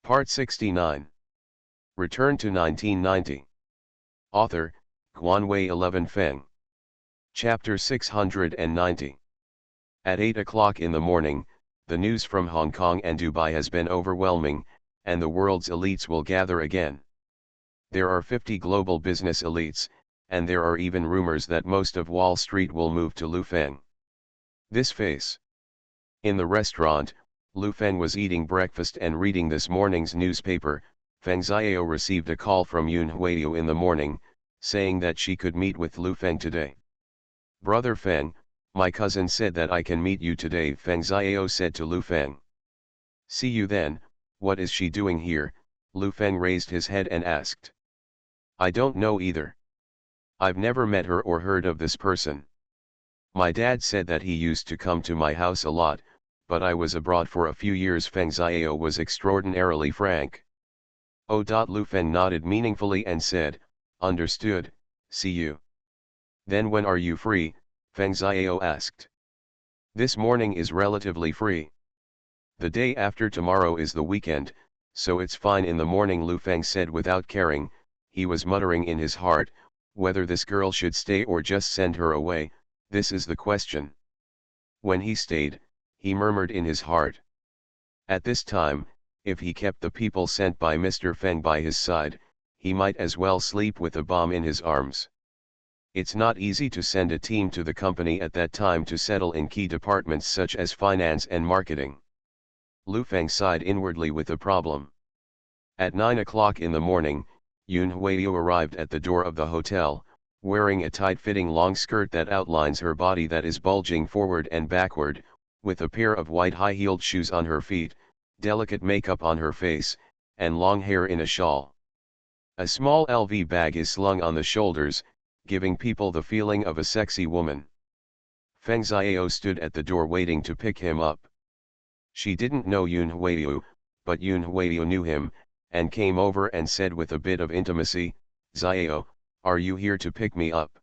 Part 69. Return to 1990. Author, Guanwei 11 Feng. Chapter 690. At 8 o'clock in the morning, the news from Hong Kong and Dubai has been overwhelming, and the world's elites will gather again. There are 50 global business elites, and there are even rumors that most of Wall Street will move to Lufeng. This face. In the restaurant, Lu Feng was eating breakfast and reading this morning's newspaper. Feng Xiao received a call from Yun Huiyu in the morning, saying that she could meet with Lu Feng today. "Brother Feng, my cousin said that I can meet you today," Feng Xiao said to Lu Feng. "See you then. What is she doing here?" Lu Feng raised his head and asked. "I don't know either. I've never met her or heard of this person. My dad said that he used to come to my house a lot, but I was abroad for a few years." Feng Xiao was extraordinarily frank. "Oh." Lu Feng nodded meaningfully and said, "Understood, see you." "Then when are you free?" Feng Xiao asked. "This morning is relatively free. The day after tomorrow is the weekend, so it's fine in the morning," Lu Feng said without caring. He was muttering in his heart, whether this girl should stay or just send her away, this is the question. When he stayed, he murmured in his heart. At this time, if he kept the people sent by Mr. Feng by his side, he might as well sleep with a bomb in his arms. It's not easy to send a team to the company at that time to settle in key departments such as finance and marketing. Lu Feng sighed inwardly with the problem. At 9 o'clock in the morning, Yun Huiyu arrived at the door of the hotel, wearing a tight-fitting long skirt that outlines her body that is bulging forward and backward, with a pair of white high-heeled shoes on her feet, delicate makeup on her face, and long hair in a shawl. A small LV bag is slung on the shoulders, giving people the feeling of a sexy woman. Feng Xiao stood at the door waiting to pick him up. She didn't know Yun Huiyu, but Yun Huiyu knew him, and came over and said with a bit of intimacy, "Xiao, are you here to pick me up?"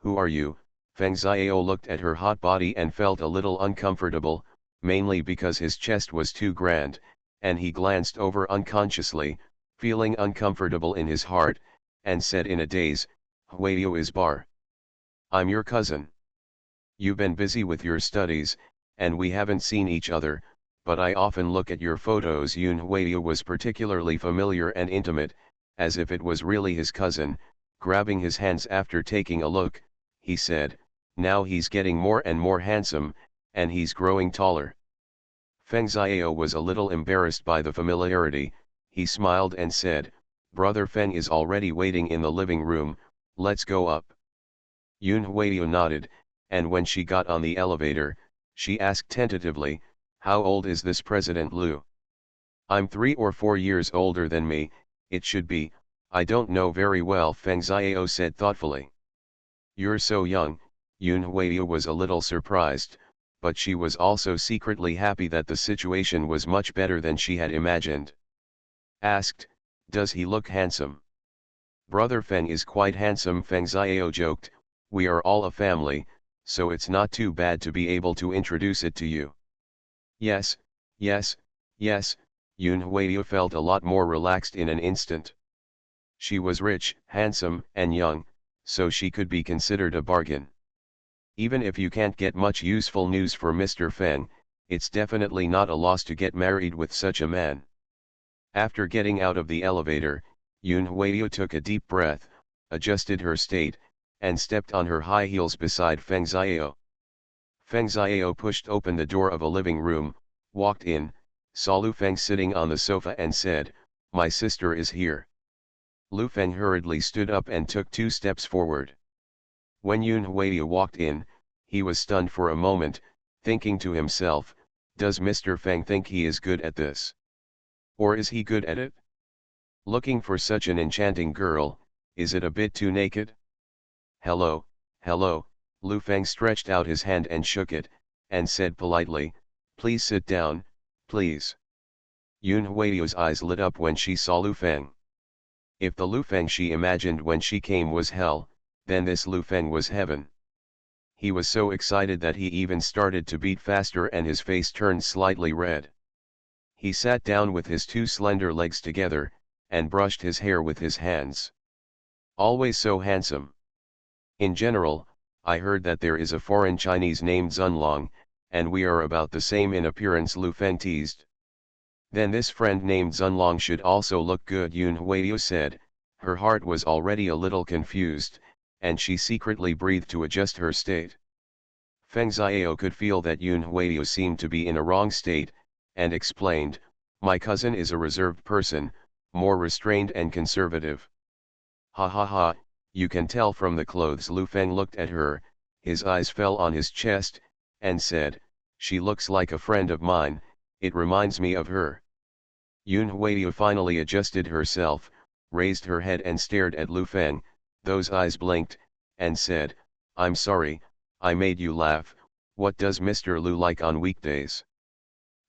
"Who are you?" Feng Xiao looked at her hot body and felt a little uncomfortable, mainly because his chest was too grand, and he glanced over unconsciously, feeling uncomfortable in his heart, and said in a daze, "Huiyu is Bar. I'm your cousin. You've been busy with your studies, and we haven't seen each other, but I often look at your photos." Yun Huiyu was particularly familiar and intimate, as if it was really his cousin. Grabbing his hands after taking a look, he said, "Now he's getting more and more handsome, and he's growing taller." Feng Xiao was a little embarrassed by the familiarity. He smiled and said, "Brother Feng is already waiting in the living room, let's go up." Yun Huiyu nodded, and when she got on the elevator, she asked tentatively, "How old is this President Lu?" "I'm 3 or 4 years older than me, it should be, I don't know very well," Feng Xiao said thoughtfully. "You're so young." Yun Huiyu was a little surprised, but she was also secretly happy that the situation was much better than she had imagined. Asked, "Does he look handsome?" "Brother Feng is quite handsome," Feng Xiao joked. "We are all a family, so it's not too bad to be able to introduce it to you." Yes, yes, yes, Yun Huiyu felt a lot more relaxed in an instant. She was rich, handsome, and young, so she could be considered a bargain. Even if you can't get much useful news for Mr. Feng, it's definitely not a loss to get married with such a man. After getting out of the elevator, Yun Huiyu took a deep breath, adjusted her state, and stepped on her high heels beside Feng Xiao. Feng Xiao pushed open the door of a living room, walked in, saw Lu Feng sitting on the sofa and said, "My sister is here." Lu Feng hurriedly stood up and took 2 steps forward. When Yun Huiyu walked in, he was stunned for a moment, thinking to himself, "Does Mr. Feng think he is good at this? Or is he good at it? Looking for such an enchanting girl, is it a bit too naked?" "Hello, hello." Lu Feng stretched out his hand and shook it, and said politely, "Please sit down, please." Yun Huiyu's eyes lit up when she saw Lu Feng. If the Lu Feng she imagined when she came was hell, then this Lu Feng was heaven. He was so excited that he even started to beat faster and his face turned slightly red. He sat down with his two slender legs together, and brushed his hair with his hands. Always so handsome. In general, I heard that there is a foreign Chinese named Zunlong, and we are about the same in appearance, Lu Feng teased. Then this friend named Zunlong should also look good, Yun Huiyu said. Her heart was already a little confused, and she secretly breathed to adjust her state. Feng Xiao could feel that Yun Huiyu seemed to be in a wrong state, and explained, my cousin is a reserved person, more restrained and conservative. Ha ha ha, you can tell from the clothes. Lu Feng looked at her, his eyes fell on his chest, and said, she looks like a friend of mine, it reminds me of her. Yun Huiyu finally adjusted herself, raised her head and stared at Lu Feng, those eyes blinked, and said, I'm sorry, I made you laugh. What does Mr. Lu like on weekdays?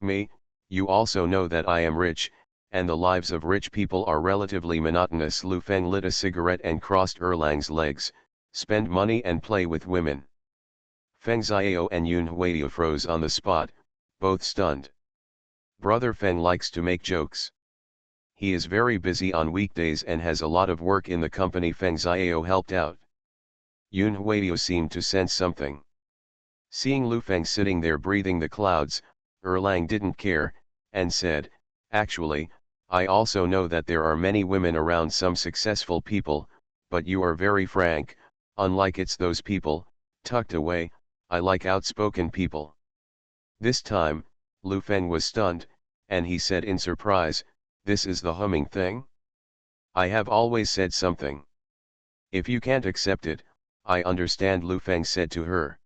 Me, you also know that I am rich, and the lives of rich people are relatively monotonous. Lu Feng lit a cigarette and crossed Erlang's legs, spend money and play with women. Feng Xiao and Yun Huiyu froze on the spot, both stunned. Brother Feng likes to make jokes. He is very busy on weekdays and has a lot of work in the company. Feng Xiao helped out. Yun Huiyu seemed to sense something. Seeing Lu Feng sitting there breathing the clouds, Erlang didn't care, and said, actually, I also know that there are many women around, some successful people, but you are very frank, unlike it's those people, tucked away. I like outspoken people. This time, Lu Feng was stunned, and he said in surprise, this is the humming thing? I have always said something. If you can't accept it, I understand, Lu Feng said to her.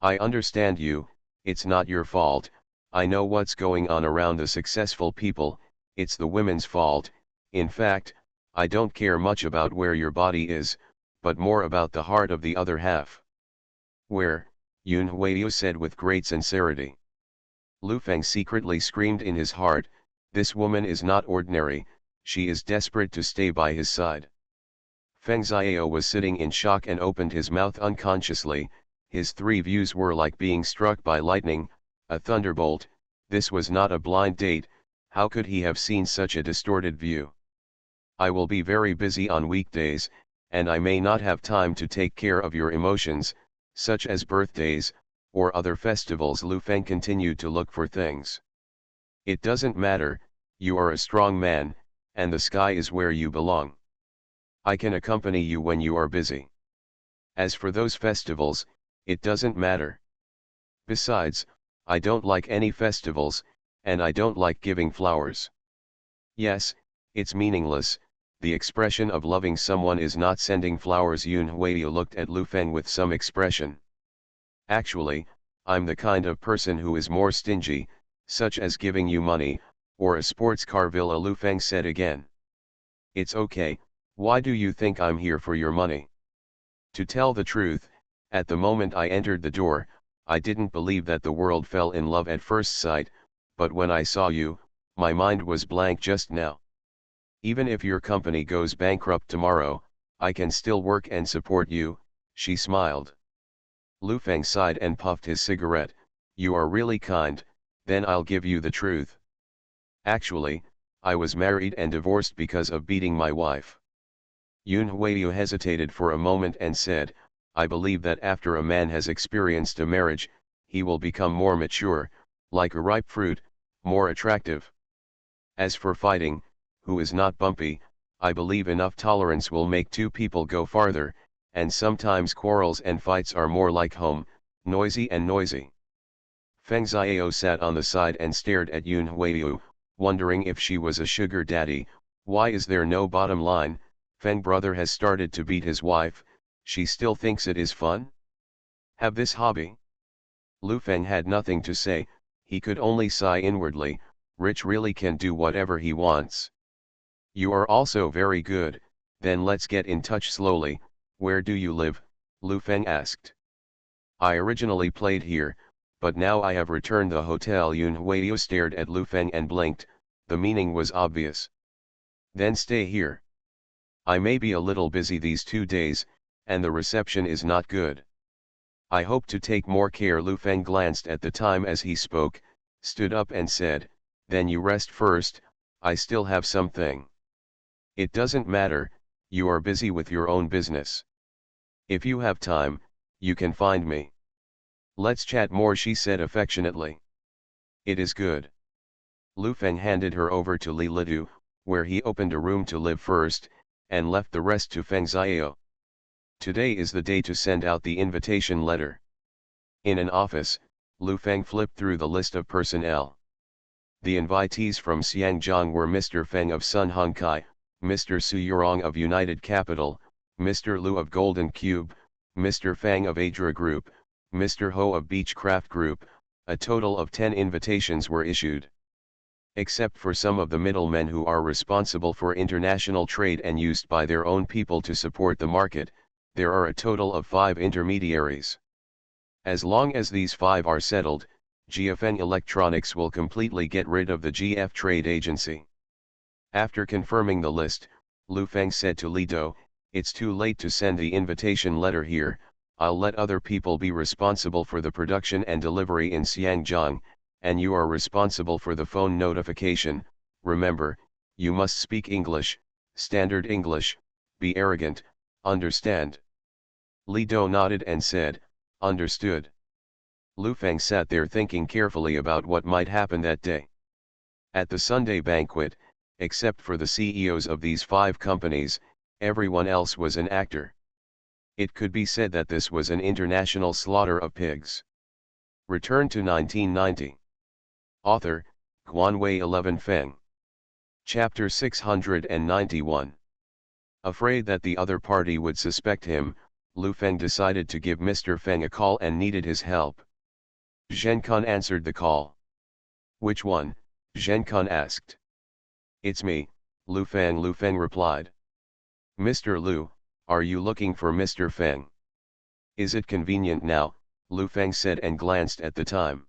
I understand you, it's not your fault. I know what's going on around the successful people, it's the women's fault. In fact, I don't care much about where your body is, but more about the heart of the other half. Where? Yun Huiyu said with great sincerity. Lu Feng secretly screamed in his heart, this woman is not ordinary, she is desperate to stay by his side. Feng Xiao was sitting in shock and opened his mouth unconsciously, his three views were like being struck by lightning, a thunderbolt. This was not a blind date, how could he have seen such a distorted view? I will be very busy on weekdays, and I may not have time to take care of your emotions, such as birthdays, or other festivals. Lu Feng continued to look for things. It doesn't matter, you are a strong man, and the sky is where you belong. I can accompany you when you are busy. As for those festivals, it doesn't matter. Besides, I don't like any festivals, and I don't like giving flowers. Yes, it's meaningless, the expression of loving someone is not sending flowers. Yun Huiyu looked at Lu Feng with some expression. Actually, I'm the kind of person who is more stingy, such as giving you money, or a sports car villa, Lu Feng said again. It's okay, why do you think I'm here for your money? To tell the truth, at the moment I entered the door, I didn't believe that the world fell in love at first sight, but when I saw you, my mind was blank just now. Even if your company goes bankrupt tomorrow, I can still work and support you, she smiled. Lu Feng sighed and puffed his cigarette, you are really kind, then I'll give you the truth. Actually, I was married and divorced because of beating my wife. Yun Huiyu hesitated for a moment and said, I believe that after a man has experienced a marriage, he will become more mature, like a ripe fruit, more attractive. As for fighting, who is not bumpy, I believe enough tolerance will make two people go farther, and sometimes quarrels and fights are more like home, noisy and noisy. Feng Xiao sat on the side and stared at Yun Huiyu, wondering if she was a sugar daddy. Why is there no bottom line? Feng brother has started to beat his wife, she still thinks it is fun? Have this hobby? Lu Feng had nothing to say, he could only sigh inwardly, Rich really can do whatever he wants. You are also very good, then let's get in touch slowly. Where do you live? Lu Feng asked. I originally played here, but now I have returned the hotel. Yun Huiyu stared at Lu Feng and blinked, the meaning was obvious. Then stay here. I may be a little busy these 2 days, and the reception is not good. I hope to take more care. Lu Feng glanced at the time as he spoke, stood up and said, Then you rest first, I still have something. It doesn't matter, you are busy with your own business. If you have time, you can find me. Let's chat more, she said affectionately. It is good. Lu Feng handed her over to Li Lidu, where he opened a room to live first, and left the rest to Feng Xiao. Today is the day to send out the invitation letter. In an office, Lu Feng flipped through the list of personnel. The invitees from Xiangjiang were Mr. Feng of Sun Hongkai, Mr. Su Yurong of United Capital, Mr. Lu of Golden Cube, Mr. Fang of Adra Group, Mr. Ho of Beechcraft Group. A total of 10 invitations were issued. Except for some of the middlemen who are responsible for international trade and used by their own people to support the market, there are a total of 5 intermediaries. As long as these 5 are settled, GFN Electronics will completely get rid of the GF Trade Agency. After confirming the list, Lu Feng said to Li Do, "It's too late to send the invitation letter here, I'll let other people be responsible for the production and delivery in Xiangjiang, and you are responsible for the phone notification. Remember, you must speak English, standard English, be arrogant, understand?" Li Do nodded and said, "Understood." Lu Feng sat there thinking carefully about what might happen that day. At the Sunday banquet, except for the CEOs of these 5 companies, everyone else was an actor. It could be said that this was an international slaughter of pigs. Return to 1990. Author, Guanwei 11 Feng. Chapter 691. Afraid that the other party would suspect him, Lu Feng decided to give Mr. Feng a call and needed his help. Zhen Kun answered the call. "Which one?" Zhen Kun asked. "It's me, Lu Feng," Lu Feng replied. "Mr. Lu, are you looking for Mr. Feng?" "Is it convenient now?" Lu Feng said and glanced at the time.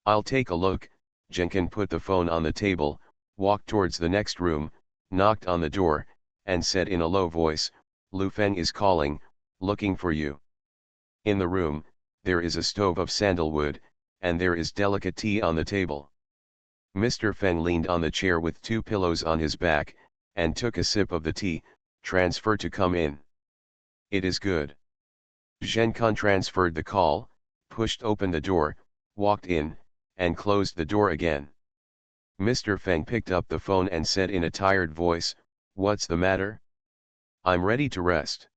"I'll take a look." Zhen Kun put the phone on the table, walked towards the next room, knocked on the door, and said in a low voice, "Lu Feng is calling, looking for you." In the room, there is a stove of sandalwood, and there is delicate tea on the table. Mr. Feng leaned on the chair with 2 pillows on his back, and took a sip of the tea. "Transfer to come in." "It is good." Zhen Kun transferred the call, pushed open the door, walked in, and closed the door again. Mr. Feng picked up the phone and said in a tired voice, "What's the matter?" "I'm ready to rest."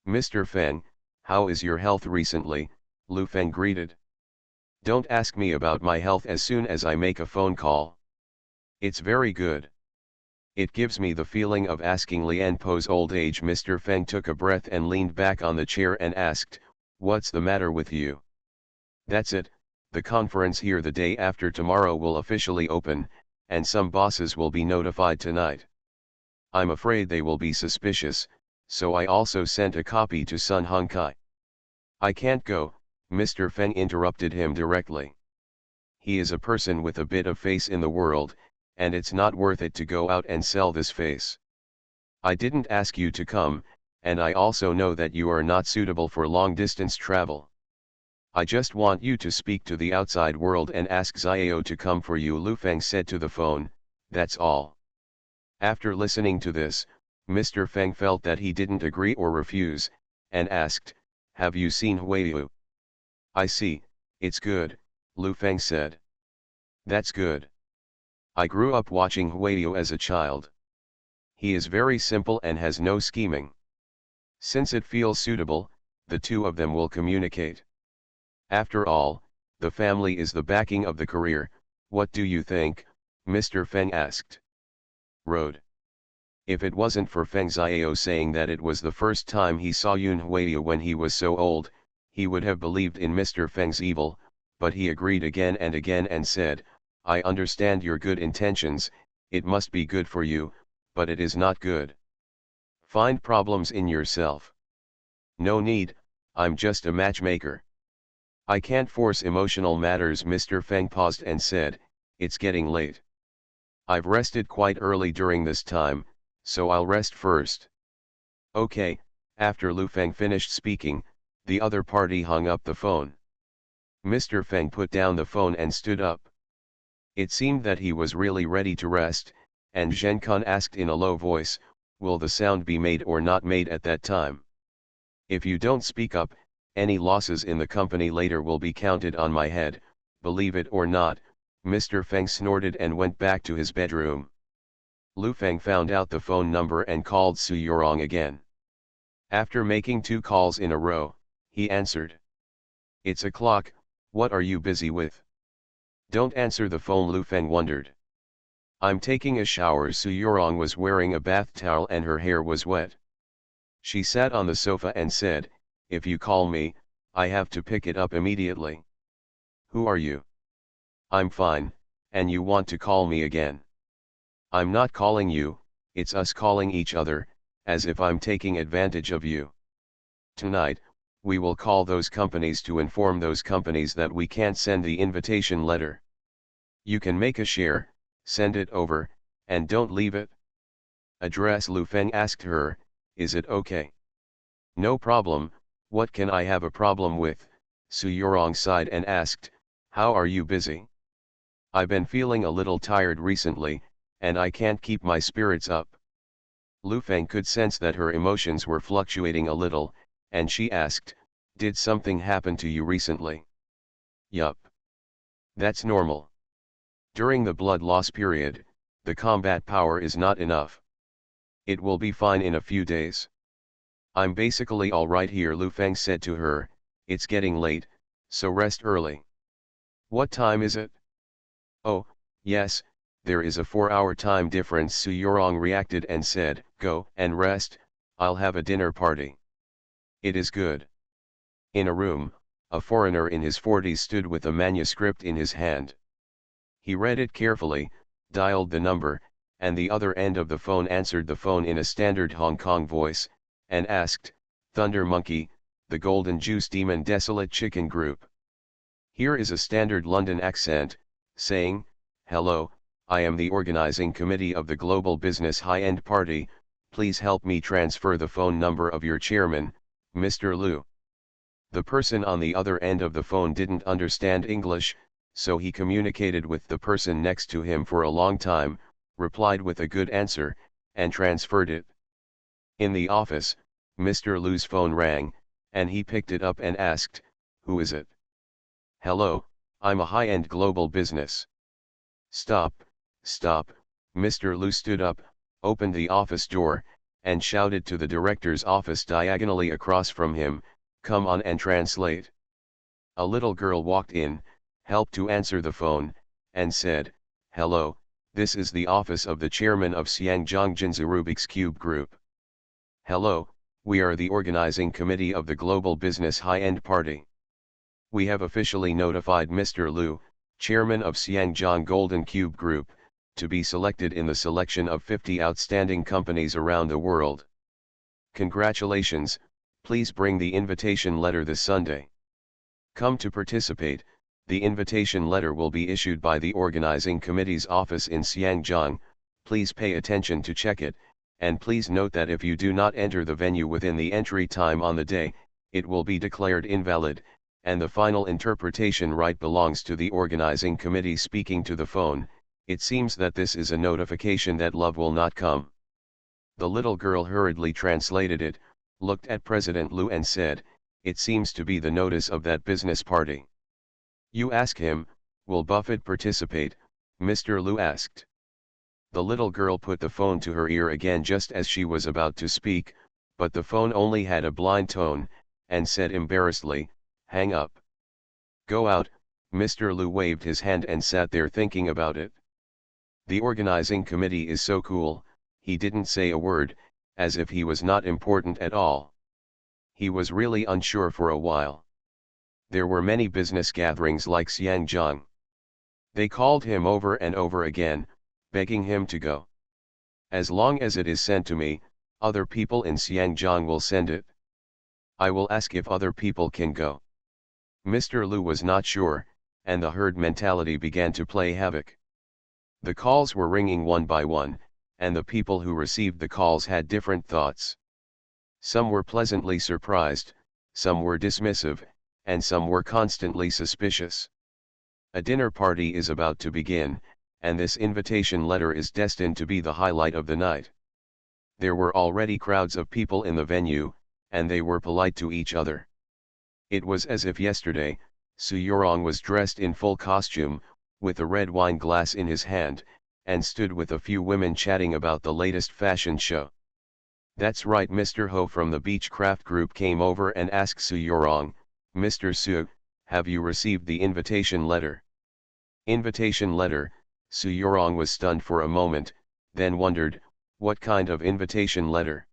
"Mr. Feng, how is your health recently?" Lu Feng greeted. "Don't ask me about my health as soon as I make a phone call." "It's very good." "It gives me the feeling of asking Lian Po's old age." Mr. Feng took a breath and leaned back on the chair and asked, "What's the matter with you?" "That's it, the conference here the day after tomorrow will officially open, and some bosses will be notified tonight. I'm afraid they will be suspicious, so I also sent a copy to Sun Hongkai." "I can't go," Mr. Feng interrupted him directly. "He is a person with a bit of face in the world, and it's not worth it to go out and sell this face. I didn't ask you to come, and I also know that you are not suitable for long-distance travel. I just want you to speak to the outside world and ask Xiao to come for you," Lu Feng said to the phone, "that's all." After listening to this, Mr. Feng felt that he didn't agree or refuse, and asked, "Have you seen Huiyu?" "I see, it's good," Lu Feng said. "That's good. I grew up watching Huiyu as a child. He is very simple and has no scheming. Since it feels suitable, the 2 of them will communicate. After all, the family is the backing of the career. What do you think?" Mr. Feng asked. Road. If it wasn't for Feng Xiao saying that it was the first time he saw Yun Huiyu when he was so old, he would have believed in Mr. Feng's evil, but he agreed again and again and said, "I understand your good intentions, it must be good for you, but it is not good. Find problems in yourself." "No need, I'm just a matchmaker. I can't force emotional matters." Mr. Feng paused and said, "It's getting late. I've rested quite early during this time, so I'll rest first." "Okay." After Lu Feng finished speaking, the other party hung up the phone. Mr. Feng put down the phone and stood up. It seemed that he was really ready to rest, and Zhen Kun asked in a low voice, "Will the sound be made or not made at that time? If you don't speak up, any losses in the company later will be counted on my head, believe it or not." Mr. Feng snorted and went back to his bedroom. Lu Feng found out the phone number and called Su Yorong again. After making 2 calls in a row, he answered. "It's o'clock, what are you busy with?" "Don't answer the phone," Lu Feng wondered. "I'm taking a shower." Su Yorong was wearing a bath towel and her hair was wet. She sat on the sofa and said, "If you call me, I have to pick it up immediately." "Who are you?" "I'm fine, and you want to call me again?" "I'm not calling you, it's us calling each other, as if I'm taking advantage of you. Tonight, we will call those companies to inform those companies that we can't send the invitation letter. You can make a share, send it over, and don't leave it." "Address?" Lu Feng asked her. "Is it okay?" "No problem, what can I have a problem with?" Su Yorong sighed and asked, "How are you busy?" "I've been feeling a little tired recently, and I can't keep my spirits up." Lu Feng could sense that her emotions were fluctuating a little, and she asked, "Did something happen to you recently?" "Yup. That's normal. During the blood loss period, the combat power is not enough. It will be fine in a few days." "I'm basically alright here," Lu Feng said to her. "It's getting late, so rest early." "What time is it?" "Oh, yes, there is a 4-hour time difference." Su Yorong reacted and said, "Go and rest, I'll have a dinner party." "It is good." In a room, a foreigner in his 40s stood with a manuscript in his hand. He read it carefully, dialed the number, and the other end of the phone answered the phone in a standard Hong Kong voice, and asked, "Thunder Monkey, the Golden Juice Demon Desolate Chicken Group." Here is a standard London accent, saying, "Hello, I am the organizing committee of the Global Business High-End Party, please help me transfer the phone number of your chairman, Mr. Lu." The person on the other end of the phone didn't understand English, so he communicated with the person next to him for a long time, replied with a good answer, and transferred it. In the office, Mr. Lu's phone rang, and he picked it up and asked, "Who is it?" "Hello, I'm a high-end global business." "Stop, stop." Mr. Lu stood up, opened the office door, and shouted to the director's office diagonally across from him, "Come on and translate." A little girl walked in, helped to answer the phone, and said, "Hello, this is the office of the chairman of Xiangjiang Jinzu Rubik's Cube Group." "Hello, we are the organizing committee of the Global Business High-End Party. We have officially notified Mr. Lu, chairman of Xiangjiang Golden Cube Group, to be selected in the selection of 50 outstanding companies around the world. Congratulations, please bring the invitation letter this Sunday. Come to participate. The invitation letter will be issued by the organizing committee's office in Xiangjiang, please pay attention to check it, and please note that if you do not enter the venue within the entry time on the day, it will be declared invalid, and the final interpretation right belongs to the organizing committee." Speaking to the phone, it seems that this is a notification that love will not come. The little girl hurriedly translated it, looked at President Lu and said, "It seems to be the notice of that business party." "You ask him, will Buffett participate?" Mr. Lu asked. The little girl put the phone to her ear again just as she was about to speak, but the phone only had a blind tone, and said embarrassedly, "Hang up." "Go out." Mr. Lu waved his hand and sat there thinking about it. The organizing committee is so cool, he didn't say a word, as if he was not important at all. He was really unsure for a while. There were many business gatherings like Xiangjiang. They called him over and over again, begging him to go. "As long as it is sent to me, other people in Xiangjiang will send it. I will ask if other people can go." Mr. Lu was not sure, and the herd mentality began to play havoc. The calls were ringing one by one, and the people who received the calls had different thoughts. Some were pleasantly surprised, some were dismissive, and some were constantly suspicious. A dinner party is about to begin, and this invitation letter is destined to be the highlight of the night. There were already crowds of people in the venue, and they were polite to each other. It was as if yesterday, Soo-yorong was dressed in full costume, with a red wine glass in his hand, and stood with a few women chatting about the latest fashion show. That's right, Mr. Ho from the Beechcraft group came over and asked Soo-yorong, "Mr. Soo, have you received the invitation letter?" Invitation letter? Soo-yorong was stunned for a moment, then wondered, what kind of invitation letter?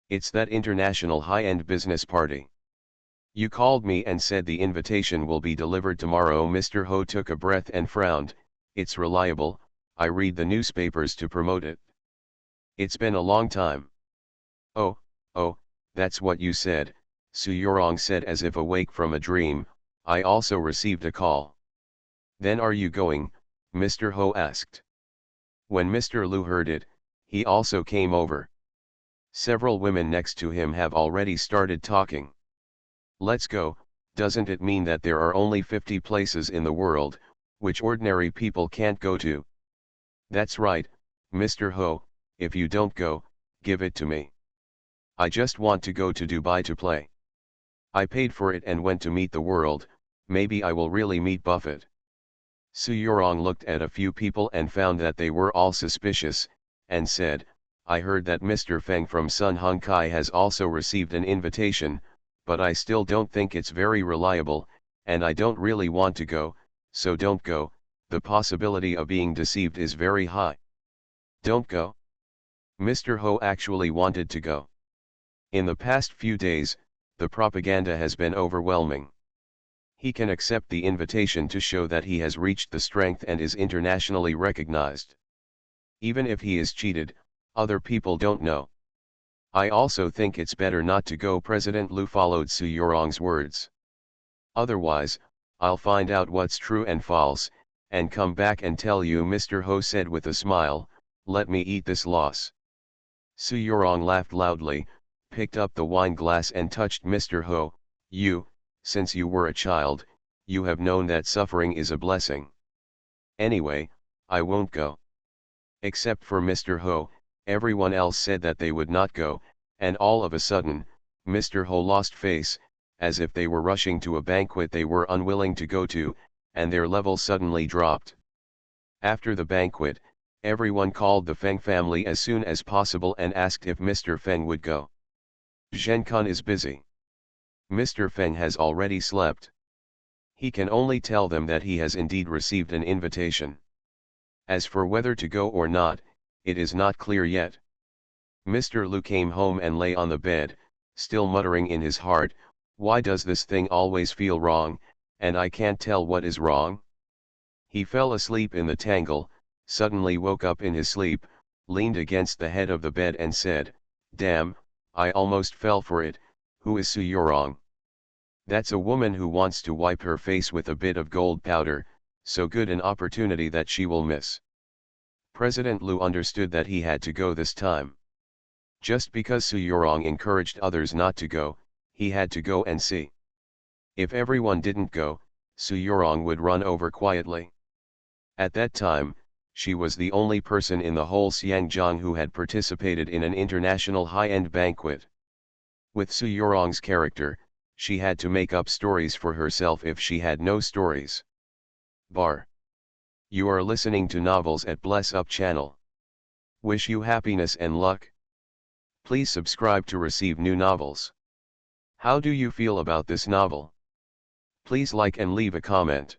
It's that international high-end business party. You called me and said the invitation will be delivered tomorrow. Mr. Ho took a breath and frowned. It's reliable, I read the newspapers to promote it. It's been a long time. Oh, that's what you said, Soo-yorong said as if awake from a dream. I also received a call. Then are you going? Mr. Ho asked. When Mr. Lu heard it, he also came over. Several women next to him have already started talking. Let's go. Doesn't it mean that there are only 50 places in the world, which ordinary people can't go to? That's right, Mr. Ho, if you don't go, give it to me. I just want to go to Dubai to play. I paid for it and went to meet the world, maybe I will really meet Buffett. Soo-yorong looked at a few people and found that they were all suspicious, and said, I heard that Mr. Feng from Sun Hung Kai has also received an invitation, but I still don't think it's very reliable, and I don't really want to go, so don't go, the possibility of being deceived is very high. Don't go? Mr. Ho actually wanted to go. In the past few days, the propaganda has been overwhelming. He can accept the invitation to show that he has reached the strength and is internationally recognized. Even if he is cheated, other people don't know. I also think it's better not to go. President Lu followed Soo-yorong's words. Otherwise, I'll find out what's true and false, and come back and tell you, Mr. Ho said with a smile. Let me eat this loss. Soo-yorong laughed loudly, picked up the wine glass and touched Mr. Ho. Since you were a child, you have known that suffering is a blessing. Anyway, I won't go. Except for Mr. Ho, everyone else said that they would not go, and all of a sudden, Mr. Ho lost face, as if they were rushing to a banquet they were unwilling to go to, and their level suddenly dropped. After the banquet, everyone called the Feng family as soon as possible and asked if Mr. Feng would go. Zhenkun is busy. Mr. Feng has already slept. He can only tell them that he has indeed received an invitation. As for whether to go or not, it is not clear yet. Mr. Lu came home and lay on the bed, still muttering in his heart, why does this thing always feel wrong, and I can't tell what is wrong? He fell asleep in the tangle, suddenly woke up in his sleep, leaned against the head of the bed and said, damn, I almost fell for it. Who is Soo-yorong? That's a woman who wants to wipe her face with a bit of gold powder, so good an opportunity that she will miss. President Lu understood that he had to go this time. Just because Soo-yorong encouraged others not to go, he had to go and see. If everyone didn't go, Soo-yorong would run over quietly. At that time, she was the only person in the whole Xiangjiang who had participated in an international high-end banquet. With Soo-yorong's character, she had to make up stories for herself if she had no stories. Bar. You are listening to novels at Bless Up channel. Wish you happiness and luck. Please subscribe to receive new novels. How do you feel about this novel? Please like and leave a comment.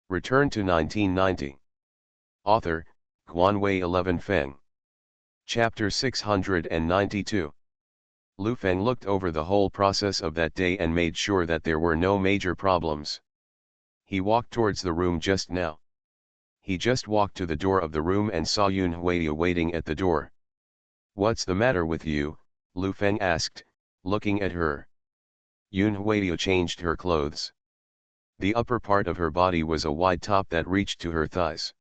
Return to 1990. Author, Guanwei 11 Feng. Chapter 692. Lu Feng looked over the whole process of that day and made sure that there were no major problems. He walked towards the room just now. He just walked to the door of the room and saw Yun Huiya waiting at the door. What's the matter with you? Lu Feng asked, looking at her. Yun Huiya changed her clothes. The upper part of her body was a wide top that reached to her thighs.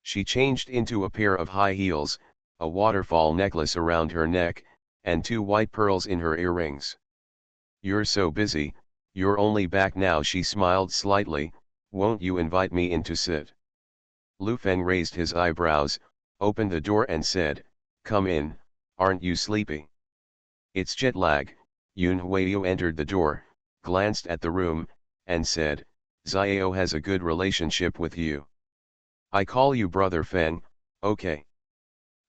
She changed into a pair of high heels, a waterfall necklace around her neck, and 2 white pearls in her earrings. You're so busy, you're only back now. She smiled slightly, Won't you invite me in to sit? Lu Feng raised his eyebrows, opened the door and said, "Come in, aren't you sleepy?" "It's jet lag." Yun Huiyu entered the door, glanced at the room, and said, "Xiao has a good relationship with you." "I call you Brother Feng, okay."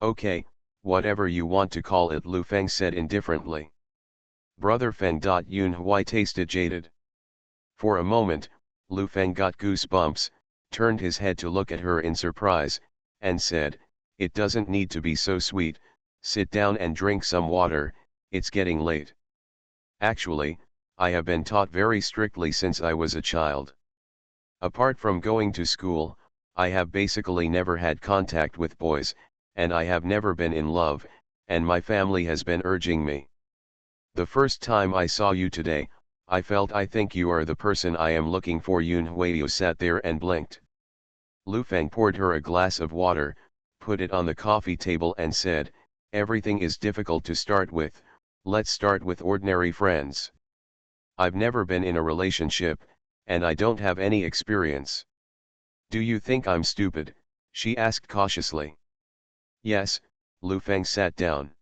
"Okay, whatever you want to call it," Lu Feng said indifferently. Brother Feng. Yun Hui tasted jaded. For a moment, Lu Feng got goosebumps, turned his head to look at her in surprise, and said, "It doesn't need to be so sweet, sit down and drink some water, it's getting late." "Actually, I have been taught very strictly since I was a child. Apart from going to school, I have basically never had contact with boys, and I have never been in love, and my family has been urging me. The first time I saw you today, I think you are the person I am looking for." Yun Huiyu sat there and blinked. Lu Feng poured her a glass of water, put it on the coffee table and said, "Everything is difficult to start with, let's start with ordinary friends. I've never been in a relationship, and I don't have any experience." "Do you think I'm stupid?" she asked cautiously. "Yes." Lu Feng sat down.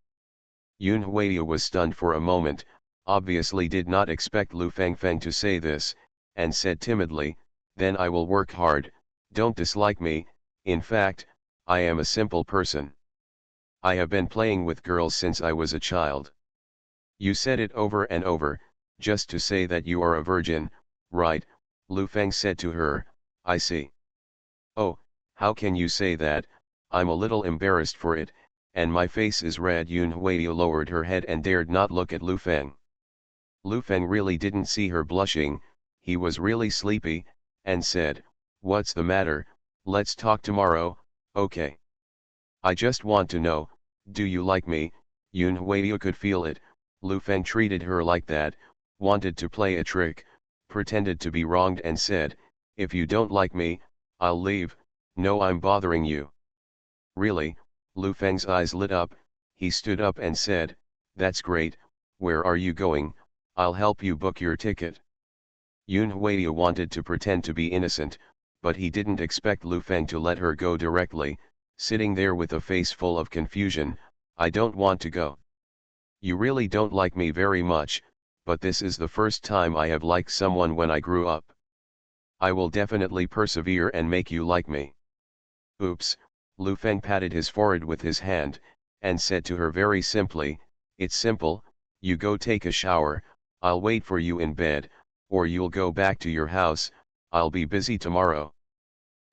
Yun Huiyu was stunned for a moment, obviously did not expect Lu Feng to say this, and said timidly, "Then I will work hard, don't dislike me, in fact, I am a simple person. I have been playing with girls since I was a child." "You said it over and over, just to say that you are a virgin, right?" Lu Feng said to her. "I see." "Oh, how can you say that? I'm a little embarrassed for it, and my face is red." Yun Huiyu lowered her head and dared not look at Lu Feng. Lu Feng really didn't see her blushing, he was really sleepy, and said, "What's the matter, let's talk tomorrow, okay? I just want to know, do you like me?" Yun Huiyu could feel it, Lu Feng treated her like that, wanted to play a trick, pretended to be wronged and said, "If you don't like me, I'll leave, no, I'm bothering you." "Really?" Lu Feng's eyes lit up, he stood up and said, "That's great, where are you going? I'll help you book your ticket." Yun Huiyu wanted to pretend to be innocent, but he didn't expect Lu Feng to let her go directly, sitting there with a face full of confusion. "I don't want to go. You really don't like me very much, but this is the first time I have liked someone when I grew up. I will definitely persevere and make you like me." "Oops." Lu Feng patted his forehead with his hand, and said to her very simply, "It's simple, you go take a shower, I'll wait for you in bed, or you'll go back to your house, I'll be busy tomorrow."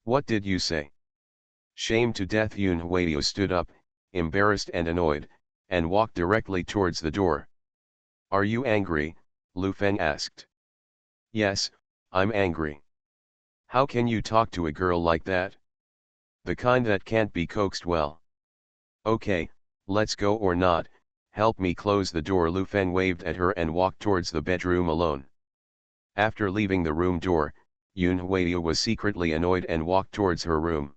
"What did you say?" "Shamed to death." Yun Huiyu stood up, embarrassed and annoyed, and walked directly towards the door. "Are you angry?" Lu Feng asked. "Yes, I'm angry. How can you talk to a girl like that? The kind that can't be coaxed well." "Okay, let's go or not, help me close the door." Lu Feng waved at her and walked towards the bedroom alone. After leaving the room door, Yun Huiyu was secretly annoyed and walked towards her room.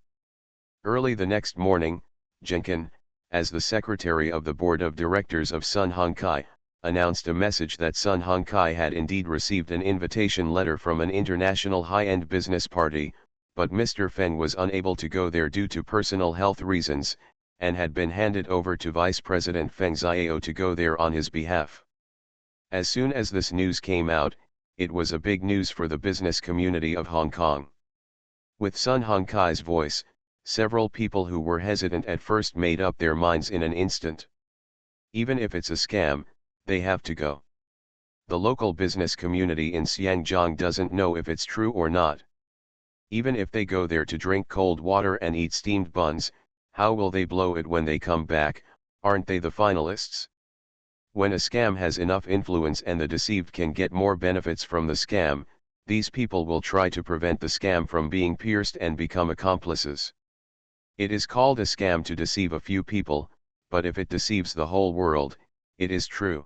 Early the next morning, Jenkin, as the secretary of the board of directors of Sun Hongkai, announced a message that Sun Hongkai had indeed received an invitation letter from an international high-end business party, but Mr. Feng was unable to go there due to personal health reasons, and had been handed over to Vice President Feng Xiao to go there on his behalf. As soon as this news came out, it was a big news for the business community of Hong Kong. With Sun Hongkai's voice, several people who were hesitant at first made up their minds in an instant. Even if it's a scam, they have to go. The local business community in Xiangjiang doesn't know if it's true or not. Even if they go there to drink cold water and eat steamed buns, how will they blow it when they come back? Aren't they the finalists? When a scam has enough influence and the deceived can get more benefits from the scam, these people will try to prevent the scam from being pierced and become accomplices. It is called a scam to deceive a few people, but if it deceives the whole world, it is true.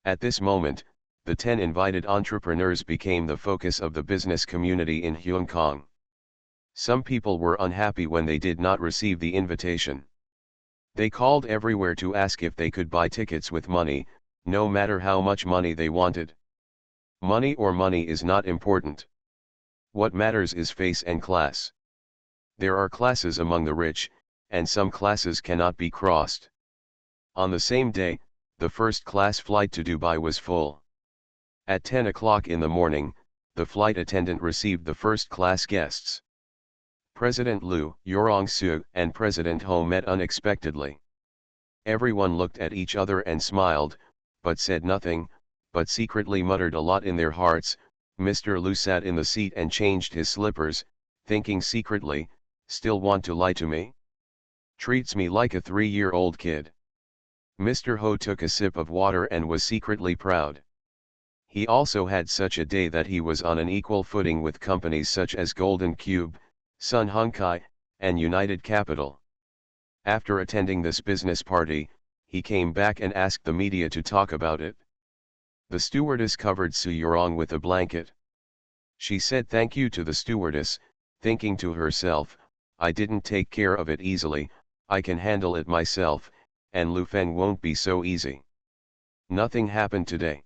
At this moment, the 10 invited entrepreneurs became the focus of the business community in Hong Kong. Some people were unhappy when they did not receive the invitation. They called everywhere to ask if they could buy tickets with money, no matter how much money they wanted. Money or money is not important. What matters is face and class. There are classes among the rich, and some classes cannot be crossed. On the same day, the first-class flight to Dubai was full. At 10 o'clock in the morning, the flight attendant received the first-class guests. President Liu Yurong-su and President Ho met unexpectedly. Everyone looked at each other and smiled, but said nothing, but secretly muttered a lot in their hearts. Mr. Liu sat in the seat and changed his slippers, thinking secretly, still want to lie to me? Treats me like a 3-year-old kid. Mr. Ho took a sip of water and was secretly proud. He also had such a day that he was on an equal footing with companies such as Golden Cube, Sun Hungkai, and United Capital. After attending this business party, he came back and asked the media to talk about it. The stewardess covered Su Yurong with a blanket. She said thank you to the stewardess, thinking to herself, I didn't take care of it easily, I can handle it myself, and Lu Feng won't be so easy. Nothing happened today.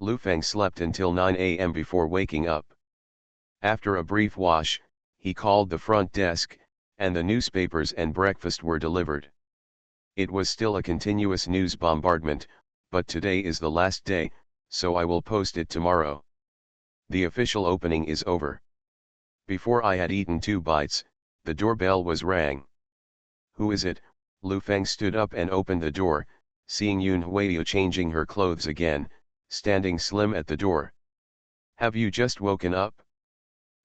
Lu Feng slept until 9 a.m. before waking up. After a brief wash, he called the front desk, and the newspapers and breakfast were delivered. It was still a continuous news bombardment, but today is the last day, so I will post it tomorrow. The official opening is over. Before I had eaten 2 bites, the doorbell was rang. Who is it? Lu Feng stood up and opened the door, seeing Yun Huiyu changing her clothes again, standing slim at the door. Have you just woken up?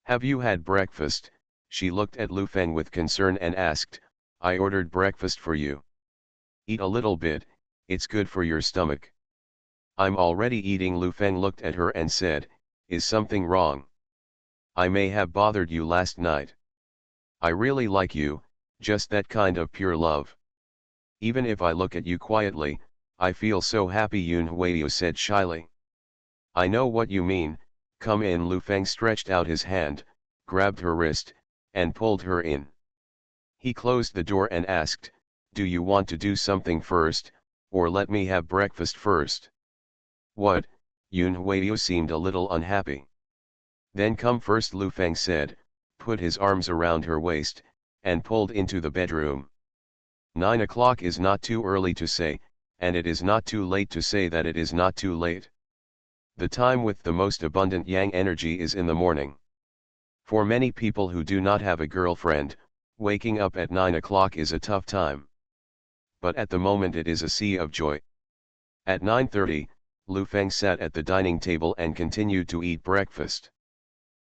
Have you had breakfast? She looked at Lu Feng with concern and asked, I ordered breakfast for you. Eat a little bit, it's good for your stomach. I'm already eating. Lu Feng looked at her and said, is something wrong? I may have bothered you last night. I really like you, just that kind of pure love. Even if I look at you quietly, I feel so happy, Yun Huiyu said shyly. I know what you mean, come in. Lu Feng stretched out his hand, grabbed her wrist, and pulled her in. He closed the door and asked, do you want to do something first, or let me have breakfast first? What? Yun Huiyu seemed a little unhappy. Then come first, Lu Feng said, put his arms around her waist, and pulled into the bedroom. 9 o'clock is not too early to say, and it is not too late to say that it is not too late. The time with the most abundant yang energy is in the morning. For many people who do not have a girlfriend, waking up at 9 o'clock is a tough time. But at the moment it is a sea of joy. At 9:30, Lu Feng sat at the dining table and continued to eat breakfast.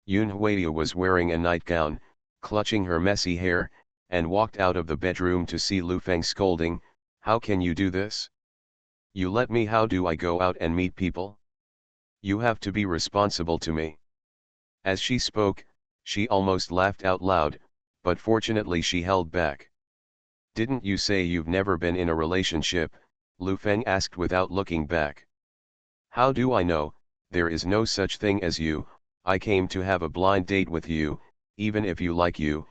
Yun Huiyu was wearing a nightgown, clutching her messy hair, and walked out of the bedroom to see Lu Feng scolding, how can you do this? You let me, how do I go out and meet people? You have to be responsible to me. As she spoke, she almost laughed out loud, but fortunately she held back. Didn't you say you've never been in a relationship? Lu Feng asked without looking back. How do I know? There is no such thing as you. I came to have a blind date with you. Even if you like you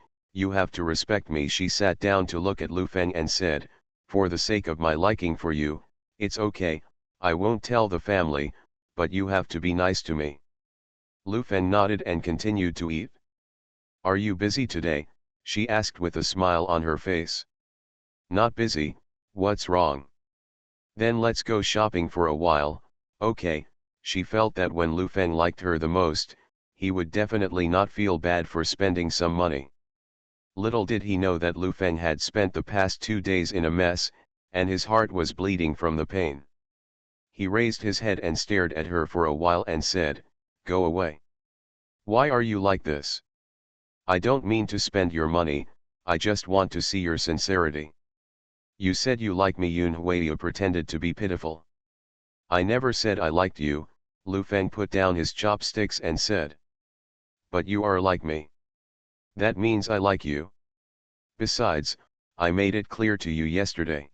have to respect me. She sat down to look at Lu Feng and said, for the sake of my liking for you, it's okay, I won't tell the family, but you have to be nice to me. Lu Feng nodded and continued to eat. Are you busy today? She asked with a smile on her face. Not busy, what's wrong? Then let's go shopping for a while. Okay. She felt that when Lu Feng liked her the most, he would definitely not feel bad for spending some money. Little did he know that Lu Feng had spent the past 2 days in a mess, and his heart was bleeding from the pain. He raised his head and stared at her for a while and said, go away. Why are you like this? I don't mean to spend your money, I just want to see your sincerity. You said you like me. Yun Huiyu pretended to be pitiful. I never said I liked you. Lu Feng put down his chopsticks and said. But you are like me. That means I like you. Besides, I made it clear to you yesterday.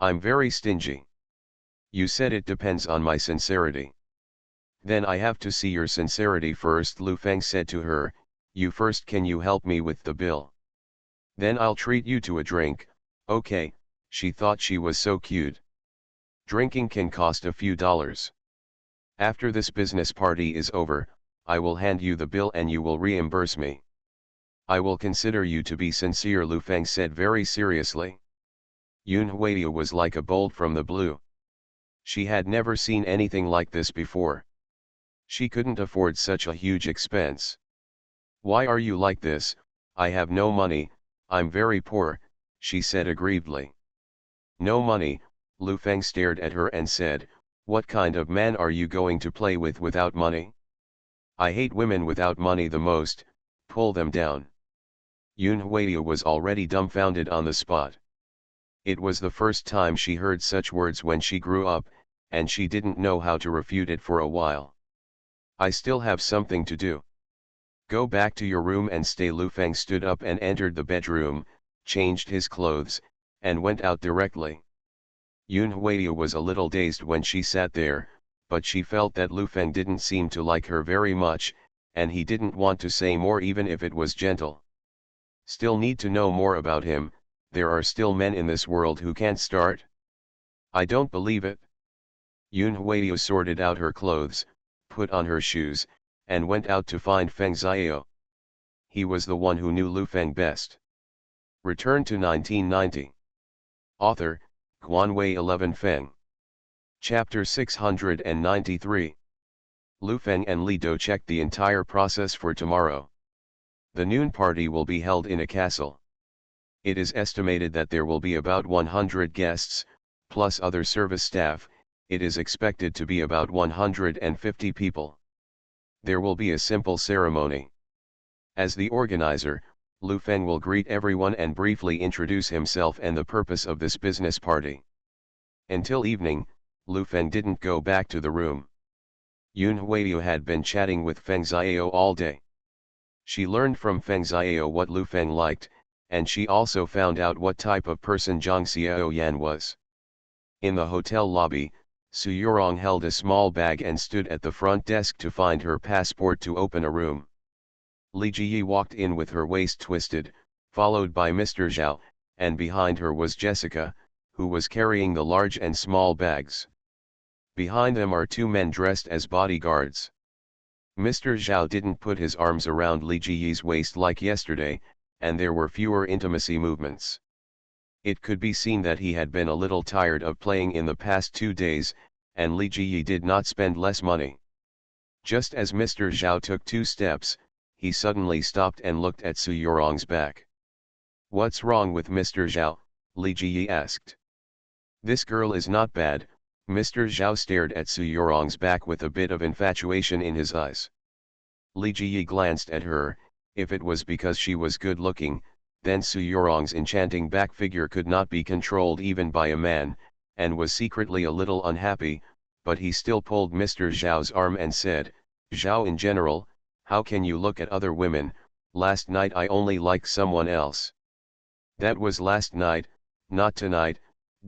I'm very stingy. You said it depends on my sincerity. Then I have to see your sincerity first. Lu Feng said to her, you first, can you help me with the bill? Then I'll treat you to a drink. Okay, she thought she was so cute. Drinking can cost a few dollars. After this business party is over, I will hand you the bill and you will reimburse me. I will consider you to be sincere, Lu Feng said very seriously. Yun Huiyu was like a bolt from the blue. She had never seen anything like this before. She couldn't afford such a huge expense. Why are you like this? I have no money, I'm very poor, she said aggrievedly. No money, Lu Feng stared at her and said, what kind of man are you going to play with without money? I hate women without money the most, pull them down. Yun Huiyu was already dumbfounded on the spot. It was the first time she heard such words when she grew up, and she didn't know how to refute it for a while. I still have something to do. Go back to your room and stay. Lu Feng stood up and entered the bedroom, changed his clothes, and went out directly. Yun Huiyu was a little dazed when she sat there, but she felt that Lu Feng didn't seem to like her very much, and he didn't want to say more even if it was gentle. Still need to know more about him, there are still men in this world who can't start? I don't believe it. Yun Huiyu sorted out her clothes, put on her shoes, and went out to find Feng Xiao. He was the one who knew Lu Feng best. Return to 1990. Author, Guanwei 11 Feng. Chapter 693. Lu Feng and Li Do checked the entire process for tomorrow. The noon party will be held in a castle. It is estimated that there will be about 100 guests, plus other service staff. It is expected to be about 150 people. There will be a simple ceremony. As the organizer, Lu Feng will greet everyone and briefly introduce himself and the purpose of this business party. Until evening, Lu Feng didn't go back to the room. Yun Huiyu had been chatting with Feng Xiao all day. She learned from Feng Xiao what Lu Feng liked, and she also found out what type of person Zhang Xiaoyan was. In the hotel lobby, Su Yurong held a small bag and stood at the front desk to find her passport to open a room. Li Jiyi walked in with her waist twisted, followed by Mr. Zhao, and behind her was Jessica, who was carrying the large and small bags. Behind them are two men dressed as bodyguards. Mr. Zhao didn't put his arms around Li Jiyi's waist like yesterday, and there were fewer intimacy movements. It could be seen that he had been a little tired of playing in the past 2 days, and Li Jiyi did not spend less money. Just as Mr. Zhao took 2 steps, he suddenly stopped and looked at Su Yurong's back. What's wrong with Mr. Zhao? Li Jiyi asked. This girl is not bad. Mr. Zhao stared at Su Yurong's back with a bit of infatuation in his eyes. Li Jiyi glanced at her. If it was because she was good looking, then Su Yurong's enchanting back figure could not be controlled even by a man, and was secretly a little unhappy, but he still pulled Mr. Zhao's arm and said, Zhao, in general, how can you look at other women? Last night I only liked someone else. That was last night, not tonight,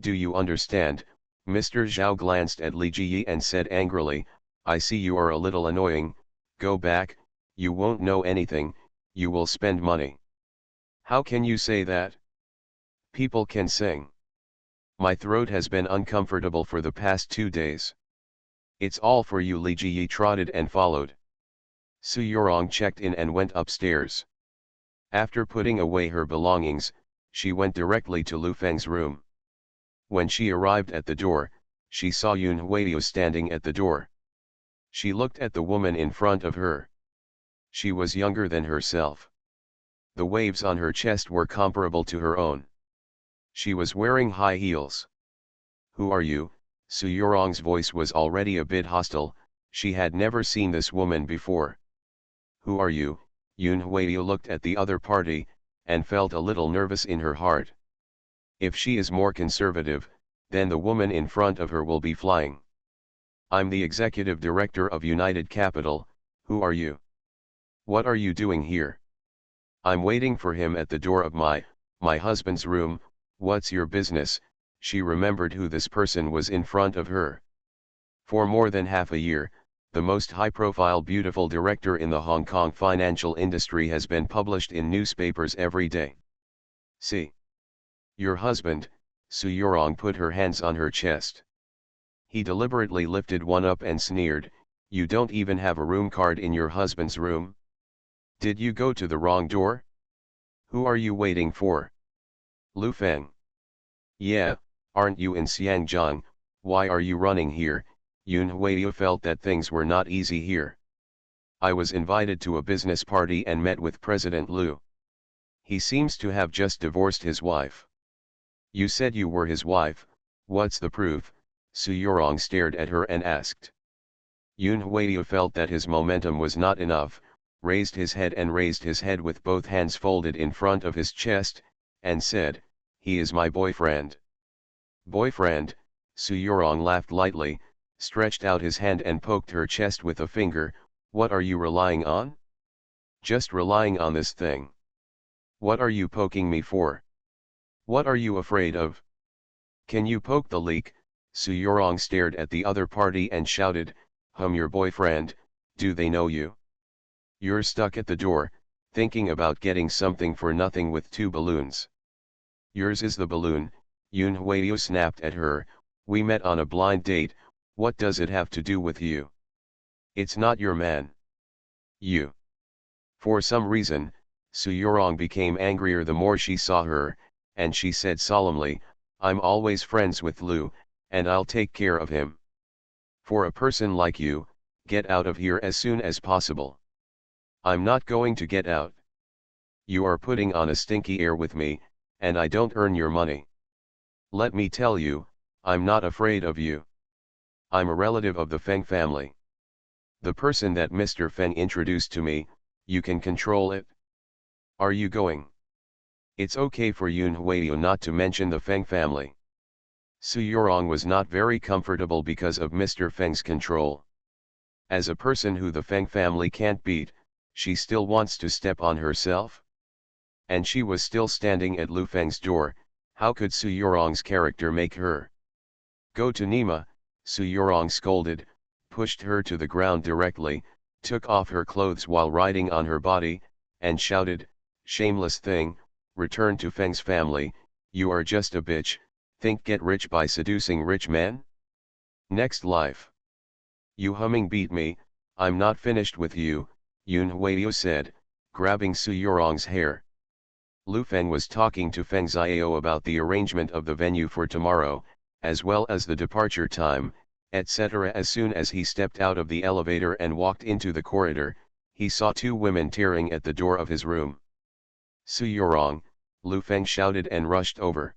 do you understand? Mr. Zhao glanced at Li Jiyi and said angrily, I see you are a little annoying, go back, you won't know anything, you will spend money. How can you say that? People can sing. My throat has been uncomfortable for the past 2 days. It's all for you. Li Jiyi trotted and followed. Su Yurong checked in and went upstairs. After putting away her belongings, she went directly to Lu Feng's room. When she arrived at the door, she saw Yun Huiyu standing at the door. She looked at the woman in front of her. She was younger than herself. The waves on her chest were comparable to her own. She was wearing high heels. Who are you? Su Yurong's voice was already a bit hostile. She had never seen this woman before. Who are you? Yun Huiyu looked at the other party, and felt a little nervous in her heart. If she is more conservative, then the woman in front of her will be flying. I'm the executive director of United Capital. Who are you? What are you doing here? I'm waiting for him at the door of my husband's room. What's your business? She remembered who this person was in front of her. For more than half a year, the most high-profile beautiful director in the Hong Kong financial industry has been published in newspapers every day. See. Your husband. Su Yurong put her hands on her chest. He deliberately lifted one up and sneered, You don't even have a room card in your husband's room? Did you go to the wrong door? Who are you waiting for? Lu Feng. Yeah, aren't you in Xiangjiang? Why are you running here? Yun Huiyu felt that things were not easy here. I was invited to a business party and met with President Lu. He seems to have just divorced his wife. You said you were his wife, what's the proof? Su Yorong stared at her and asked. Yun Huiyu felt that his momentum was not enough, raised his head with both hands folded in front of his chest, and said, he is my boyfriend. Boyfriend? Su Yorong laughed lightly, stretched out his hand and poked her chest with a finger. What are you relying on? Just relying on this thing. What are you poking me for? What are you afraid of? Can you poke the leak? Su Yorong stared at the other party and shouted, your boyfriend, do they know you? You're stuck at the door, thinking about getting something for nothing with 2 balloons. Yours is the balloon, Yun Huiyu snapped at her. We met on a blind date, what does it have to do with you? It's not your man. You. For some reason, Su Yorong became angrier the more she saw her, and she said solemnly, I'm always friends with Lu, and I'll take care of him. For a person like you, get out of here as soon as possible. I'm not going to get out. You are putting on a stinky air with me, and I don't earn your money. Let me tell you, I'm not afraid of you. I'm a relative of the Feng family. The person that Mr. Feng introduced to me, you can control it. Are you going? It's okay for Yun Huiyu not to mention the Feng family. Su Yorong was not very comfortable because of Mr. Feng's control. As a person who the Feng family can't beat, she still wants to step on herself. And she was still standing at Lu Feng's door. How could Su Yorong's character make her go to Nima? Su Yorong scolded, pushed her to the ground directly, took off her clothes while riding on her body, and shouted, shameless thing, return to Feng's family, you are just a bitch, think get rich by seducing rich men? Next life. You beat me, I'm not finished with you, Yun Huiyu said, grabbing Su Yorong's hair. Lu Feng was talking to Feng Xiao about the arrangement of the venue for tomorrow, as well as the departure time, etc. As soon as he stepped out of the elevator and walked into the corridor, he saw 2 women tearing at the door of his room. Su Yorong, Lu Feng shouted and rushed over.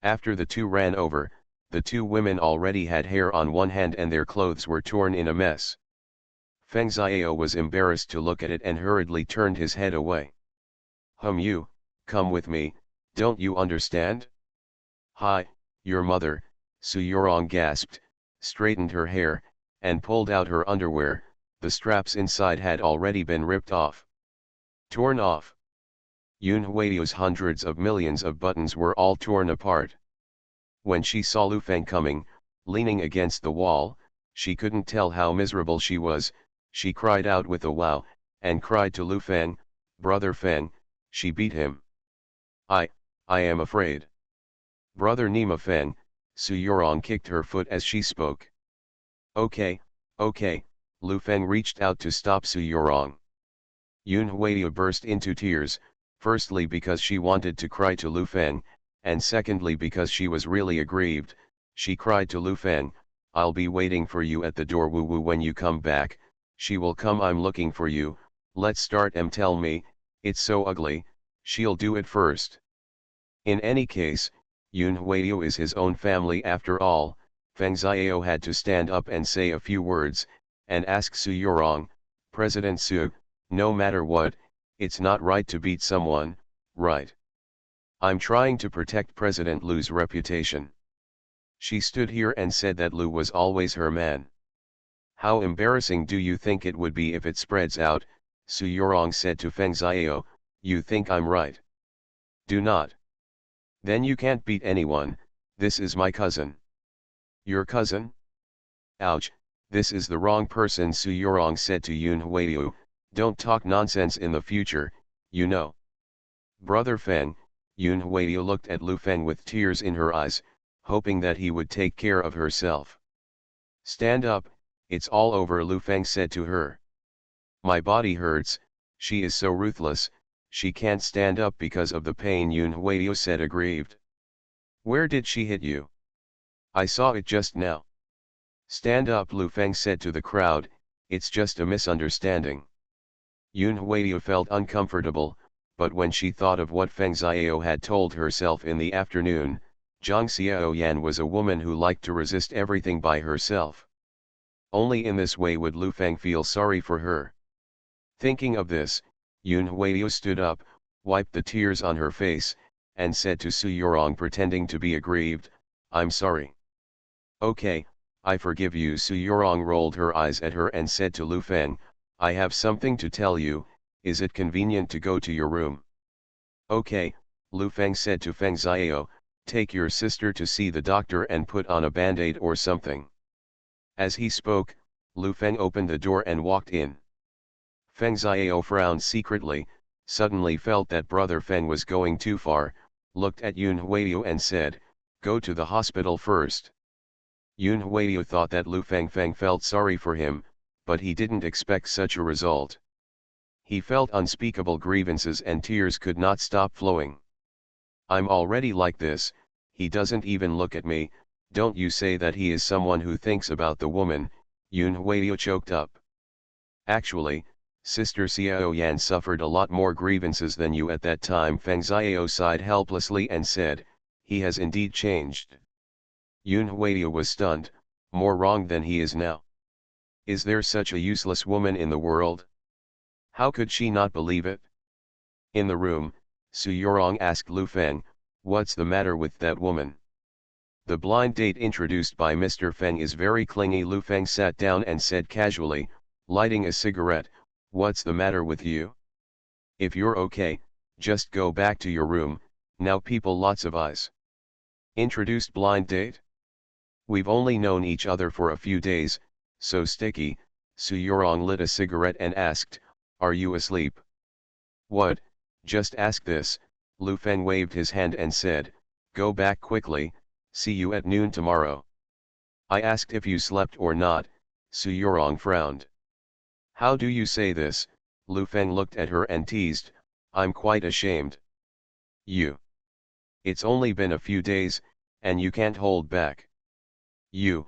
After the 2 ran over, the 2 women already had hair on one hand and their clothes were torn in a mess. Feng Xiao was embarrassed to look at it and hurriedly turned his head away. You, come with me, don't you understand? Hi, your mother, Su Yorong gasped, straightened her hair, and pulled out her underwear. The straps inside had already been ripped off. Torn off. Yun Huiyu's hundreds of millions of buttons were all torn apart. When she saw Lu Feng coming, leaning against the wall, she couldn't tell how miserable she was. She cried out with a wow, and cried to Lu Feng, Brother Feng, she beat him. I am afraid. Brother Nima Feng, Su Yorong kicked her foot as she spoke. Okay, Lu Feng reached out to stop Su Yorong. Yun Huiyu burst into tears, firstly because she wanted to cry to Lu Feng, and secondly because she was really aggrieved. She cried to Lu Feng, I'll be waiting for you at the door woo woo when you come back. She will come, I'm looking for you, let's start tell me, it's so ugly, she'll do it first. In any case, Yun Huiyu is his own family after all. Feng Xiao had to stand up and say a few words, and ask Su Yorong, President Su, no matter what, it's not right to beat someone, right? I'm trying to protect President Lu's reputation. She stood here and said that Lu was always her man. How embarrassing do you think it would be if it spreads out? Su Yorong said to Feng Xiao, you think I'm right? Do not. Then you can't beat anyone, this is my cousin. Your cousin? Ouch, this is the wrong person, Su Yorong said to Yun Huiyu, don't talk nonsense in the future, you know. Brother Feng, Yun Huiyu looked at Lu Feng with tears in her eyes, hoping that he would take care of herself. Stand up, It's all over, Lu Feng said to her. My body hurts, she is so ruthless, she can't stand up because of the pain, Yun Huiyu said aggrieved. Where did she hit you? I saw it just now. Stand up, Lu Feng said to the crowd, it's just a misunderstanding. Yun Huiyu felt uncomfortable, but when she thought of what Feng Xiao had told herself in the afternoon, Zhang Xiaoyan was a woman who liked to resist everything by herself. Only in this way would Lu Feng feel sorry for her. Thinking of this, Yun Huiyu stood up, wiped the tears on her face, and said to Su Yorong, pretending to be aggrieved, I'm sorry. Okay, I forgive you. Su Yorong rolled her eyes at her and said to Lu Feng, I have something to tell you, is it convenient to go to your room? Okay, Lu Feng said to Feng Xiao, take your sister to see the doctor and put on a band-aid or something. As he spoke, Lu Feng opened the door and walked in. Feng Xiao frowned secretly, suddenly felt that brother Feng was going too far, looked at Yun Huiyu and said, go to the hospital first. Yun Huiyu thought that Lu Feng felt sorry for him, but he didn't expect such a result. He felt unspeakable grievances and tears could not stop flowing. I'm already like this, he doesn't even look at me, don't you say that he is someone who thinks about the woman, Yun Huiyu choked up. Actually, Sister Xiao Yan suffered a lot more grievances than you at that time. Feng Xiao sighed helplessly and said, he has indeed changed. Yun Huiyu was stunned, more wrong than he is now. Is there such a useless woman in the world? How could she not believe it? In the room, Su Yorong asked Lu Feng, what's the matter with that woman? The blind date introduced by Mr. Feng is very clingy. Lu Feng sat down and said casually, lighting a cigarette, what's the matter with you? If you're okay, just go back to your room, now people lots of eyes. Introduced blind date? We've only known each other for a few days, so sticky. Su Yorong lit a cigarette and asked, are you asleep? What, just ask this, Lu Feng waved his hand and said, go back quickly, see you at noon tomorrow. I asked if you slept or not, Su Yorong frowned. How do you say this? Lu Feng looked at her and teased, I'm quite ashamed. You. It's only been a few days, and you can't hold back. You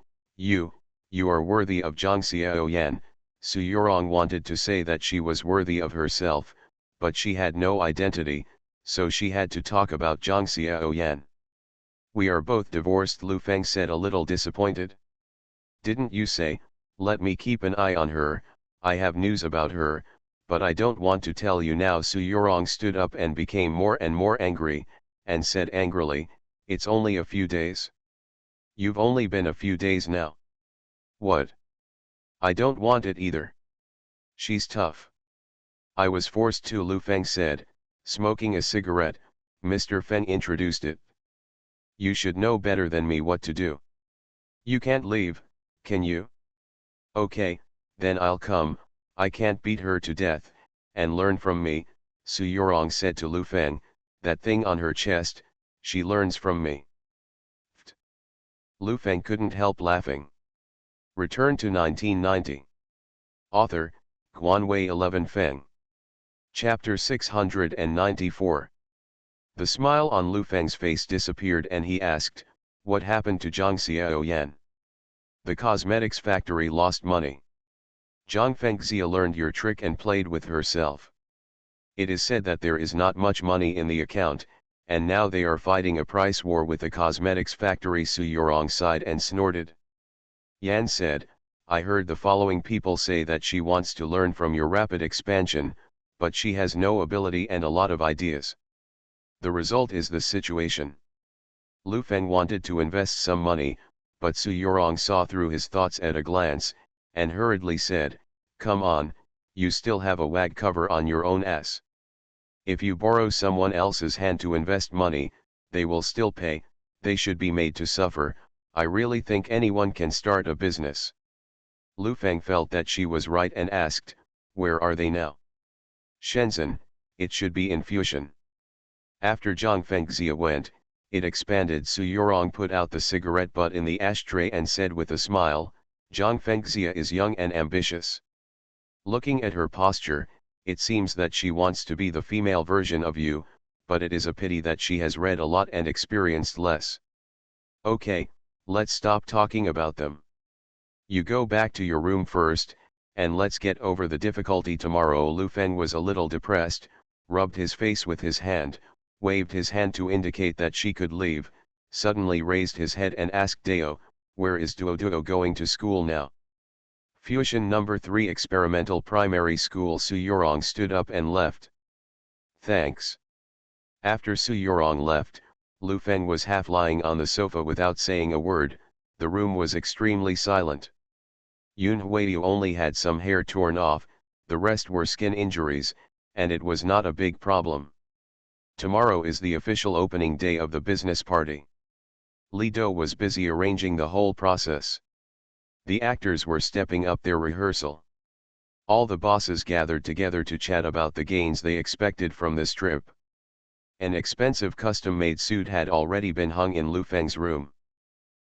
are worthy of Zhang Xiaoyan. Su Yorong wanted to say that she was worthy of herself, but she had no identity, so she had to talk about Zhang Xiaoyan. We are both divorced, Lu Feng said, a little disappointed. Didn't you say, let me keep an eye on her, I have news about her, but I don't want to tell you now. Su Yorong stood up and became more and more angry, and said angrily, it's only a few days. You've only been a few days now. What? I don't want it either. She's tough. I was forced to, Lu Feng said, smoking a cigarette. Mr. Feng introduced it. You should know better than me what to do. You can't leave, can you? Okay, then I'll come, I can't beat her to death, and learn from me, Su Yorong said to Lu Feng, that thing on her chest, she learns from me. Lu Feng couldn't help laughing. Return to 1990. Author, Guanwei 11 Feng. Chapter 694. The smile on Lu Feng's face disappeared and he asked, what happened to Zhang Xiaoyan? The cosmetics factory lost money. Zhang Fengxia learned your trick and played with herself. It is said that there is not much money in the account, and now they are fighting a price war with the cosmetics factory. Su Yorong sighed and snorted. Yan said, I heard the following people say that she wants to learn from your rapid expansion, but she has no ability and a lot of ideas. The result is this situation. Lu Feng wanted to invest some money, but Su Yorong saw through his thoughts at a glance, and hurriedly said, come on, you still have a wag cover on your own ass. If you borrow someone else's hand to invest money, they will still pay, they should be made to suffer. I really think anyone can start a business. Lu Feng felt that she was right and asked, where are they now? Shenzhen, it should be in Fusion. After Zhang Fengxia went, it expanded. Su Yorong put out the cigarette butt in the ashtray and said with a smile, Zhang Fengxia is young and ambitious. Looking at her posture, it seems that she wants to be the female version of you, but it is a pity that she has read a lot and experienced less. Okay, let's stop talking about them. You go back to your room first, and let's get over the difficulty tomorrow. Lu Feng was a little depressed, rubbed his face with his hand, waved his hand to indicate that she could leave, suddenly raised his head and asked Dao, "Where is Duo going to school now?" Fusion number 3 Experimental Primary School. Su Yurong stood up and left. Thanks. After Su Yurong left, Lu Feng was half lying on the sofa without saying a word. The room was extremely silent. Yun Huiyu only had some hair torn off, the rest were skin injuries, and it was not a big problem. Tomorrow is the official opening day of the business party. Li Do was busy arranging the whole process. The actors were stepping up their rehearsal. All the bosses gathered together to chat about the gains they expected from this trip. An expensive custom-made suit had already been hung in Lu Feng's room.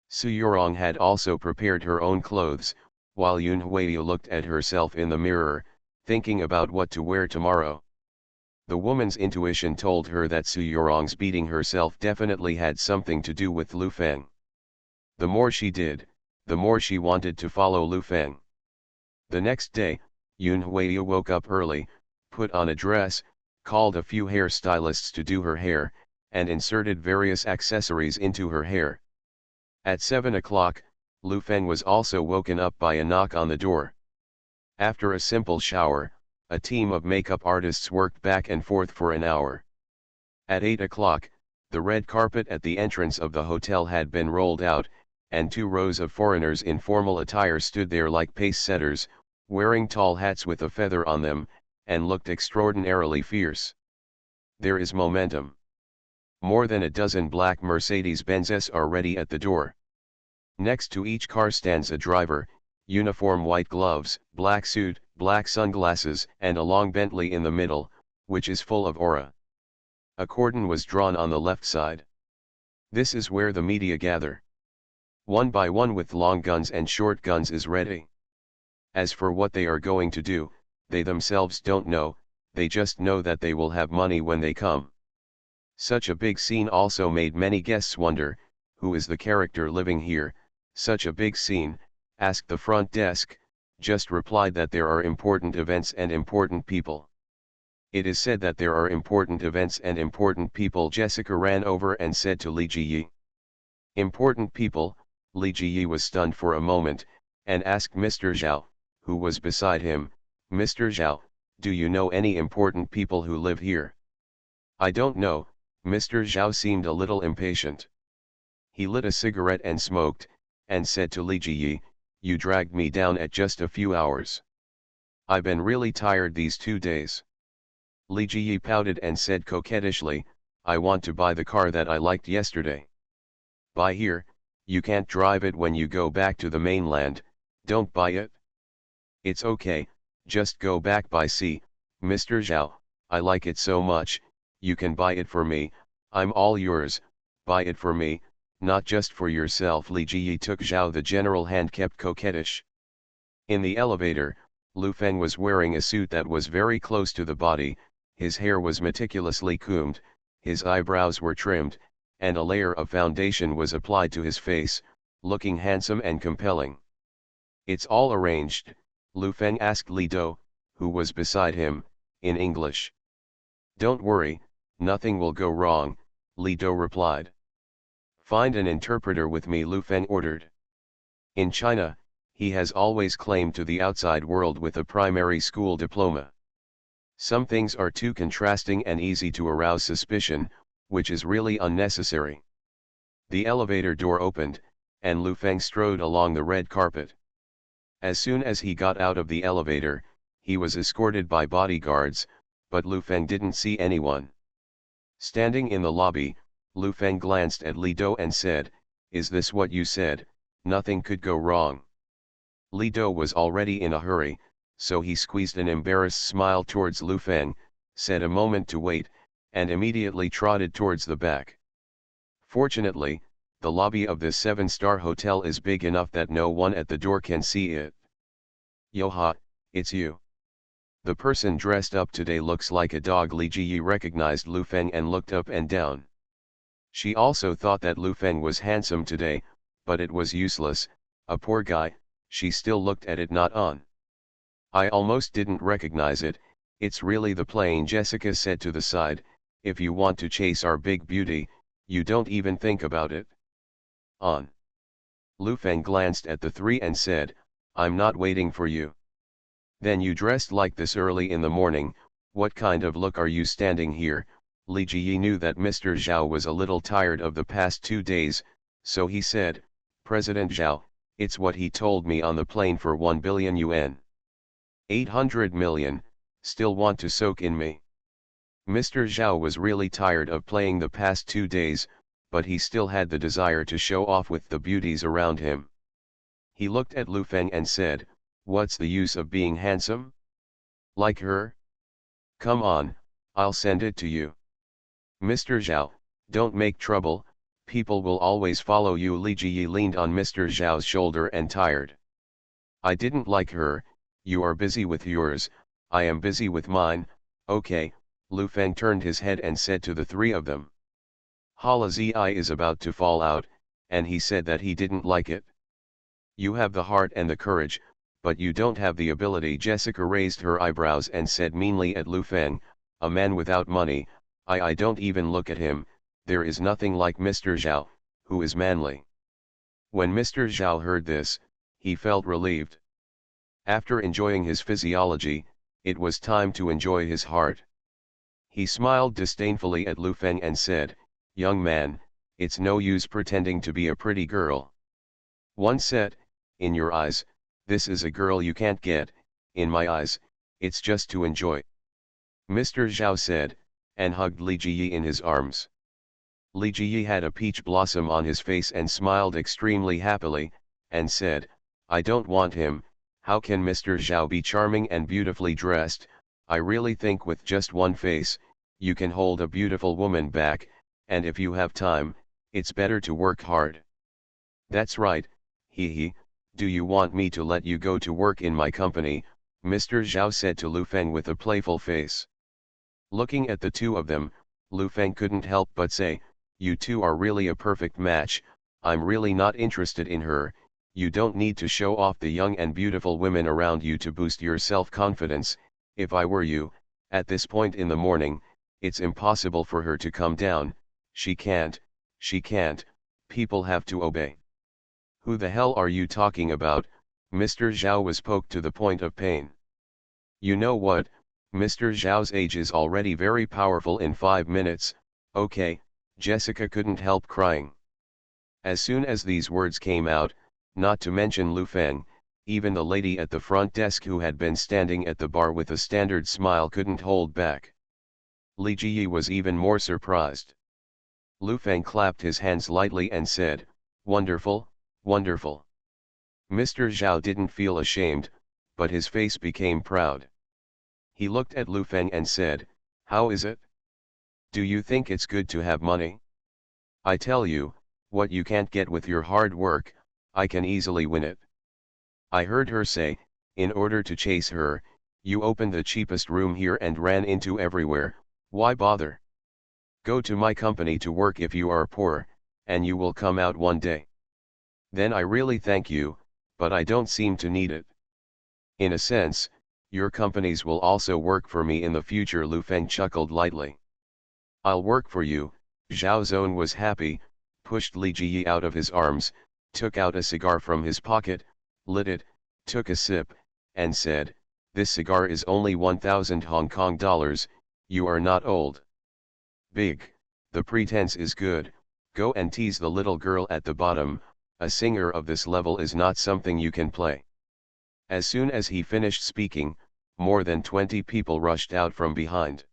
Su Yurong had also prepared her own clothes, while Yun Huiyu looked at herself in the mirror, thinking about what to wear tomorrow. The woman's intuition told her that Su Yurong's beating herself definitely had something to do with Lu Feng. The more she did, the more she wanted to follow Lu Feng. The next day, Yun Huiyu woke up early, put on a dress, called a few hairstylists to do her hair, and inserted various accessories into her hair. At 7 o'clock, Lu Feng was also woken up by a knock on the door. After a simple shower, a team of makeup artists worked back and forth for an hour. At 8 o'clock, the red carpet at the entrance of the hotel had been rolled out, and 2 rows of foreigners in formal attire stood there like pace setters, wearing tall hats with a feather on them, and looked extraordinarily fierce. There is momentum. More than a dozen black Mercedes-Benzes are ready at the door. Next to each car stands a driver, uniform white gloves, black suit, black sunglasses, and a long Bentley in the middle, which is full of aura. A cordon was drawn on the left side. This is where the media gather. One by one with long guns and short guns is ready. As for what they are going to do, they themselves don't know, they just know that they will have money when they come. Such a big scene also made many guests wonder, who is the character living here? Such a big scene, asked the front desk, just replied that there are important events and important people. It is said that there are important events and important people. Jessica ran over and said to Li Jiyi. Important people. Li Jiyi was stunned for a moment, and asked Mr. Zhao, who was beside him, "Mr. Zhao, do you know any important people who live here?" "I don't know." Mr. Zhao seemed a little impatient. He lit a cigarette and smoked, and said to Li Jiyi, "You dragged me down at just a few hours. I've been really tired these 2 days." Li Jiyi pouted and said coquettishly, "I want to buy the car that I liked yesterday." "Buy here? You can't drive it when you go back to the mainland, don't buy it." "It's okay, just go back by sea, Mr. Zhao, I like it so much, you can buy it for me, I'm all yours, buy it for me, not just for yourself." Li Jiyi took Zhao the general hand, kept coquettish. In the elevator, Lu Feng was wearing a suit that was very close to the body, his hair was meticulously combed, his eyebrows were trimmed, and a layer of foundation was applied to his face, looking handsome and compelling. "It's all arranged?" Lu Feng asked Li Do, who was beside him, in English. "Don't worry, nothing will go wrong," Li Do replied. "Find an interpreter with me," Lu Feng ordered. In China, he has always claimed to the outside world with a primary school diploma. Some things are too contrasting and easy to arouse suspicion, which is really unnecessary. The elevator door opened, and Lu Feng strode along the red carpet. As soon as he got out of the elevator, he was escorted by bodyguards, but Lu Feng didn't see anyone. Standing in the lobby, Lu Feng glanced at Li Do and said, "Is this what you said? Nothing could go wrong." Li Do was already in a hurry, so he squeezed an embarrassed smile towards Lu Feng, said a moment to wait, and immediately trotted towards the back. Fortunately, The lobby of this 7-star hotel is big enough that no one at the door can see it. Yoha, it's you. The person dressed up today looks like a dog. Li Jiyi recognized Lu Feng and looked up and down. She also thought that Lu Feng was handsome today, but it was useless, a poor guy, she still looked at it not on. I almost didn't recognize it, it's really the plane, Jessica said to the side. If you want to chase our big beauty, you don't even think about it. On. Lu Feng glanced at the three and said, I'm not waiting for you. Then you dressed like this early in the morning, what kind of look are you standing here? Li Jiyi knew that Mr. Zhao was a little tired of the past 2 days, so he said, President Zhao, it's what he told me on the plane for 1 billion yuan. 800 million, still want to soak in me. Mr. Zhao was really tired of playing the past 2 days, but he still had the desire to show off with the beauties around him. He looked at Lu Feng and said, what's the use of being handsome? Like her? Come on, I'll send it to you. Mr. Zhao, don't make trouble, people will always follow you. Li Jiyi leaned on Mr. Zhao's shoulder and tired. I didn't like her, you are busy with yours, I am busy with mine, okay. Lu Feng turned his head and said to the three of them. Hala Zi is about to fall out, and he said that he didn't like it. You have the heart and the courage, but you don't have the ability. Jessica raised her eyebrows and said meanly at Lu Feng, a man without money, I don't even look at him, there is nothing like Mr. Zhao, who is manly. When Mr. Zhao heard this, he felt relieved. After enjoying his physiology, it was time to enjoy his heart. He smiled disdainfully at Lu Feng and said, young man, it's no use pretending to be a pretty girl. One said, in your eyes, this is a girl you can't get, in my eyes, it's just to enjoy. Mr. Zhao said, and hugged Li Jiyi in his arms. Li Jiyi had a peach blossom on his face and smiled extremely happily, and said, I don't want him, how can Mr. Zhao be charming and beautifully dressed? I really think with just one face, you can hold a beautiful woman back, and if you have time, it's better to work hard. That's right, he, do you want me to let you go to work in my company? Mr. Zhao said to Lu Feng with a playful face. Looking at the two of them, Lu Feng couldn't help but say, you two are really a perfect match, I'm really not interested in her, you don't need to show off the young and beautiful women around you to boost your self-confidence. If I were you, at this point in the morning, it's impossible for her to come down, she can't, people have to obey. Who the hell are you talking about? Mr. Zhao was poked to the point of pain. You know what, Mr. Zhao's age is already very powerful. In 5 minutes, okay, Jessica couldn't help crying. As soon as these words came out, not to mention Lu Feng, even the lady at the front desk who had been standing at the bar with a standard smile couldn't hold back. Li Jiyi was even more surprised. Lu Feng clapped his hands lightly and said, wonderful, wonderful. Mr. Zhao didn't feel ashamed, but his face became proud. He looked at Lu Feng and said, how is it? Do you think it's good to have money? I tell you, what you can't get with your hard work, I can easily win it. I heard her say, in order to chase her, you opened the cheapest room here and ran into everywhere, why bother? Go to my company to work if you are poor, and you will come out one day. Then I really thank you, but I don't seem to need it. In a sense, your companies will also work for me in the future. Lu Feng chuckled lightly. I'll work for you. Zhao Zong was happy, pushed Li Jiyi out of his arms, took out a cigar from his pocket, lit it, took a sip, and said, this cigar is only 1,000 Hong Kong dollars, you are not old. Big, the pretense is good, go and tease the little girl at the bottom, a singer of this level is not something you can play. As soon as he finished speaking, more than 20 people rushed out from behind.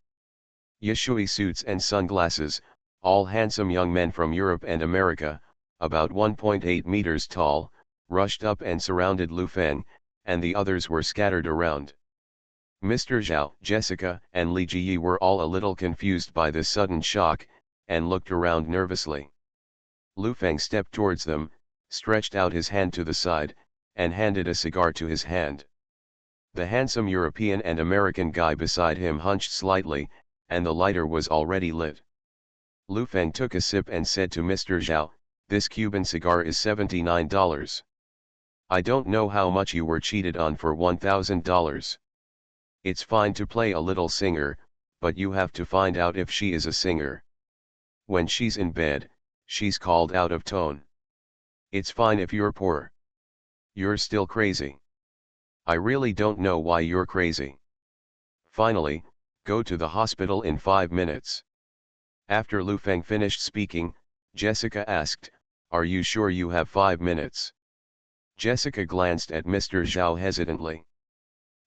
Yeshui suits and sunglasses, all handsome young men from Europe and America, about 1.8 meters tall, rushed up and surrounded Lu Feng, and the others were scattered around. Mr. Zhao, Jessica, and Li Jiyi were all a little confused by this sudden shock, and looked around nervously. Lu Feng stepped towards them, stretched out his hand to the side, and handed a cigar to his hand. The handsome European and American guy beside him hunched slightly, and the lighter was already lit. Lu Feng took a sip and said to Mr. Zhao, "This Cuban cigar is $79. I don't know how much you were cheated on for $1,000. It's fine to play a little singer, but you have to find out if she is a singer. When she's in bed, she's called out of tone. It's fine if you're poor. You're still crazy. I really don't know why you're crazy. Finally, go to the hospital in 5 minutes." After Lu Feng finished speaking, Jessica asked, "Are you sure you have 5 minutes?" Jessica glanced at Mr. Zhao hesitantly.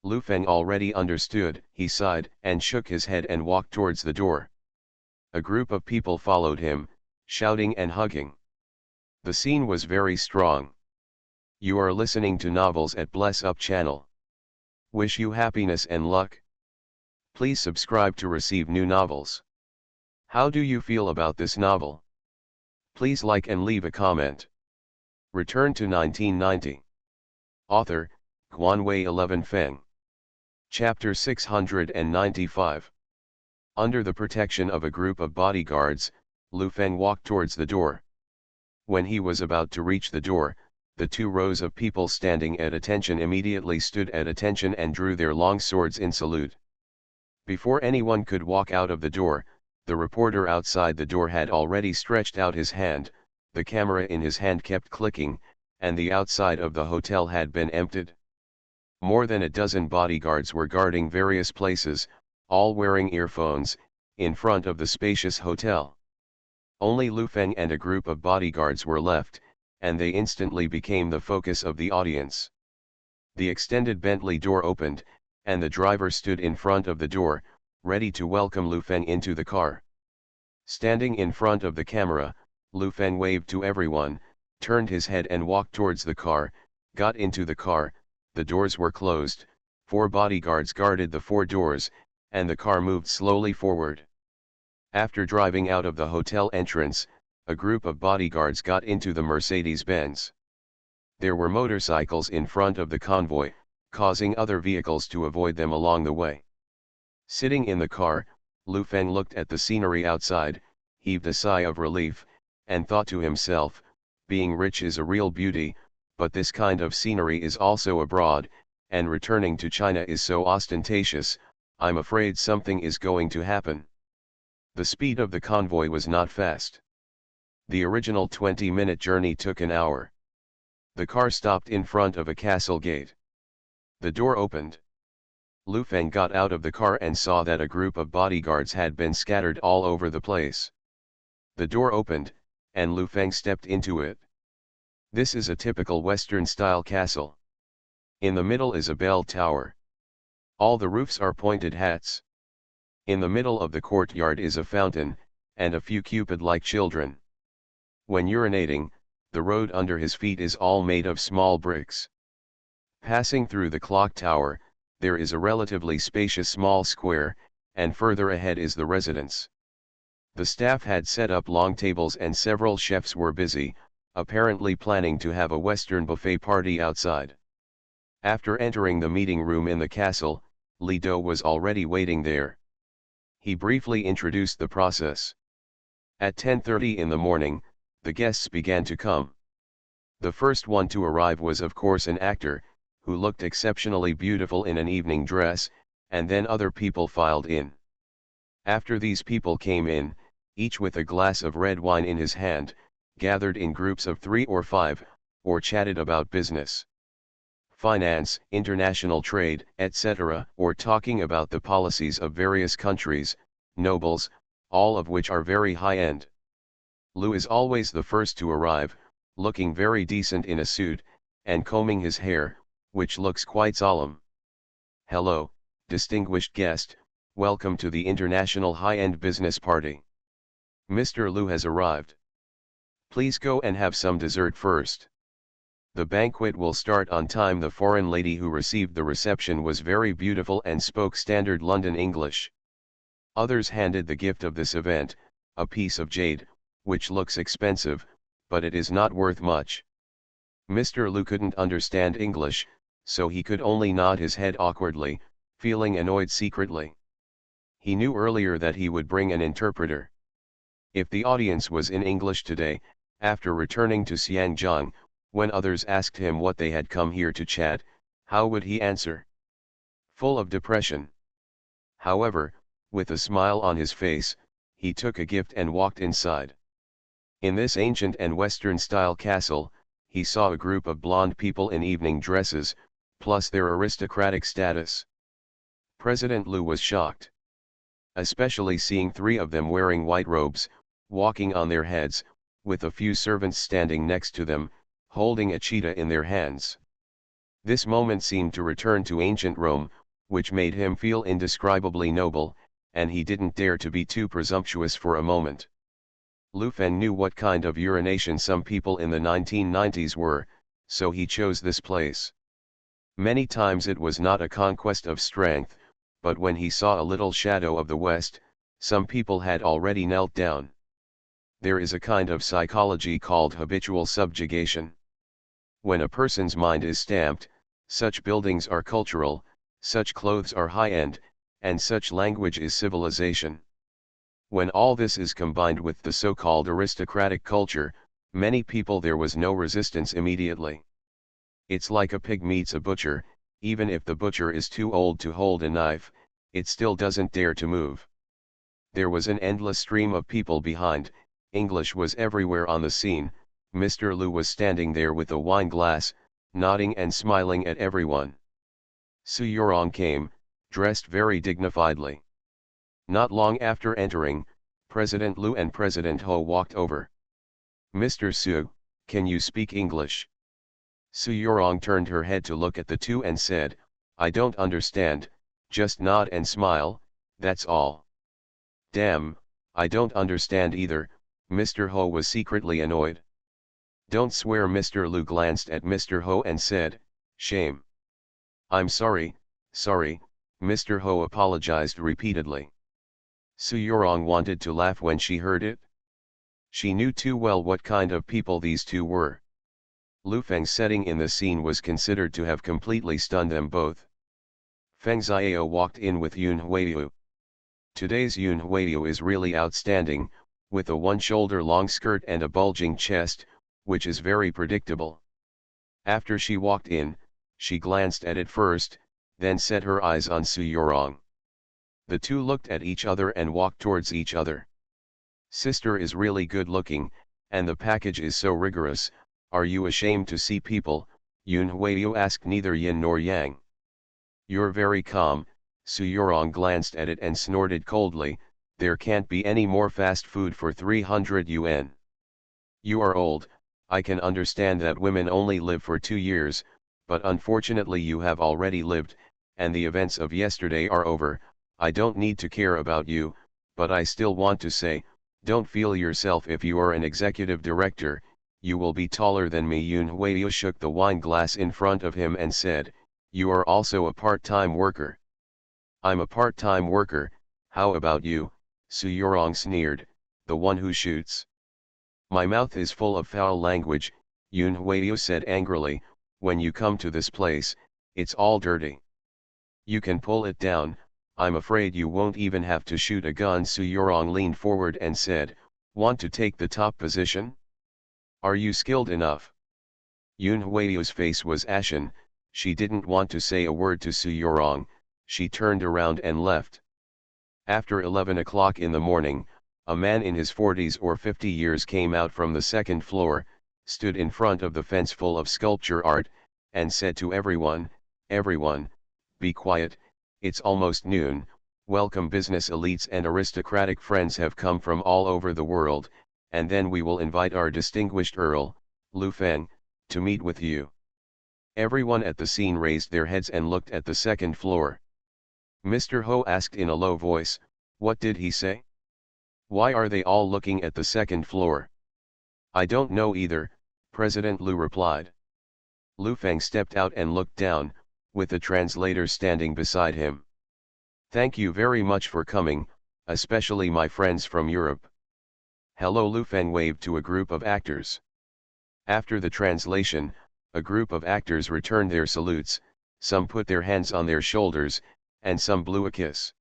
Lu Feng already understood. He sighed and shook his head and walked towards the door. A group of people followed him, shouting and hugging. The scene was very strong. You are listening to Novels at Bless Up channel. Wish you happiness and luck. Please subscribe to receive new novels. How do you feel about this novel? Please like and leave a comment. Return to 1990. Author, Guanwei 11 Feng. Chapter 695. Under the protection of a group of bodyguards, Lu Feng walked towards the door. When he was about to reach the door, the 2 rows of people standing at attention immediately stood at attention and drew their long swords in salute. Before anyone could walk out of the door, the reporter outside the door had already stretched out his hand, the camera in his hand kept clicking, and the outside of the hotel had been emptied. More than a dozen bodyguards were guarding various places, all wearing earphones, in front of the spacious hotel. Only Lu Feng and a group of bodyguards were left, and they instantly became the focus of the audience. The extended Bentley door opened, and the driver stood in front of the door, ready to welcome Lu Feng into the car. Standing in front of the camera, Lu Feng waved to everyone, turned his head and walked towards the car, got into the car, the doors were closed, 4 bodyguards guarded the 4 doors, and the car moved slowly forward. After driving out of the hotel entrance, a group of bodyguards got into the Mercedes-Benz. There were motorcycles in front of the convoy, causing other vehicles to avoid them along the way. Sitting in the car, Lu Feng looked at the scenery outside, heaved a sigh of relief, and thought to himself, being rich is a real beauty, but this kind of scenery is also abroad, and returning to China is so ostentatious, I'm afraid something is going to happen. The speed of the convoy was not fast. The original 20-minute journey took an hour. The car stopped in front of a castle gate. The door opened. Lu Feng got out of the car and saw that a group of bodyguards had been scattered all over the place. The door opened, and Lu Feng stepped into it. This is a typical Western-style castle. In the middle is a bell tower. All the roofs are pointed hats. In the middle of the courtyard is a fountain, and a few Cupid-like children. When urinating, the road under his feet is all made of small bricks. Passing through the clock tower, there is a relatively spacious small square, and further ahead is the residence. The staff had set up long tables and several chefs were busy, apparently planning to have a Western buffet party outside. After entering the meeting room in the castle, Li Do was already waiting there. He briefly introduced the process. At 10:30 in the morning, the guests began to come. The first one to arrive was of course an actor, who looked exceptionally beautiful in an evening dress, and then other people filed in. After these people came in, each with a glass of red wine in his hand, gathered in groups of 3 or 5, or chatted about business, finance, international trade, etc., or talking about the policies of various countries, nobles, all of which are very high-end. Lu is always the first to arrive, looking very decent in a suit, and combing his hair, which looks quite solemn. Hello, distinguished guest, welcome to the international high-end business party. Mr. Lu has arrived. Please go and have some dessert first. The banquet will start on time. The foreign lady who received the reception was very beautiful and spoke standard London English. Others handed the gift of this event, a piece of jade, which looks expensive, but it is not worth much. Mr. Lu couldn't understand English, so he could only nod his head awkwardly, feeling annoyed secretly. He knew earlier that he would bring an interpreter. If the audience was in English today, after returning to Xiangjiang, when others asked him what they had come here to chat, how would he answer? Full of depression. However, with a smile on his face, he took a gift and walked inside. In this ancient and Western-style castle, he saw a group of blonde people in evening dresses, plus their aristocratic status. President Lu was shocked. Especially seeing 3 of them wearing white robes, walking on their heads, with a few servants standing next to them, holding a cheetah in their hands. This moment seemed to return to ancient Rome, which made him feel indescribably noble, and he didn't dare to be too presumptuous for a moment. Lu Feng knew what kind of urination some people in the 1990s were, so he chose this place. Many times it was not a conquest of strength, but when he saw a little shadow of the West, some people had already knelt down. There is a kind of psychology called habitual subjugation. When a person's mind is stamped, such buildings are cultural, such clothes are high-end, and such language is civilization. When all this is combined with the so-called aristocratic culture, many people there was no resistance immediately. It's like a pig meets a butcher, even if the butcher is too old to hold a knife, it still doesn't dare to move. There was an endless stream of people behind, English was everywhere on the scene, Mr. Lu was standing there with a wine glass, nodding and smiling at everyone. Su Yorong came, dressed very dignifiedly. Not long after entering, President Lu and President Ho walked over. "Mr. Su, can you speak English?" Su Yorong turned her head to look at the two and said, "I don't understand, just nod and smile, that's all." "Damn, I don't understand either," Mr. Ho was secretly annoyed. "Don't swear." Mr. Lu glanced at Mr. Ho and said, "Shame." "I'm sorry, sorry," Mr. Ho apologized repeatedly. Su Yorong wanted to laugh when she heard it. She knew too well what kind of people these two were. Lu Feng's setting in the scene was considered to have completely stunned them both. Feng Xiao walked in with Yun Huiyu. Today's Yun Huiyu is really outstanding, with a one-shoulder-long skirt and a bulging chest, which is very predictable. After she walked in, she glanced at it first, then set her eyes on Su Yorong. The two looked at each other and walked towards each other. "Sister is really good-looking, and the package is so rigorous. Are you ashamed to see people?" Yun Huiyu asked neither yin nor yang. "You're very calm." Su Yorong glanced at it and snorted coldly, "There can't be any more fast food for 300 yuan. You are old, I can understand that women only live for 2 years, but unfortunately you have already lived, and the events of yesterday are over. I don't need to care about you, but I still want to say, don't feel yourself if you are an executive director, you will be taller than me." Yun Huiyu shook the wine glass in front of him and said, "You are also a part-time worker." "I'm a part-time worker, how about you?" Su Yorong sneered, "the one who shoots." "My mouth is full of foul language," Yun Huiyu said angrily, "when you come to this place, it's all dirty. You can pull it down, I'm afraid you won't even have to shoot a gun." Su Yorong leaned forward and said, "Want to take the top position? Are you skilled enough?" Yun Huiyu's face was ashen, she didn't want to say a word to Su Yorong, she turned around and left. After 11 o'clock in the morning, a man in his 40s or 50 years came out from the second floor, stood in front of the fence full of sculpture art, and said to everyone, "Everyone, be quiet, it's almost noon, welcome business elites and aristocratic friends have come from all over the world, and then we will invite our distinguished Earl, Lu Feng, to meet with you." Everyone at the scene raised their heads and looked at the second floor. Mr. Ho asked in a low voice, "What did he say? Why are they all looking at the second floor?" "I don't know either," President Lu replied. Lu Feng stepped out and looked down, with the translator standing beside him. "Thank you very much for coming, especially my friends from Europe." "Hello." Lu Feng waved to a group of actors. After the translation, a group of actors returned their salutes, some put their hands on their shoulders, and some blew a kiss.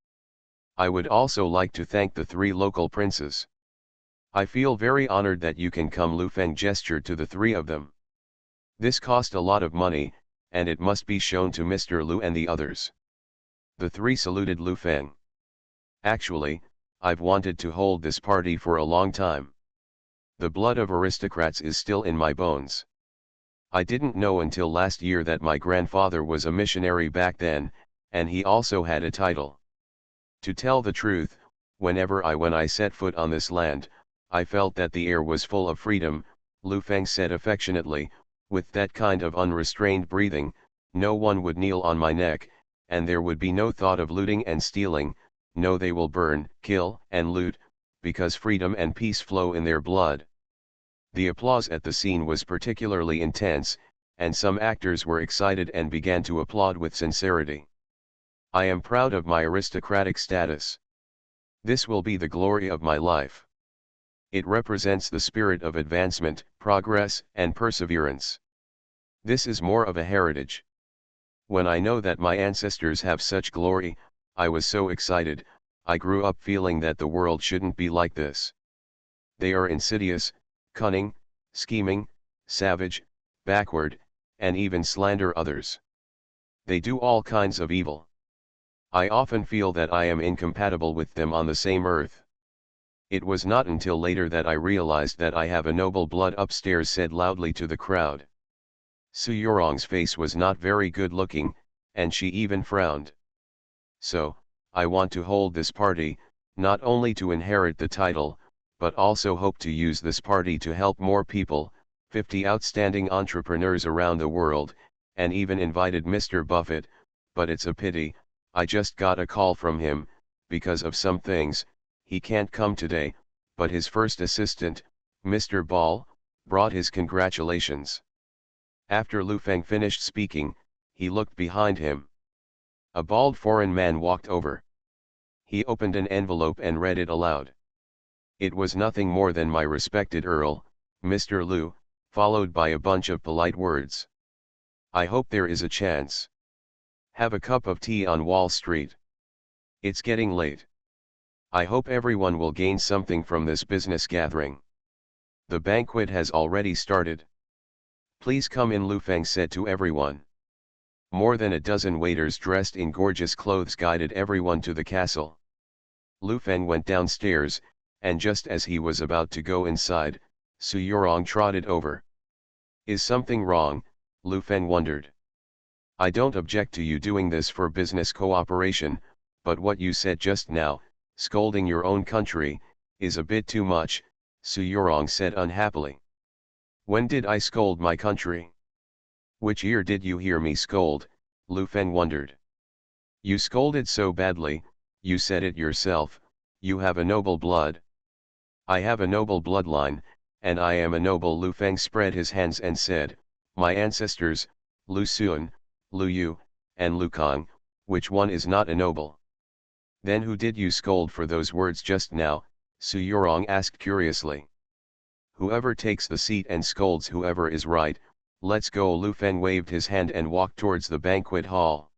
I would also like to thank the 3 local princes. I feel very honored that you can come. Lu Feng gestured to the 3 of them. This cost a lot of money, and it must be shown to Mr. Lu and the others. The 3 saluted Lu Feng. Actually, I've wanted to hold this party for a long time. The blood of aristocrats is still in my bones. I didn't know until last year that my grandfather was a missionary back then, and he also had a title. To tell the truth, when I set foot on this land, I felt that the air was full of freedom, Lu Feng said affectionately. With that kind of unrestrained breathing, no one would kneel on my neck, and there would be no thought of looting and stealing. No, they will burn, kill, and loot, because freedom and peace flow in their blood. The applause at the scene was particularly intense, and some actors were excited and began to applaud with sincerity. I am proud of my aristocratic status. This will be the glory of my life. It represents the spirit of advancement, progress, and perseverance. This is more of a heritage. When I know that my ancestors have such glory, I was so excited. I grew up feeling that the world shouldn't be like this. They are insidious, cunning, scheming, savage, backward, and even slander others. They do all kinds of evil. I often feel that I am incompatible with them on the same earth. It was not until later that I realized that I have a noble blood. Upstairs said loudly to the crowd. Su Yorong's face was not very good looking, and she even frowned. So, I want to hold this party, not only to inherit the title, but also hope to use this party to help more people, 50 outstanding entrepreneurs around the world, and even invited Mr. Buffett, but it's a pity, I just got a call from him, because of some things, he can't come today, but his first assistant, Mr. Ball, brought his congratulations. After Lu Feng finished speaking, he looked behind him. A bald foreign man walked over. He opened an envelope and read it aloud. It was nothing more than my respected Earl, Mr. Lu, followed by a bunch of polite words. I hope there is a chance. Have a cup of tea on Wall Street. It's getting late. I hope everyone will gain something from this business gathering. The banquet has already started. Please come in, Lu Feng said to everyone. More than a dozen waiters dressed in gorgeous clothes guided everyone to the castle. Lu Feng went downstairs, and just as he was about to go inside, Su Yorong trotted over. Is something wrong? Lu Feng wondered. I don't object to you doing this for business cooperation, but what you said just now, scolding your own country, is a bit too much, Su Yorong said unhappily. When did I scold my country? Which ear did you hear me scold? Lu Feng wondered. You scolded so badly, you said it yourself, you have a noble blood. I have a noble bloodline, and I am a noble. Lu Feng spread his hands and said, my ancestors, Lu Xun, Lu Yu, and Lu Kang, which one is not a noble? Then who did you scold for those words just now? Su Yorong asked curiously. Whoever takes the seat and scolds whoever is right, let's go. Lu Feng waved his hand and walked towards the banquet hall.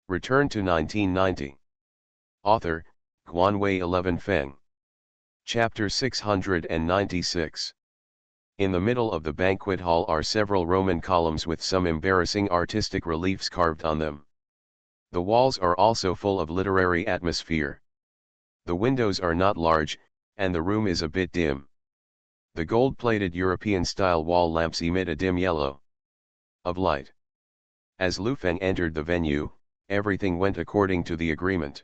Return to 1990. Author, Guanwei 11 Feng. Chapter 696. In the middle of the banquet hall are several Roman columns with some embarrassing artistic reliefs carved on them. The walls are also full of literary atmosphere. The windows are not large, and the room is a bit dim. The gold-plated European-style wall lamps emit a dim yellow of light. As Lu Feng entered the venue, everything went according to the agreement.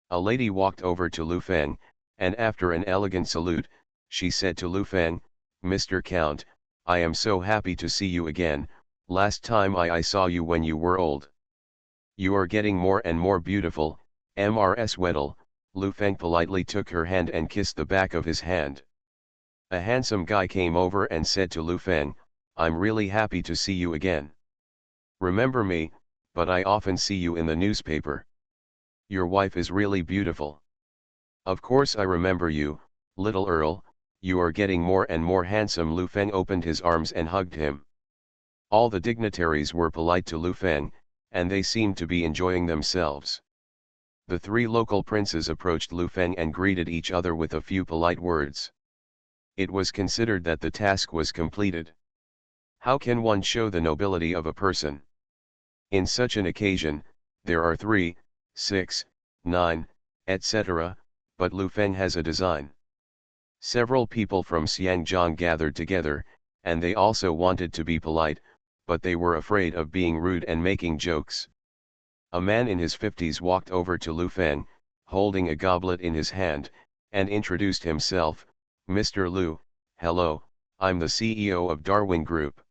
A lady walked over to Lu Feng, and after an elegant salute, she said to Lu Feng, Mr. Count, I am so happy to see you again. Last time I saw you when you were old. You are getting more and more beautiful, Mrs. Weddle. Lu Feng politely took her hand and kissed the back of his hand. A handsome guy came over and said to Lu Feng, I'm really happy to see you again. Remember me, but I often see you in the newspaper. Your wife is really beautiful. Of course I remember you, little Earl, "You are getting more and more handsome." Lu Feng opened his arms and hugged him. All the dignitaries were polite to Lu Feng, and they seemed to be enjoying themselves. The three local princes approached Lu Feng and greeted each other with a few polite words. It was considered that the task was completed. How can one show the nobility of a person? In such an occasion, there are 3, 6, 9, etc., but Lu Feng has a design. Several people from Xiangjiang gathered together, and they also wanted to be polite, but they were afraid of being rude and making jokes. A man in his 50s walked over to Lu Feng, holding a goblet in his hand, and introduced himself. "Mr. Lu, hello, I'm the CEO of Darwin Group.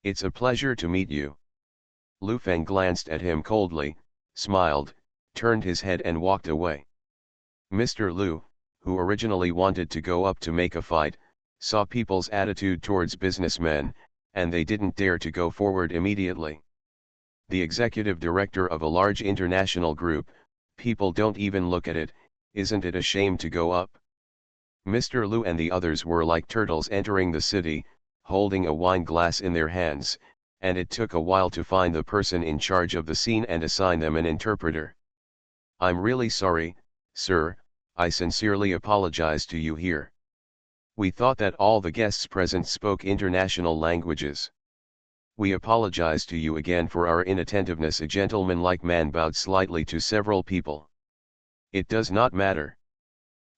It's a pleasure to meet you." Lu Feng glanced at him coldly, smiled, turned his head and walked away. Mr. Lu, who originally wanted to go up to make a fight, saw people's attitude towards businessmen, and they didn't dare to go forward immediately. The executive director of a large international group, people don't even look at it. Isn't it a shame to go up? Mr. Lu and the others were like turtles entering the city, holding a wine glass in their hands, and it took a while to find the person in charge of the scene and assign them an interpreter. "I'm really sorry, sir, I sincerely apologize to you here. We thought that all the guests present spoke international languages. We apologize to you again for our inattentiveness." A gentleman-like man bowed slightly to several people. "It does not matter."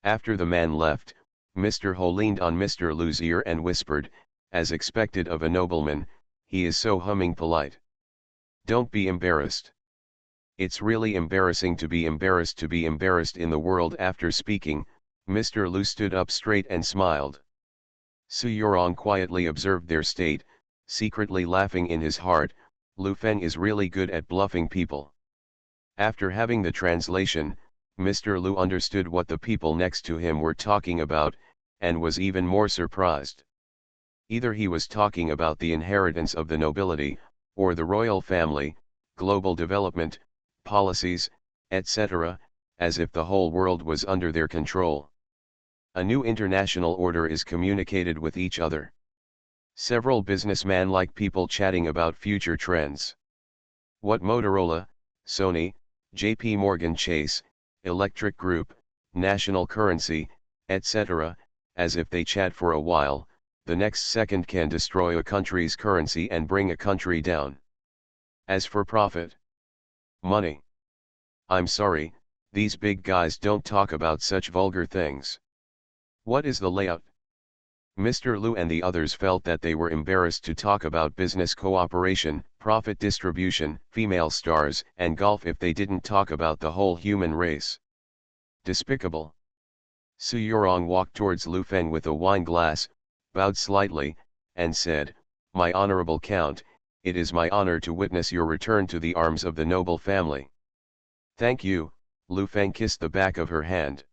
After the man left, Mr. Ho leaned on Mr. Lu's ear and whispered, as expected of a nobleman, "He is so humming polite. Don't be embarrassed. It's really embarrassing to be embarrassed in the world." After speaking, Mr. Lu stood up straight and smiled. Su Yorong quietly observed their state, secretly laughing in his heart. Lu Feng is really good at bluffing people. After having the translation, Mr. Lu understood what the people next to him were talking about, and was even more surprised. Either he was talking about the inheritance of the nobility, or the royal family, global development, policies, etc., as if the whole world was under their control. A new international order is communicated with each other. Several businessman-like people chatting about future trends. What Motorola, Sony, JP Morgan Chase, Electric Group, national currency, etc., as if they chat for a while, the next second can destroy a country's currency and bring a country down. As for profit, money, I'm sorry, these big guys don't talk about such vulgar things. What is the layout? Mr. Lu and the others felt that they were embarrassed to talk about business cooperation, profit distribution, female stars, and golf if they didn't talk about the whole human race. Despicable. Su Yorong walked towards Lu Feng with a wine glass, bowed slightly, and said, "My honorable count, it is my honor to witness your return to the arms of the noble family." "Thank you." Lu Feng kissed the back of her hand.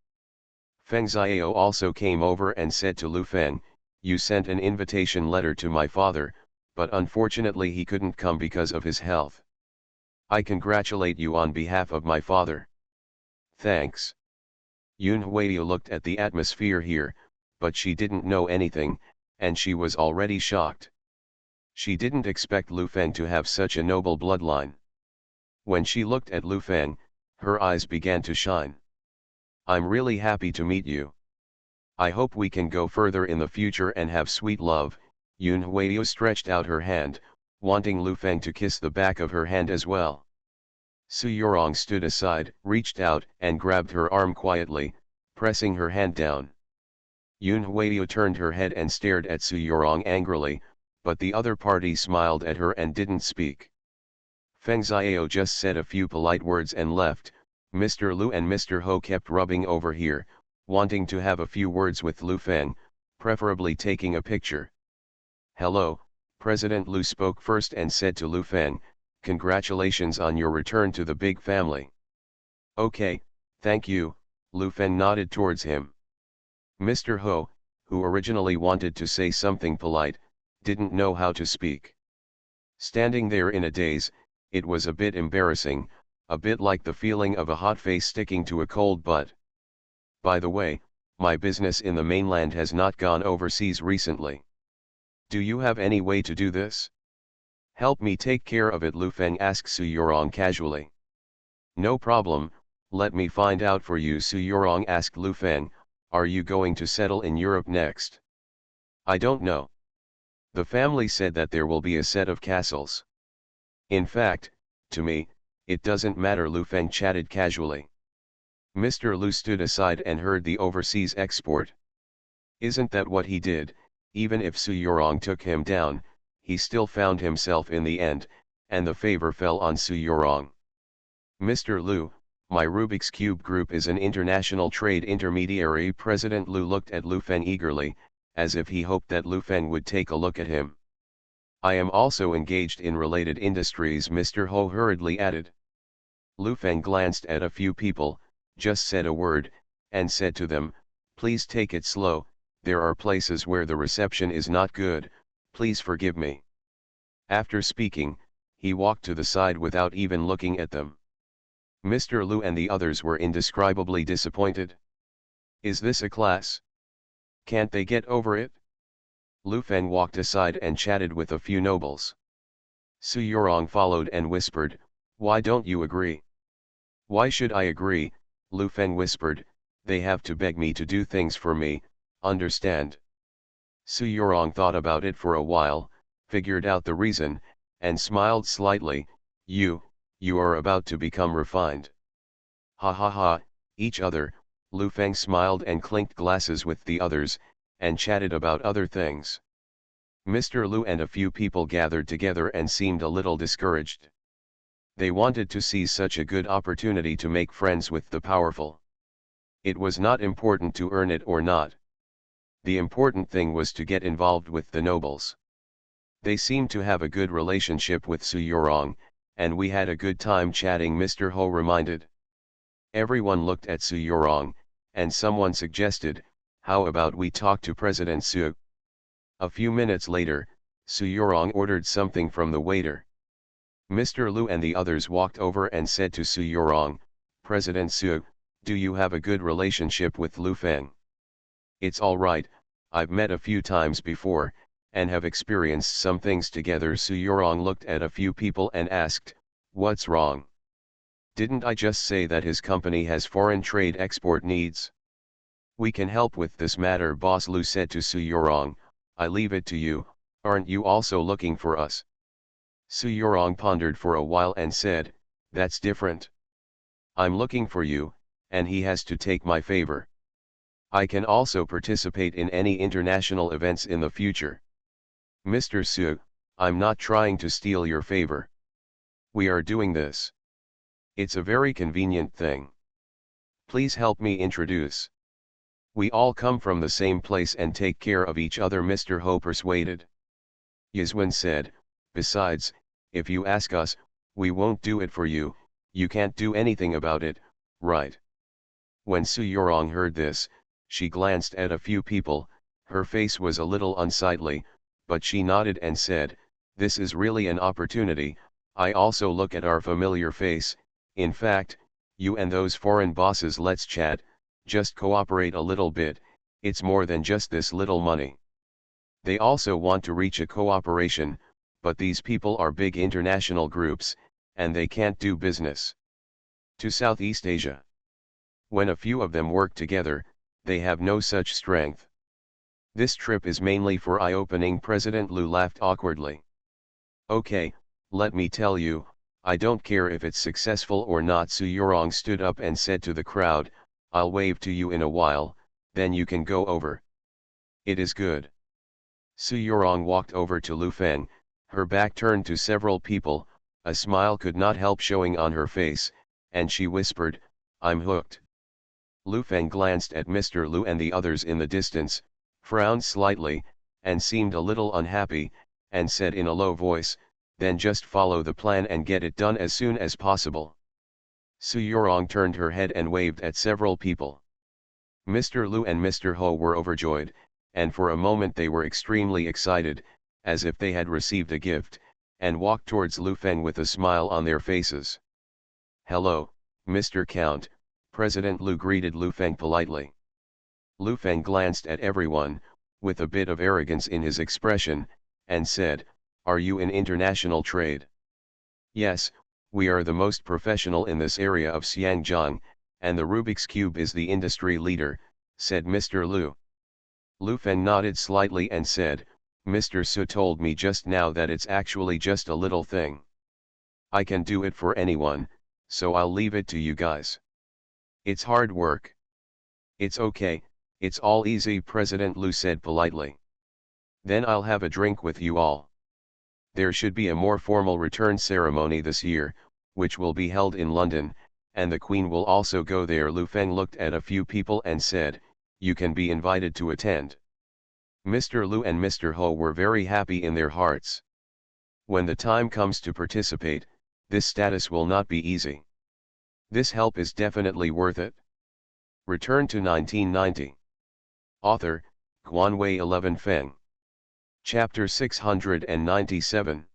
Feng Xiao also came over and said to Lu Feng, "You sent an invitation letter to my father, but unfortunately he couldn't come because of his health. I congratulate you on behalf of my father." "Thanks." Yun Huiyu looked at the atmosphere here, but she didn't know anything, and she was already shocked. She didn't expect Lu Feng to have such a noble bloodline. When she looked at Lu Feng, her eyes began to shine. "I'm really happy to meet you. I hope we can go further in the future and have sweet love." Yun Huiyu stretched out her hand, wanting Lu Feng to kiss the back of her hand as well. Su Yorong stood aside, reached out, and grabbed her arm quietly, pressing her hand down. Yun Huiyu turned her head and stared at Su Yorong angrily, but the other party smiled at her and didn't speak. Feng Xiao just said a few polite words and left. Mr. Lu and Mr. Ho kept rubbing over here, wanting to have a few words with Lu Feng, preferably taking a picture. "Hello," President Lu spoke first and said to Lu Feng, "Congratulations on your return to the big family." "Okay, thank you," Lu Feng nodded towards him. Mr. Ho, who originally wanted to say something polite, didn't know how to speak. Standing there in a daze, it was a bit embarrassing, a bit like the feeling of a hot face sticking to a cold butt. "By the way, My business in the mainland has not gone overseas recently. Do you have any way to do this? Help me take care of it, Lu Feng asked Su Yorong casually. No problem, let me find out for you, Su Yorong asked Lu Feng. Are you going to settle in Europe next? I don't know. The family said that there will be a set of castles. In fact, to me, it doesn't matter, Lu Feng chatted casually. Mr. Lu stood aside and heard the overseas export. Isn't that what he did? Even if Su Yorong took him down, he still found himself in the end, and the favor fell on Su Yorong. Mr. Lu, my Rubik's Cube Group is an international trade intermediary. President Lu looked at Lu Feng eagerly, as if he hoped that Lu Feng would take a look at him. I am also engaged in related industries, Mr. Ho hurriedly added. Lu Feng glanced at a few people, just said a word, and said to them, please take it slow, there are places where the reception is not good, please forgive me. After speaking, he walked to the side without even looking at them. Mr. Lu and the others were indescribably disappointed. Is this a class? Can't they get over it? Lu Feng walked aside and chatted with a few nobles. Su Yorong followed and whispered, why don't you agree? Why should I agree? Lu Feng whispered, they have to beg me to do things for me, understand? Su Yorong thought about it for a while, figured out the reason, and smiled slightly. You are about to become refined. Ha ha ha, each other. Lu Feng smiled and clinked glasses with the others, and chatted about other things. Mr. Lu and a few people gathered together and seemed a little discouraged. They wanted to seize such a good opportunity to make friends with the powerful. It was not important to earn it or not. The important thing was to get involved with the nobles. They seemed to have a good relationship with Su Yorong, and we had a good time chatting, Mr. Ho reminded. Everyone looked at Su Yorong, and someone suggested, how about we talk to President Su? A few minutes later, Su Yorong ordered something from the waiter. Mr. Lu and the others walked over and said to Su Yorong, President Su, do you have a good relationship with Lu Feng? It's all right, I've met a few times before, and have experienced some things together. Su Yorong looked at a few people and asked, what's wrong? Didn't I just say that his company has foreign trade export needs? We can help with this matter, Boss Lu said to Su Yorong. I leave it to you, aren't you also looking for us? Su Yorong pondered for a while and said, that's different. I'm looking for you, and he has to take my favor. I can also participate in any international events in the future. Mr. Su, I'm not trying to steal your favor. We are doing this. It's a very convenient thing. Please help me introduce. We all come from the same place and take care of each other, Mr. Ho persuaded. Yizwen said, besides, if you ask us, we won't do it for you, you can't do anything about it, right? When Su Yorong heard this, she glanced at a few people, her face was a little unsightly, but she nodded and said, this is really an opportunity. I also look at our familiar face. In fact, you and those foreign bosses, let's chat, just cooperate a little bit, it's more than just this little money. They also want to reach a cooperation, but these people are big international groups, and they can't do business to Southeast Asia. When a few of them work together, they have no such strength. This trip is mainly for eye-opening. President Lu laughed awkwardly. Okay, let me tell you, I don't care if it's successful or not. Su Yorong stood up and said to the crowd, I'll wave to you in a while, then you can go over. It is good. Su Yorong walked over to Lu Feng, her back turned to several people, a smile could not help showing on her face, and she whispered, I'm hooked. Lu Feng glanced at Mr. Lu and the others in the distance, frowned slightly, and seemed a little unhappy, and said in a low voice, then just follow the plan and get it done as soon as possible. Su Yorong turned her head and waved at several people. Mr. Lu and Mr. Ho were overjoyed, and for a moment they were extremely excited, as if they had received a gift, and walked towards Lu Feng with a smile on their faces. Hello, Mr. Count, President Lu greeted Lu Feng politely. Lu Feng glanced at everyone, with a bit of arrogance in his expression, and said, "Are you in international trade?" "Yes, we are the most professional in this area of Xiangjiang, and the Rubik's Cube is the industry leader," said Mr. Lu. Lu Feng nodded slightly and said, "Mr. Su told me just now that it's actually just a little thing. I can do it for anyone, so I'll leave it to you guys. It's hard work." "It's okay, it's all easy," President Lu said politely. "Then I'll have a drink with you all. There should be a more formal return ceremony this year, which will be held in London, and the Queen will also go there." Lu Feng looked at a few people and said, "You can be invited to attend." Mr. Lu and Mr. Ho were very happy in their hearts. When the time comes to participate, this status will not be easy. This help is definitely worth it. Return to 1990. Author, Guanwei 11 Feng. Chapter 697.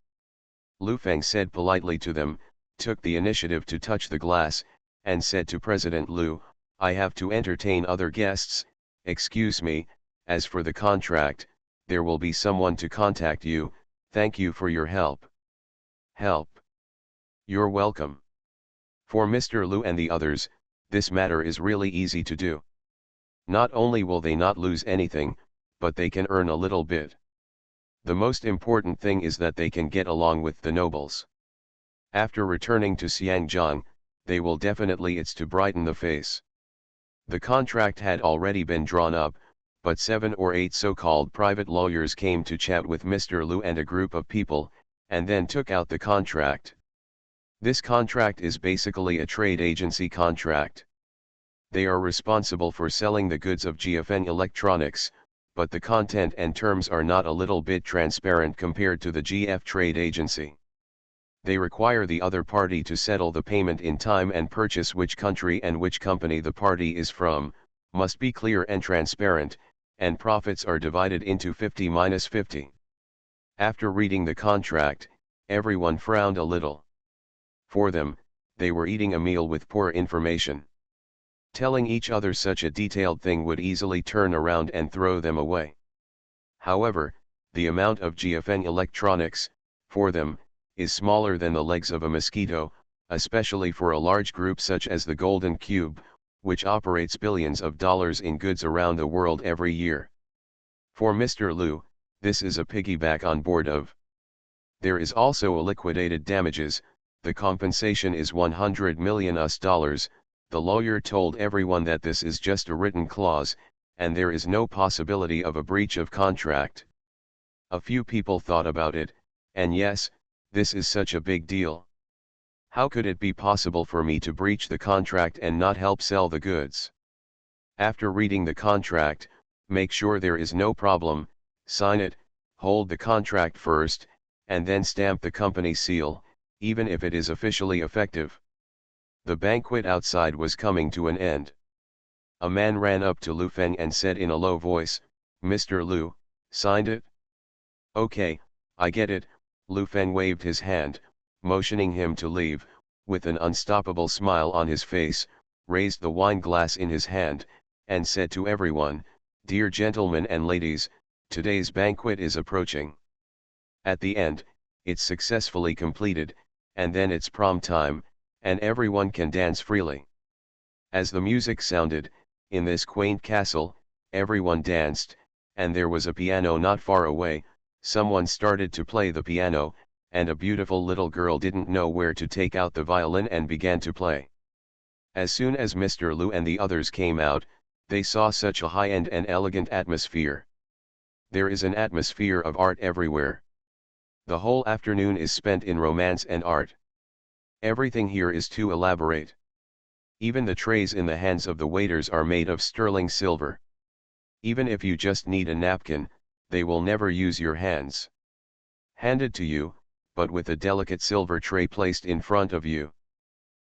Lu Feng said politely to them, took the initiative to touch the glass, and said to President Lu, "I have to entertain other guests, excuse me. As for the contract, there will be someone to contact you. Thank you for your help." "Help? You're welcome. For Mr. Lu and the others, this matter is really easy to do. Not only will they not lose anything, but they can earn a little bit. The most important thing is that they can get along with the nobles. After returning to Xiangjiang, they will definitely it's to brighten the face." The contract had already been drawn up, but 7 or 8 so-called private lawyers came to chat with Mr. Lu and a group of people, and then took out the contract. This contract is basically a trade agency contract. They are responsible for selling the goods of GFN Electronics, but the content and terms are not a little bit transparent compared to the GF trade agency. They require the other party to settle the payment in time, and purchase which country and which company the party is from, must be clear and transparent, and profits are divided into 50-50. After reading the contract, everyone frowned a little. For them, they were eating a meal with poor information. Telling each other such a detailed thing would easily turn around and throw them away. However, the amount of GFN Electronics, for them, is smaller than the legs of a mosquito, especially for a large group such as the Golden Cube, which operates billions of dollars in goods around the world every year. For Mr. Lu, this is a piggyback on board of. There is also a liquidated damages. The compensation is $100 million. The lawyer told everyone that this is just a written clause, and there is no possibility of a breach of contract. A few people thought about it, and yes, this is such a big deal. How could it be possible for me to breach the contract and not help sell the goods? After reading the contract, make sure there is no problem, sign it, hold the contract first, and then stamp the company seal, even if it is officially effective. The banquet outside was coming to an end. A man ran up to Lu Feng and said in a low voice, "Mr. Lu, signed it?" "Okay, I get it." Lu Feng waved his hand, motioning him to leave, with an unstoppable smile on his face, raised the wine glass in his hand, and said to everyone, "Dear gentlemen and ladies, today's banquet is approaching. At the end, it's successfully completed, and then it's prom time, and everyone can dance freely." As the music sounded, in this quaint castle, everyone danced, and there was a piano not far away. Someone started to play the piano, and a beautiful little girl didn't know where to take out the violin and began to play. As soon as Mr. Lu and the others came out, they saw such a high-end and elegant atmosphere. There is an atmosphere of art everywhere. The whole afternoon is spent in romance and art. Everything here is too elaborate. Even the trays in the hands of the waiters are made of sterling silver. Even if you just need a napkin, they will never use your hands. Handed to you, but with a delicate silver tray placed in front of you.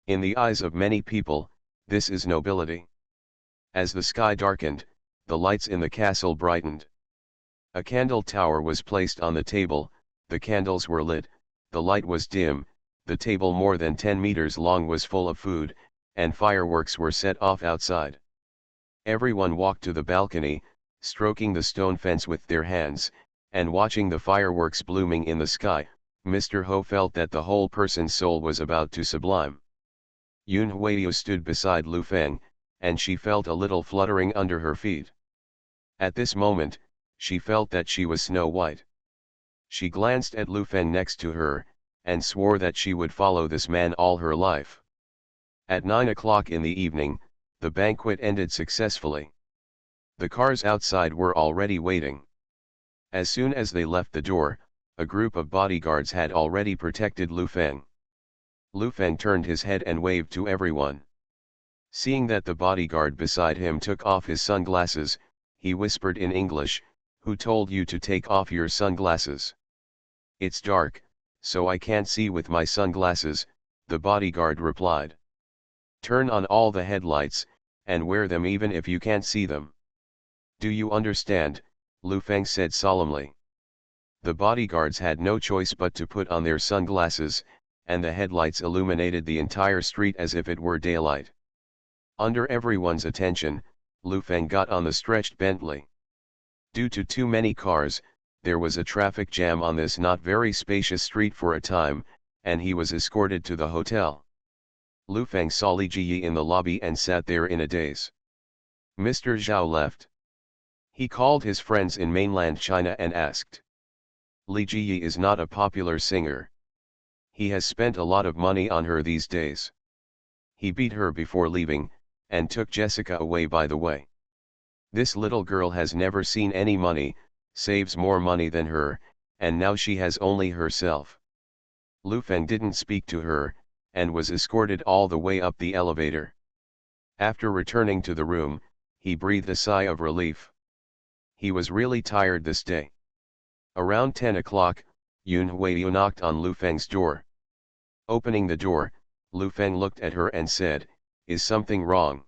In the eyes of many people, this is nobility. As the sky darkened, the lights in the castle brightened. A candle tower was placed on the table, the candles were lit, the light was dim, the table more than 10 meters long was full of food, and fireworks were set off outside. Everyone walked to the balcony, stroking the stone fence with their hands, and watching the fireworks blooming in the sky. Mr. Ho felt that the whole person's soul was about to sublime. Yun Huiyu stood beside Lu Feng, and she felt a little fluttering under her feet. At this moment, she felt that she was Snow White. She glanced at Lu Feng next to her, and swore that she would follow this man all her life. At 9 o'clock in the evening, the banquet ended successfully. The cars outside were already waiting. As soon as they left the door, a group of bodyguards had already protected Lu Feng. Lu Feng turned his head and waved to everyone. Seeing that the bodyguard beside him took off his sunglasses, he whispered in English, "Who told you to take off your sunglasses?" "It's dark, so I can't see with my sunglasses," the bodyguard replied. "Turn on all the headlights, and wear them even if you can't see them." "Do you understand?" Lu Feng said solemnly. The bodyguards had no choice but to put on their sunglasses, and the headlights illuminated the entire street as if it were daylight. Under everyone's attention, Lu Feng got on the stretched Bentley. Due to too many cars, there was a traffic jam on this not very spacious street for a time, and he was escorted to the hotel. Lu Feng saw Li Jiyi in the lobby and sat there in a daze. Mr. Zhao left. He called his friends in mainland China and asked. "Li Jiyi is not a popular singer. He has spent a lot of money on her these days. He beat her before leaving, and took Jessica away by the way. This little girl has never seen any money, saves more money than her, and now she has only herself." Lu Feng didn't speak to her, and was escorted all the way up the elevator. After returning to the room, he breathed a sigh of relief. He was really tired this day. Around 10 o'clock, Yun Huiyu knocked on Lu Feng's door. Opening the door, Lu Feng looked at her and said, "Is something wrong?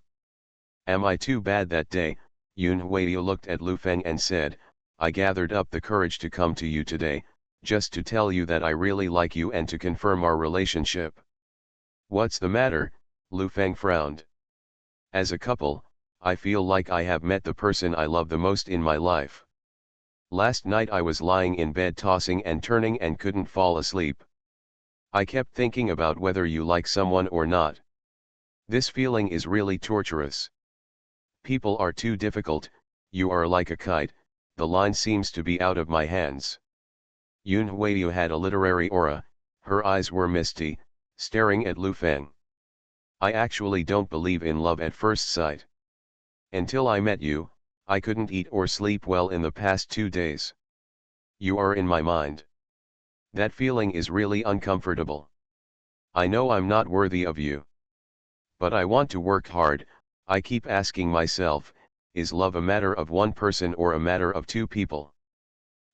Am I too bad that day?" Yun Huiyu looked at Lu Feng and said, "I gathered up the courage to come to you today, just to tell you that I really like you and to confirm our relationship." "What's the matter?" Lu Feng frowned. "As a couple, I feel like I have met the person I love the most in my life. Last night I was lying in bed tossing and turning and couldn't fall asleep. I kept thinking about whether you like someone or not. This feeling is really torturous. People are too difficult, you are like a kite, the line seems to be out of my hands." Yun Huiyu had a literary aura, her eyes were misty, staring at Lu Feng. "I actually don't believe in love at first sight. Until I met you, I couldn't eat or sleep well in the past 2 days. You are in my mind. That feeling is really uncomfortable. I know I'm not worthy of you. But I want to work hard. I keep asking myself, is love a matter of one person or a matter of two people?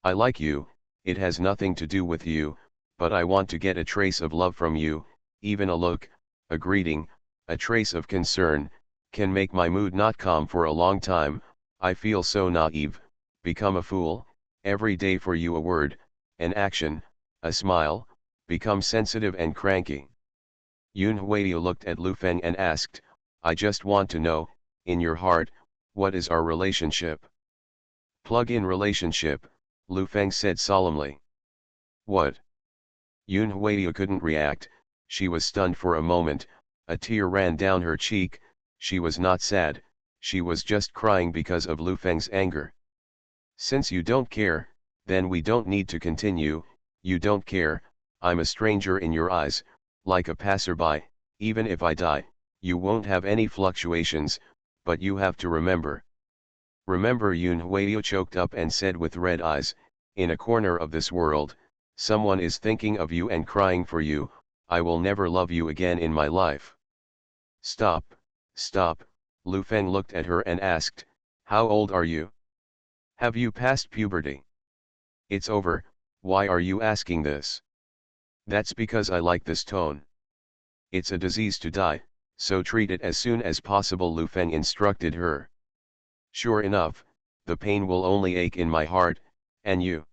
I like you, it has nothing to do with you, but I want to get a trace of love from you, even a look, a greeting, a trace of concern, can make my mood not calm for a long time. I feel so naive, become a fool, every day for you a word, an action, a smile, become sensitive and cranky." Yun Huiyu looked at Lu Feng and asked, "I just want to know, in your heart, what is our relationship?" "Plug-in relationship," Lu Feng said solemnly. "What?" Yun Huiyu couldn't react, she was stunned for a moment, a tear ran down her cheek, she was not sad, she was just crying because of Lu Feng's anger. "Since you don't care, then we don't need to continue. You don't care, I'm a stranger in your eyes, like a passerby. Even if I die, you won't have any fluctuations, but you have to remember." "Remember," Yun Huiyu choked up and said with red eyes, "in a corner of this world, someone is thinking of you and crying for you. I will never love you again in my life." "Stop, stop," Lu Feng looked at her and asked, "How old are you? Have you passed puberty?" "It's over, why are you asking this?" "That's because I like this tone. It's a disease to die, so treat it as soon as possible," Lu Feng instructed her. "Sure enough, the pain will only ache in my heart, and you."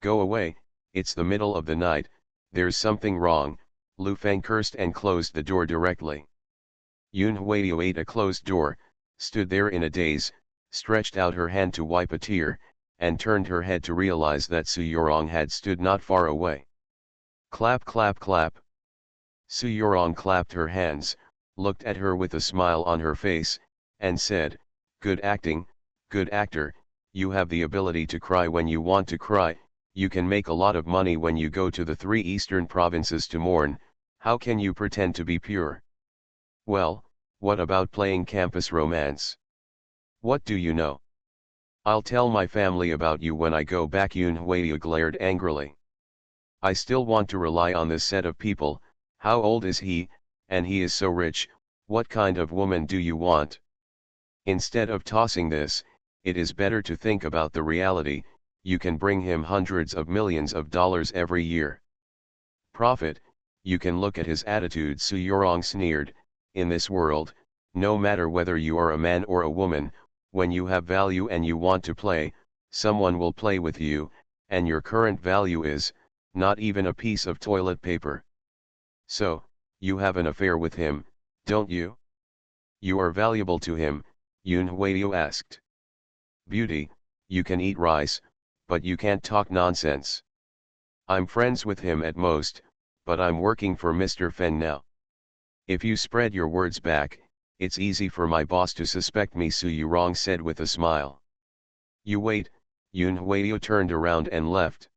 "Go away, it's the middle of the night, there's something wrong," Lu Feng cursed and closed the door directly. Yun Huiyu ate a closed door, stood there in a daze, stretched out her hand to wipe a tear, and turned her head to realize that Su Yorong had stood not far away. Clap clap clap. Su Yorong clapped her hands, looked at her with a smile on her face, and said, "Good acting, good actor, you have the ability to cry when you want to cry, you can make a lot of money when you go to the 3 eastern provinces to mourn, how can you pretend to be pure? Well, what about playing campus romance? What do you know? I'll tell my family about you when I go back." Yoon Hwayeo glared angrily. "I still want to rely on this set of people, how old is he, and he is so rich, what kind of woman do you want? Instead of tossing this, it is better to think about the reality, you can bring him hundreds of millions of dollars every year. Profit, you can look at his attitude." Su Yorong sneered, "In this world, no matter whether you are a man or a woman, when you have value and you want to play, someone will play with you, and your current value is, not even a piece of toilet paper. So, you have an affair with him, don't you? You are valuable to him," Yoon Hwayeo asked. "Beauty, you can eat rice, but you can't talk nonsense. I'm friends with him at most, but I'm working for Mr. Feng now. If you spread your words back, it's easy for my boss to suspect me," Su Yorong said with a smile. "You wait," Yoon Hwayeo turned around and left.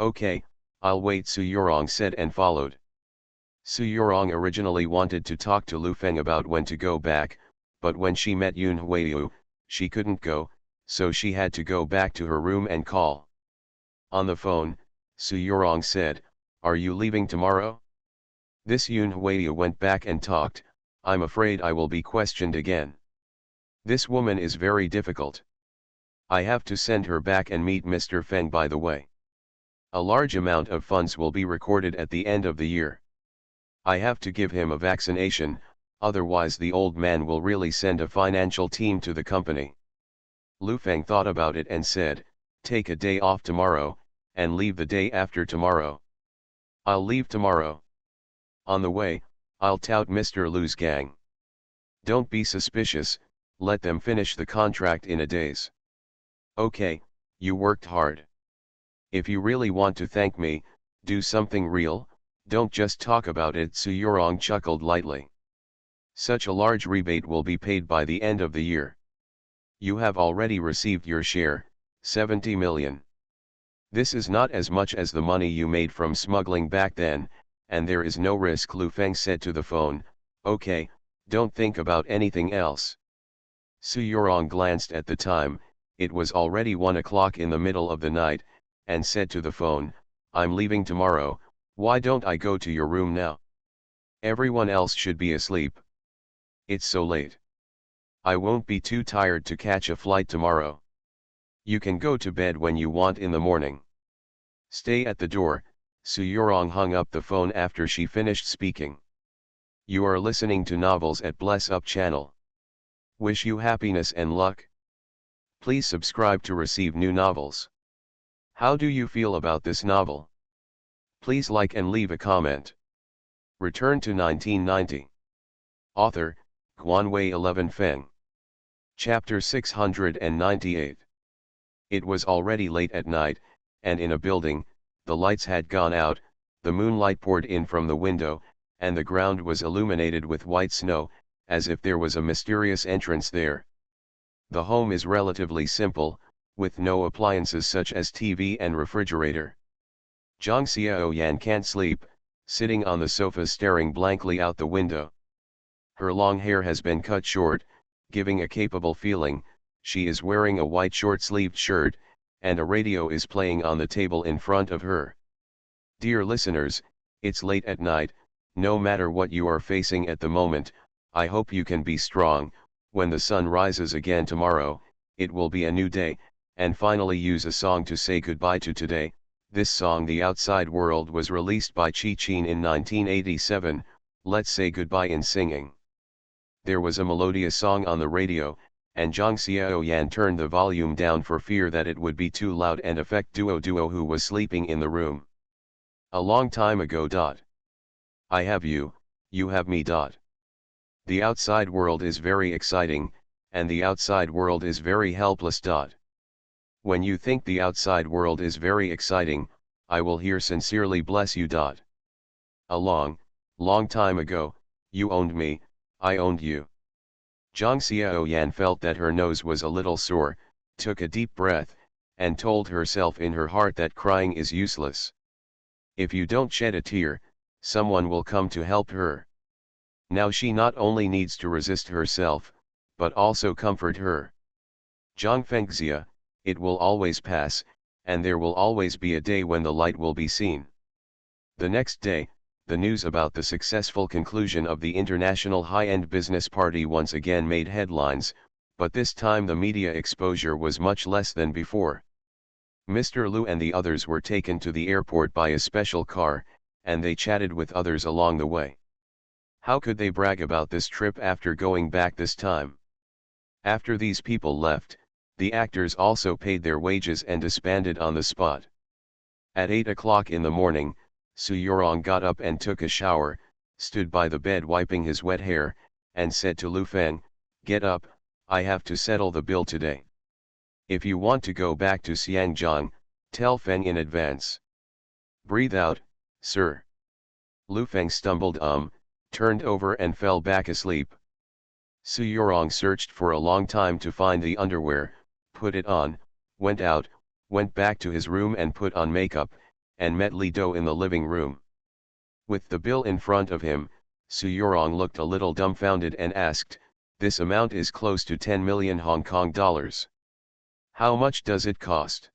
"Okay, I'll wait," Su Yorong said and followed. Su Yorong originally wanted to talk to Lu Feng about when to go back, but when she met Yoon Hwayeo, she couldn't go, so she had to go back to her room and call. On the phone, Su Yorong said, "Are you leaving tomorrow?" This Yoon Hwayeo went back and talked, "I'm afraid I will be questioned again. This woman is very difficult. I have to send her back and meet Mr. Feng by the way. A large amount of funds will be recorded at the end of the year. I have to give him a vaccination, otherwise the old man will really send a financial team to the company." Lu Feng thought about it and said, "Take a day off tomorrow, and leave the day after tomorrow." "I'll leave tomorrow. On the way, I'll tout Mr. Lu's gang. Don't be suspicious, let them finish the contract in a days. Okay, you worked hard. If you really want to thank me, do something real, don't just talk about it." Su Yorong chuckled lightly. "Such a large rebate will be paid by the end of the year. You have already received your share, 70 million. This is not as much as the money you made from smuggling back then, and there is no risk." Lu Feng said to the phone, "Okay, don't think about anything else." Su Yorong glanced at the time, it was already 1 o'clock in the middle of the night, and said to the phone, "I'm leaving tomorrow, why don't I go to your room now? Everyone else should be asleep. It's so late. I won't be too tired to catch a flight tomorrow. You can go to bed when you want in the morning. Stay at the door." Su Yorong hung up the phone after she finished speaking. You are listening to Novels at Bless Up channel. Wish you happiness and luck. Please subscribe to receive new novels. How do you feel about this novel? Please like and leave a comment. Return to 1990. Author, Guanwei 11 Feng. Chapter 698. It was already late at night, and in a building, the lights had gone out, the moonlight poured in from the window, and the ground was illuminated with white snow, as if there was a mysterious entrance there. The home is relatively simple, with no appliances such as TV and refrigerator. Zhang Xiaoyan can't sleep, sitting on the sofa staring blankly out the window. Her long hair has been cut short, giving a capable feeling. She is wearing a white short-sleeved shirt, and a radio is playing on the table in front of her. Dear listeners, it's late at night, no matter what you are facing at the moment, I hope you can be strong. When the sun rises again tomorrow, it will be a new day, and finally use a song to say goodbye to today. This song The Outside World was released by Chi Chin in 1987, let's say goodbye in singing. There was a melodious song on the radio, and Zhang Xiaoyan turned the volume down for fear that it would be too loud and affect Duo who was sleeping in the room. A long time ago. I have you, you have me. The outside world is very exciting, and the outside world is very helpless. When you think the outside world is very exciting, I will here sincerely bless you. A long time ago, you owned me, I owned you. Zhang Xiaoyan felt that her nose was a little sore, took a deep breath, and told herself in her heart that crying is useless. If you don't shed a tear, someone will come to help her. Now she not only needs to resist herself, but also comfort her. Zhang Fengxia, it will always pass, and there will always be a day when the light will be seen. The next day, the news about the successful conclusion of the International High-End Business Party once again made headlines, but this time the media exposure was much less than before. Mr. Liu and the others were taken to the airport by a special car, and they chatted with others along the way. How could they brag about this trip after going back this time? After these people left, the actors also paid their wages and disbanded on the spot. At 8 o'clock in the morning, Su Yorong got up and took a shower, stood by the bed wiping his wet hair, and said to Lu Feng, "Get up, I have to settle the bill today. If you want to go back to Xiangjiang, tell Feng in advance." "Breathe out, sir." Lu Feng stumbled, turned over and fell back asleep. Su Yorong searched for a long time to find the underwear, put it on, went out, went back to his room and put on makeup, and met Li Do in the living room. With the bill in front of him, Su Yorong looked a little dumbfounded and asked, "This amount is close to 10 million Hong Kong dollars. How much does it cost?"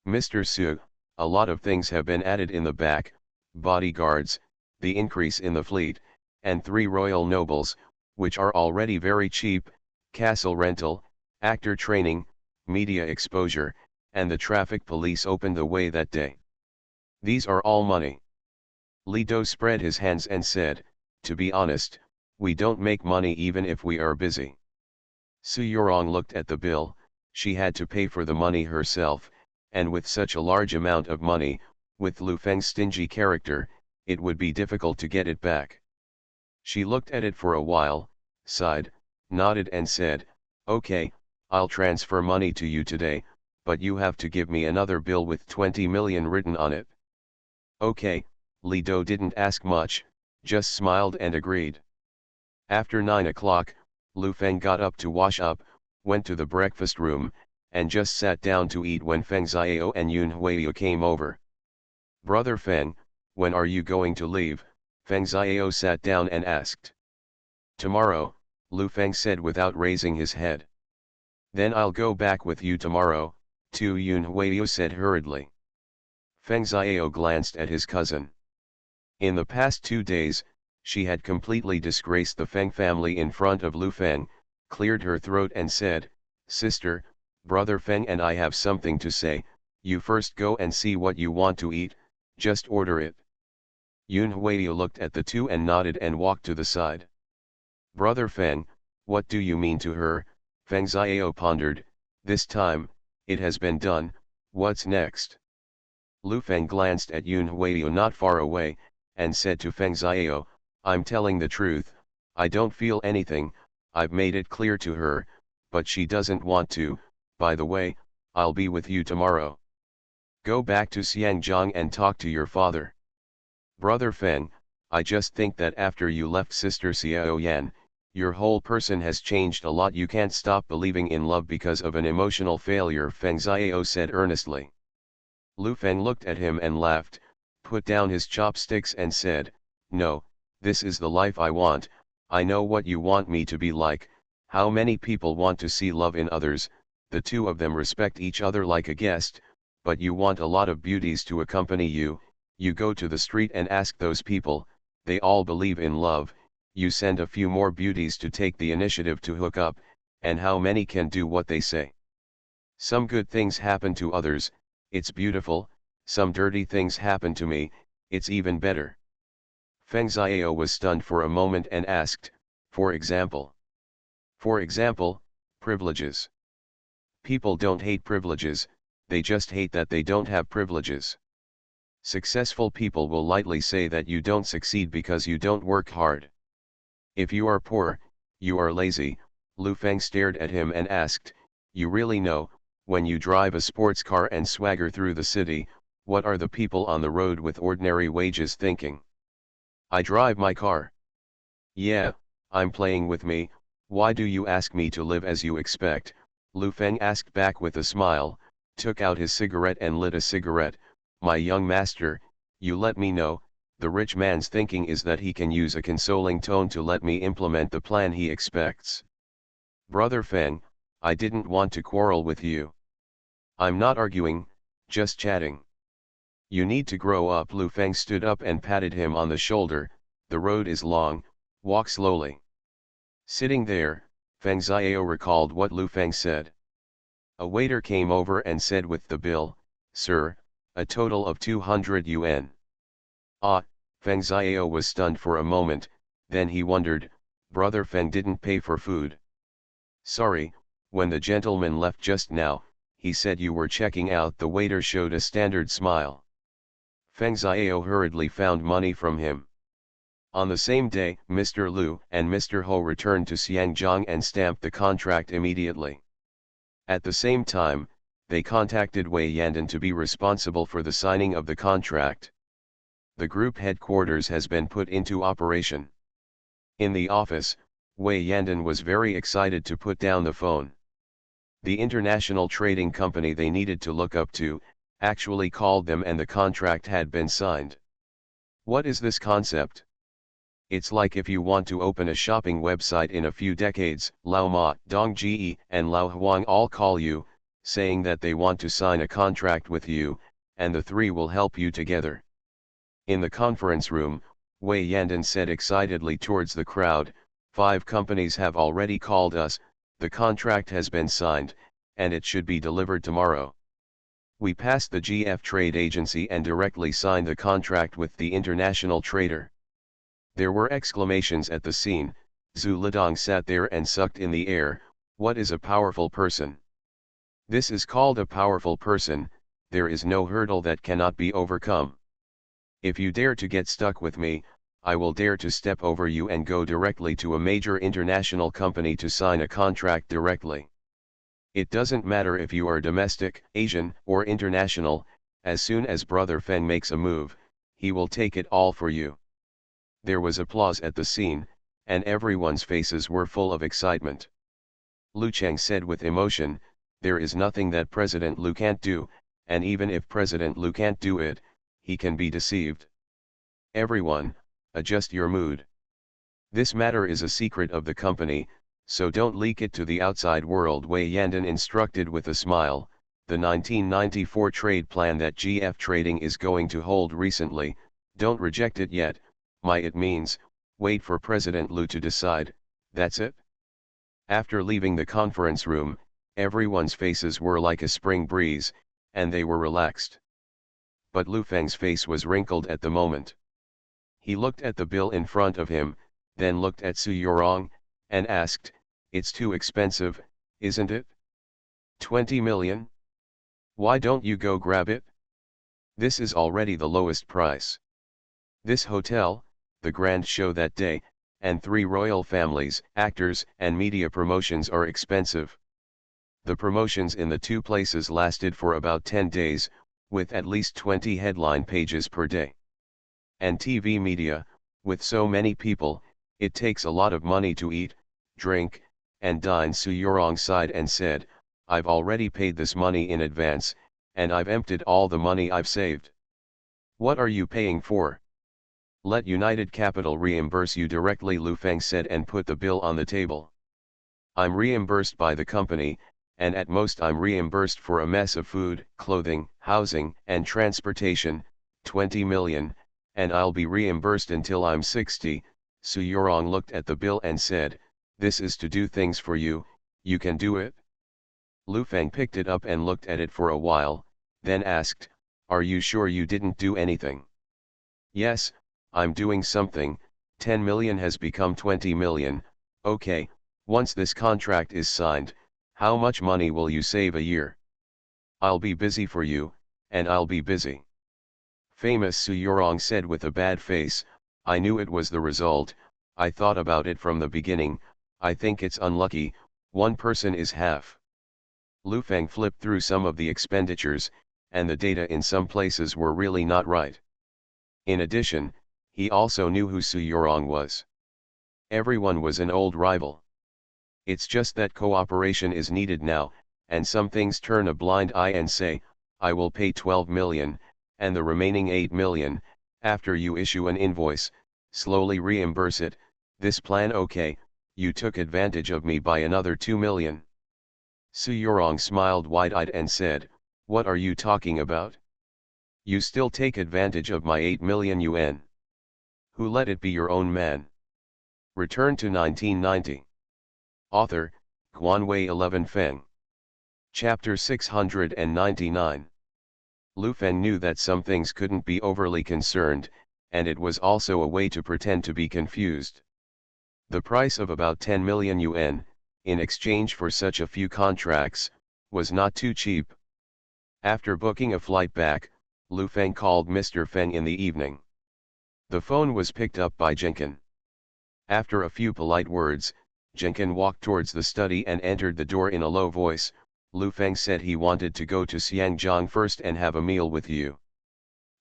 "Mr. Su, a lot of things have been added in the back, bodyguards, the increase in the fleet, and 3 royal nobles, which are already very cheap, castle rental, actor training, media exposure, and the traffic police opened the way that day. These are all money." Li Do spread his hands and said, "To be honest, we don't make money even if we are busy." Su Yorong looked at the bill. She had to pay for the money herself, and with such a large amount of money, with Lu Feng's stingy character, it would be difficult to get it back. She looked at it for a while, sighed, nodded and said, "Okay, I'll transfer money to you today, but you have to give me another bill with 20 million written on it." "Okay." Li Do didn't ask much, just smiled and agreed. After 9 o'clock, Lu Feng got up to wash up, went to the breakfast room, and just sat down to eat when Feng Xiao and Yun Huiyu came over. "Brother Feng, when are you going to leave?" Feng Xiao sat down and asked. "Tomorrow," Lu Feng said without raising his head. "Then I'll go back with you tomorrow," too, Yun Huiyu said hurriedly. Feng Xiao glanced at his cousin. In the past 2 days, she had completely disgraced the Feng family in front of Lu Feng, cleared her throat and said, "Sister, Brother Feng and I have something to say. You first go and see what you want to eat, just order it." Yun Huiyu looked at the two and nodded and walked to the side. "Brother Feng, what do you mean to her?" Feng Xiao pondered. "This time, it has been done, what's next?" Lu Feng glanced at Yun Huiyu not far away, and said to Feng Xiao, "I'm telling the truth, I don't feel anything, I've made it clear to her, but she doesn't want to. By the way, I'll be with you tomorrow. Go back to Xiangjiang and talk to your father." "Brother Feng, I just think that after you left Sister Xiao Yan, your whole person has changed a lot. You can't stop believing in love because of an emotional failure," Feng Xiao said earnestly. Lu Feng looked at him and laughed, put down his chopsticks and said, "No, this is the life I want. I know what you want me to be like. How many people want to see love in others, the two of them respect each other like a guest, but you want a lot of beauties to accompany you. You go to the street and ask those people, they all believe in love. You send a few more beauties to take the initiative to hook up, and how many can do what they say? Some good things happen to others, it's beautiful. Some dirty things happen to me, it's even better." Feng Xiao was stunned for a moment and asked, "For example?" "For example, privileges. People don't hate privileges, they just hate that they don't have privileges. Successful people will lightly say that you don't succeed because you don't work hard. If you are poor, you are lazy, Lu Feng stared at him and asked, "You really know, when you drive a sports car and swagger through the city, what are the people on the road with ordinary wages thinking?" "I drive my car." "Yeah, I'm playing with me, why do you ask me to live as you expect?" Lu Feng asked back with a smile, took out his cigarette and lit a cigarette. "My young master, you let me know, the rich man's thinking is that he can use a consoling tone to let me implement the plan he expects." "Brother Feng, I didn't want to quarrel with you. I'm not arguing, just chatting." "You need to grow up." Lu Feng stood up and patted him on the shoulder. "The road is long, walk slowly." Sitting there, Feng Xiao recalled what Lu Feng said. A waiter came over and said with the bill, "Sir, a total of 200 yuan. Ah, Feng Xiao was stunned for a moment, then he wondered, Brother Feng didn't pay for food. "Sorry, when the gentleman left just now, he said you were checking out." The waiter showed a standard smile. Feng Xiao hurriedly found money from him. On the same day, Mr. Lu and Mr. Ho returned to Xiangjiang and stamped the contract immediately. At the same time, they contacted Wei Yandan to be responsible for the signing of the contract. The group headquarters has been put into operation. In the office, Wei Yandan was very excited to put down the phone. The international trading company they needed to look up to, actually called them and the contract had been signed. What is this concept? It's like if you want to open a shopping website in a few decades, Lao Ma, Dong Ji, and Lao Huang all call you, saying that they want to sign a contract with you, and the three will help you together. In the conference room, Wei Yandan said excitedly towards the crowd, 5 companies have already called us, the contract has been signed, and it should be delivered tomorrow. We passed the GF trade agency and directly signed the contract with the international trader. There were exclamations at the scene. Zhu Lidong sat there and sucked in the air. What is a powerful person? This is called a powerful person. There is no hurdle that cannot be overcome. If you dare to get stuck with me, I will dare to step over you and go directly to a major international company to sign a contract directly. It doesn't matter if you are domestic, Asian, or international, as soon as Brother Feng makes a move, he will take it all for you. There was applause at the scene, and everyone's faces were full of excitement. Lu Cheng said with emotion, there is nothing that President Lu can't do, and even if President Lu can't do it, he can be deceived. Everyone, adjust your mood. This matter is a secret of the company, so don't leak it to the outside world. Wei Yandan instructed with a smile. The 1994 trade plan that GF Trading is going to hold recently, don't reject it yet. It means, wait for President Lu to decide, that's it. After leaving the conference room, everyone's faces were like a spring breeze, and they were relaxed. But Lu Feng's face was wrinkled at the moment. He looked at the bill in front of him, then looked at Su Yorong, and asked, it's too expensive, isn't it? 20 million? Why don't you go grab it? This is already the lowest price. This hotel, the grand show that day, and 3 royal families, actors, and media promotions are expensive. The promotions in the 2 places lasted for about 10 days, with at least 20 headline pages per day. And TV media, with so many people, it takes a lot of money to eat, drink, and dine. Su Yorong sighed and said, I've already paid this money in advance, and I've emptied all the money I've saved. What are you paying for? Let United Capital reimburse you directly, Lu Feng said and put the bill on the table. I'm reimbursed by the company, and at most I'm reimbursed for a mess of food, clothing, housing, and transportation, 20 million, and I'll be reimbursed until I'm 60. Su Yorong looked at the bill and said, this is to do things for you, you can do it? Lu Feng picked it up and looked at it for a while, then asked, are you sure you didn't do anything? Yes, I'm doing something. 10 million has become 20 million, okay, once this contract is signed, how much money will you save a year? I'll be busy for you, and I'll be busy. Famous Su Yorong said with a bad face, I knew it was the result, I thought about it from the beginning, I think it's unlucky, One person is half. Lu Feng flipped through some of the expenditures, and the data in some places were really not right. In addition, he also knew who Su Yorong was. Everyone was an old rival. It's just that cooperation is needed now, and some things turn a blind eye and say, I will pay 12 million, and the remaining 8 million, after you issue an invoice, slowly reimburse it. This plan okay, you took advantage of me by another 2 million. Su Yorong smiled wide-eyed and said, what are you talking about? You still take advantage of my 8 million yuan. Who let it be your own man? Return to 1990. Author, Guanwei 11 Feng. Chapter 699. Lu Feng knew that some things couldn't be overly concerned, and it was also a way to pretend to be confused. The price of about 10 million yuan, in exchange for such a few contracts, was not too cheap. After booking a flight back, Lu Feng called Mr. Feng in the evening. The phone was picked up by Jenkin. After a few polite words, Jenkin walked towards the study and entered the door in a low voice. Lu Feng said he wanted to go to Xiangjiang first and have a meal with you.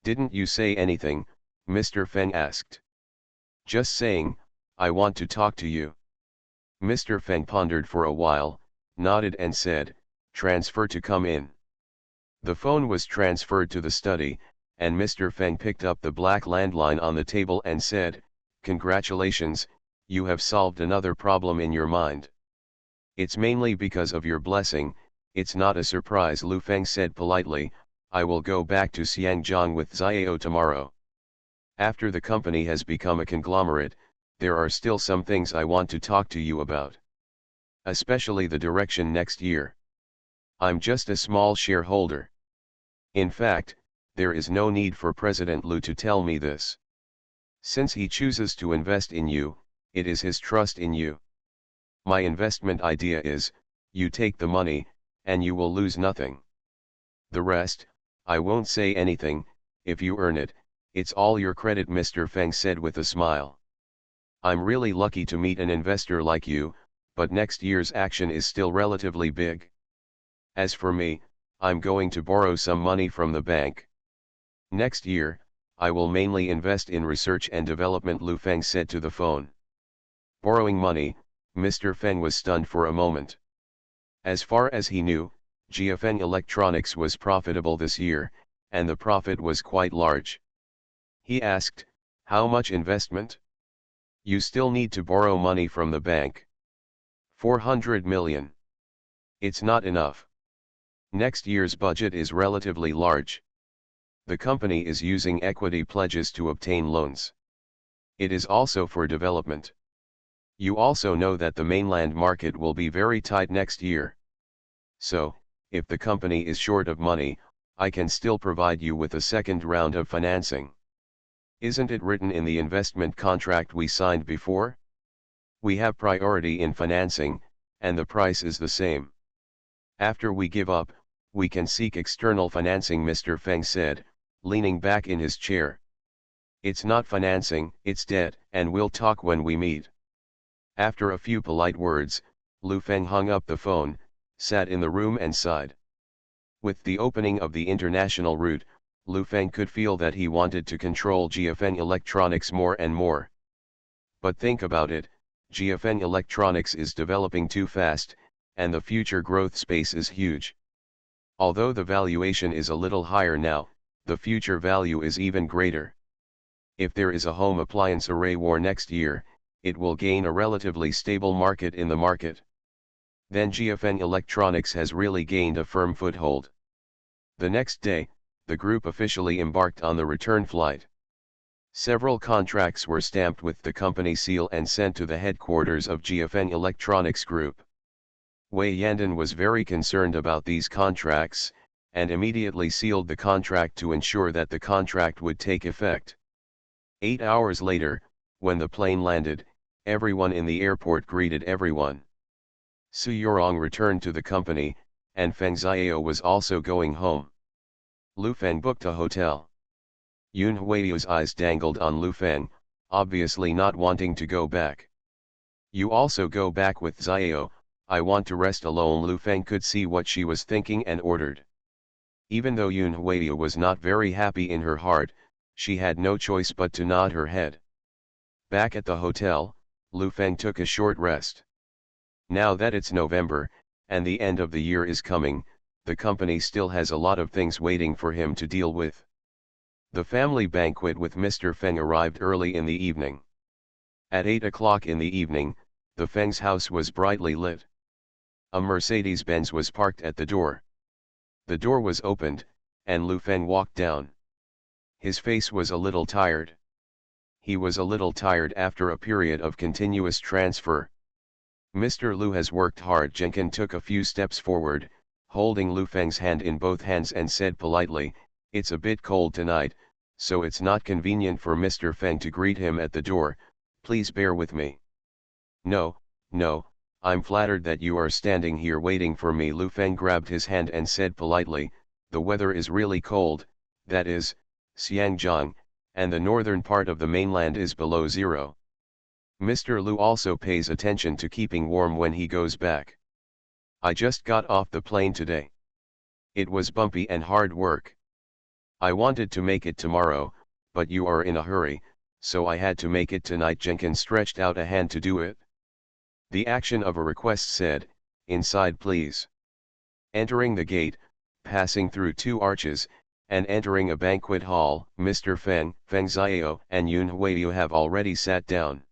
Didn't you say anything? Mr. Feng asked. Just saying, I want to talk to you. Mr. Feng pondered for a while, nodded and said, transfer to come in. The phone was transferred to the study, and Mr. Feng picked up the black landline on the table and said, congratulations, you have solved another problem in your mind. It's mainly because of your blessing, it's not a surprise. Lu Feng said politely, I will go back to Xiangjiang with Xiao tomorrow. After the company has become a conglomerate, there are still some things I want to talk to you about. Especially the direction next year. I'm just a small shareholder. In fact, there is no need for President Lu to tell me this. Since he chooses to invest in you, it is his trust in you. My investment idea is, you take the money, and you will lose nothing. The rest, I won't say anything. If you earn it, it's all your credit, Mr. Feng said with a smile. I'm really lucky to meet an investor like you, but next year's action is still relatively big. As for me, I'm going to borrow some money from the bank. Next year, I will mainly invest in research and development, Lu Feng said to the phone. Borrowing money, Mr. Feng was stunned for a moment. As far as he knew, GFN Electronics was profitable this year, and the profit was quite large. He asked, how much investment? You still need to borrow money from the bank. 400 million. It's not enough. Next year's budget is relatively large. The company is using equity pledges to obtain loans. It is also for development. You also know that the mainland market will be very tight next year. So, if the company is short of money, I can still provide you with a second round of financing. Isn't it written in the investment contract we signed before? We have priority in financing, and the price is the same. After we give up, we can seek external financing, Mr. Feng said, leaning back in his chair. It's not financing, it's debt, and we'll talk when we meet. After a few polite words, Lu Feng hung up the phone, sat in the room and sighed. With the opening of the international route, Lu Feng could feel that he wanted to control GFN Electronics more and more. But think about it, GFN Electronics is developing too fast, and the future growth space is huge. Although the valuation is a little higher now, the future value is even greater. If there is a home appliance array war next year, it will gain a relatively stable market in the market. Then GFN Electronics has really gained a firm foothold. The next day, the group officially embarked on the return flight. Several contracts were stamped with the company seal and sent to the headquarters of GFN Electronics Group. Wei Yandan was very concerned about these contracts, and immediately sealed the contract to ensure that the contract would take effect. 8 hours later, when the plane landed, everyone in the airport greeted everyone. Su Yorong returned to the company, and Feng Xiao was also going home. Lu Feng booked a hotel. Yun Huiyu's eyes dangled on Lu Feng, obviously not wanting to go back. You also go back with Xiao, I want to rest alone. Lu Feng could see what she was thinking and ordered. Even though Yun Huiyu was not very happy in her heart, she had no choice but to nod her head. Back at the hotel, Lu Feng took a short rest. Now that it's November, and the end of the year is coming, the company still has a lot of things waiting for him to deal with. The family banquet with Mr. Feng arrived early in the evening. At 8 o'clock in the evening, the Feng's house was brightly lit. A Mercedes-Benz was parked at the door. The door was opened, and Lu Feng walked down. His face was a little tired. He was a little tired after a period of continuous transfer. Mr. Lu has worked hard. Jenkin took a few steps forward, holding Lu Feng's hand in both hands and said politely, "It's a bit cold tonight, so it's not convenient for Mr. Feng to greet him at the door, please bear with me." "No, no, I'm flattered that you are standing here waiting for me." Lu Feng grabbed his hand and said politely, "The weather is really cold, that is, Xiangjiang, and the northern part of the mainland is below zero. Mr. Lu also pays attention to keeping warm when he goes back. I just got off the plane today. It was bumpy and hard work. I wanted to make it tomorrow, but you are in a hurry, so I had to make it tonight." Jenkins stretched out a hand to do it. The action of a request said, "Inside please." Entering the gate, passing through 2 arches, and entering a banquet hall, Mr. Feng, Feng Xiao and Yun Huiyu have already sat down.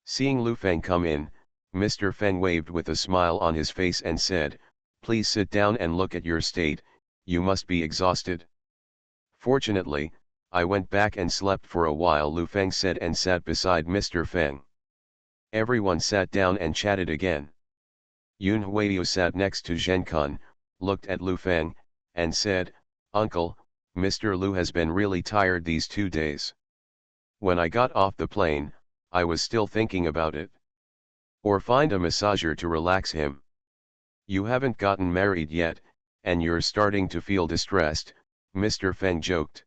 Seeing Lu Feng come in, Mr. Feng waved with a smile on his face and said, "Please sit down and look at your state, you must be exhausted." "Fortunately, I went back and slept for a while," Lu Feng said and sat beside Mr. Feng. Everyone sat down and chatted again. Yun Huiyu sat next to Zhenkun, looked at Lu Feng, and said, "Uncle, Mr. Lu has been really tired these 2 days. When I got off the plane, I was still thinking about it. Or find a massager to relax him. You haven't gotten married yet, and you're starting to feel distressed," Mr. Feng joked.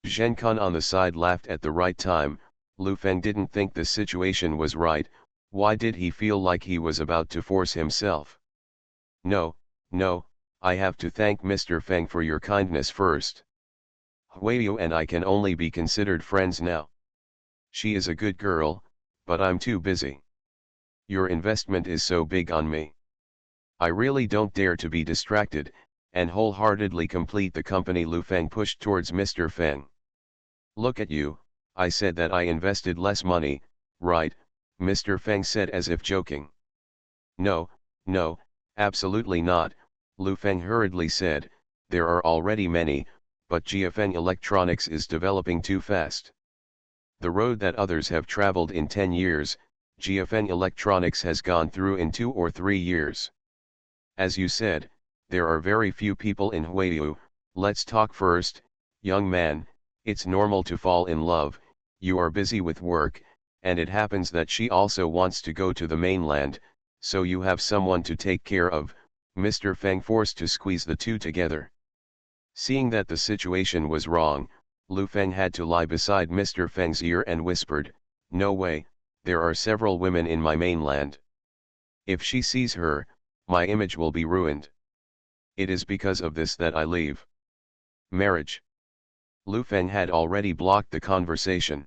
Zhenkun on the side laughed at the right time. Lu Feng didn't think the situation was right. Why did he feel like he was about to force himself? "No, no, I have to thank Mr. Feng for your kindness first. Huiyu and I can only be considered friends now. She is a good girl, but I'm too busy. Your investment is so big on me. I really don't dare to be distracted, and wholeheartedly complete the company." Lu Feng pushed towards Mr. Feng. "Look at you, I said that I invested less money, right?" Mr. Feng said as if joking. "No, no, absolutely not," Lu Feng hurriedly said, "there are already many, but GFN Electronics is developing too fast. The road that others have traveled in 10 years, GFN Electronics has gone through in 2 or 3 years. As you said, there are very few people in Huiyu. Let's talk first, young man. It's normal to fall in love, you are busy with work, and it happens that she also wants to go to the mainland, so you have someone to take care of." Mr. Feng forced to squeeze the two together. Seeing that the situation was wrong, Lu Feng had to lie beside Mr. Feng's ear and whispered, "No way, there are several women in my mainland. If she sees her, my image will be ruined. It is because of this that I leave. Marriage." Lu Feng had already blocked the conversation.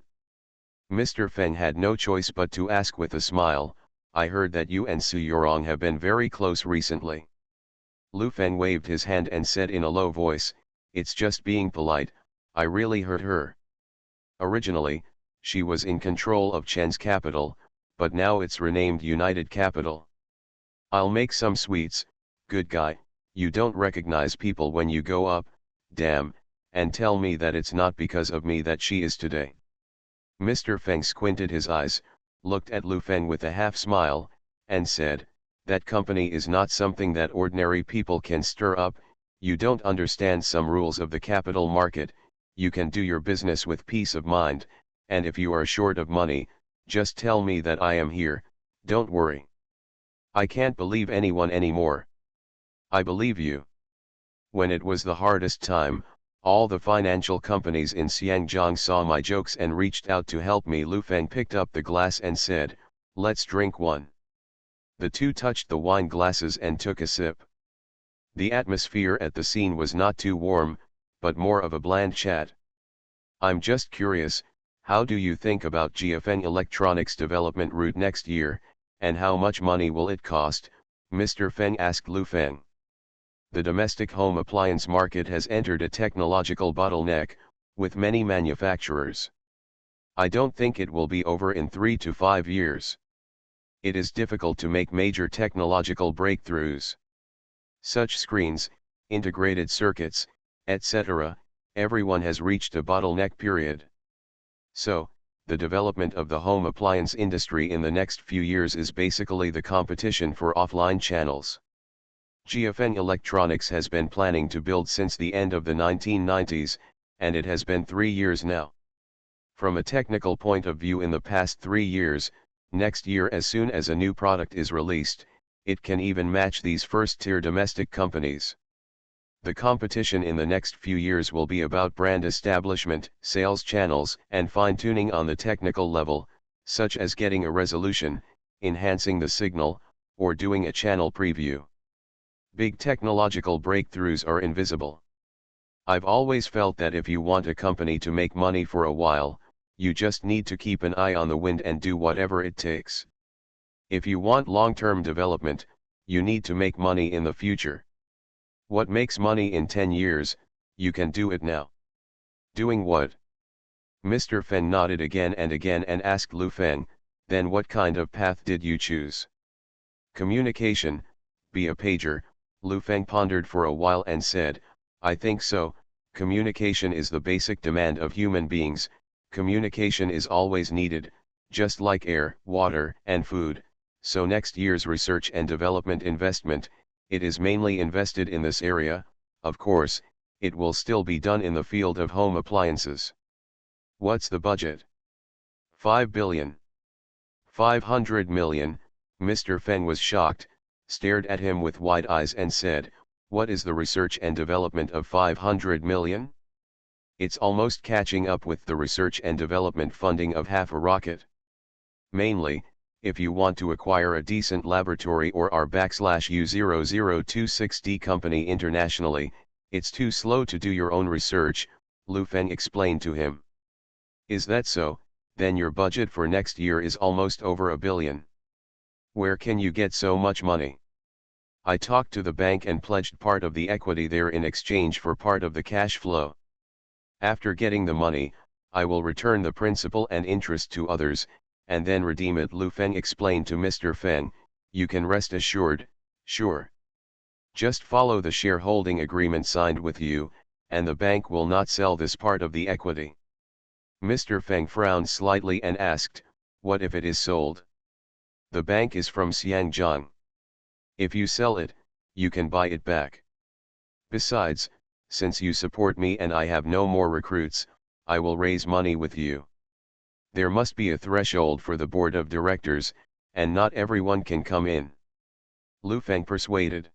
Mr. Feng had no choice but to ask with a smile, "I heard that you and Su Yorong have been very close recently." Lu Feng waved his hand and said in a low voice, "It's just being polite, I really hurt her. Originally, she was in control of Chen's capital, but now it's renamed United Capital. I'll make some sweets, good guy, you don't recognize people when you go up, damn, and tell me that it's not because of me that she is today." Mr. Feng squinted his eyes, looked at Lu Feng with a half smile, and said, "That company is not something that ordinary people can stir up. You don't understand some rules of the capital market. You can do your business with peace of mind, and if you are short of money, just tell me that I am here, don't worry. I can't believe anyone anymore. I believe you. When it was the hardest time, all the financial companies in Xiangjiang saw my jokes and reached out to help me." Lu Feng picked up the glass and said, "Let's drink one." The two touched the wine glasses and took a sip. The atmosphere at the scene was not too warm, but more of a bland chat. I'm just curious, how do you think about GFN Electronics development route next year, and how much money will it cost? Mr. Feng asked Lu Feng. The domestic home appliance market has entered a technological bottleneck, with many manufacturers. I don't think it will be over in 3 to 5 years. It is difficult to make major technological breakthroughs. Such screens, integrated circuits, etc., everyone has reached a bottleneck period. So, the development of the home appliance industry in the next few years is basically the competition for offline channels. GFN Electronics has been planning to build since the end of the 1990s, and it has been 3 years now. From a technical point of view, in the past 3 years, next year as soon as a new product is released, it can even match these first-tier domestic companies. The competition in the next few years will be about brand establishment, sales channels, and fine-tuning on the technical level, such as getting a resolution, enhancing the signal, or doing a channel preview. Big technological breakthroughs are invisible. I've always felt that if you want a company to make money for a while, you just need to keep an eye on the wind and do whatever it takes. If you want long-term development, you need to make money in the future. What makes money in 10 years, you can do it now. Doing what? Mr. Feng nodded again and asked Lu Feng, then what kind of path did you choose? Communication, be a pager. Lu Feng pondered for a while and said, I think so. Communication is the basic demand of human beings. Communication is always needed, just like air, water, and food. So next year's research and development investment, it is mainly invested in this area. Of course, it will still be done in the field of home appliances. What's the budget? 5 billion. 500 million, Mr. Feng was shocked, stared at him with wide eyes and said, what is the research and development of 500 million? It's almost catching up with the research and development funding of half a rocket. Mainly, if you want to acquire a decent laboratory or R/U0026D company internationally, it's too slow to do your own research, Lu Feng explained to him. Is that so? Then your budget for next year is almost over $1 billion. Where can you get so much money? I talked to the bank and pledged part of the equity there in exchange for part of the cash flow. After getting the money, I will return the principal and interest to others, and then redeem it, Lu Feng explained to Mr. Feng. You can rest assured, sure. Just follow the shareholding agreement signed with you, and the bank will not sell this part of the equity. Mr. Feng frowned slightly and asked, what if it is sold? The bank is from Xiangjiang. If you sell it, you can buy it back. Besides, since you support me and I have no more recruits, I will raise money with you. There must be a threshold for the board of directors, and not everyone can come in. Lu Feng persuaded.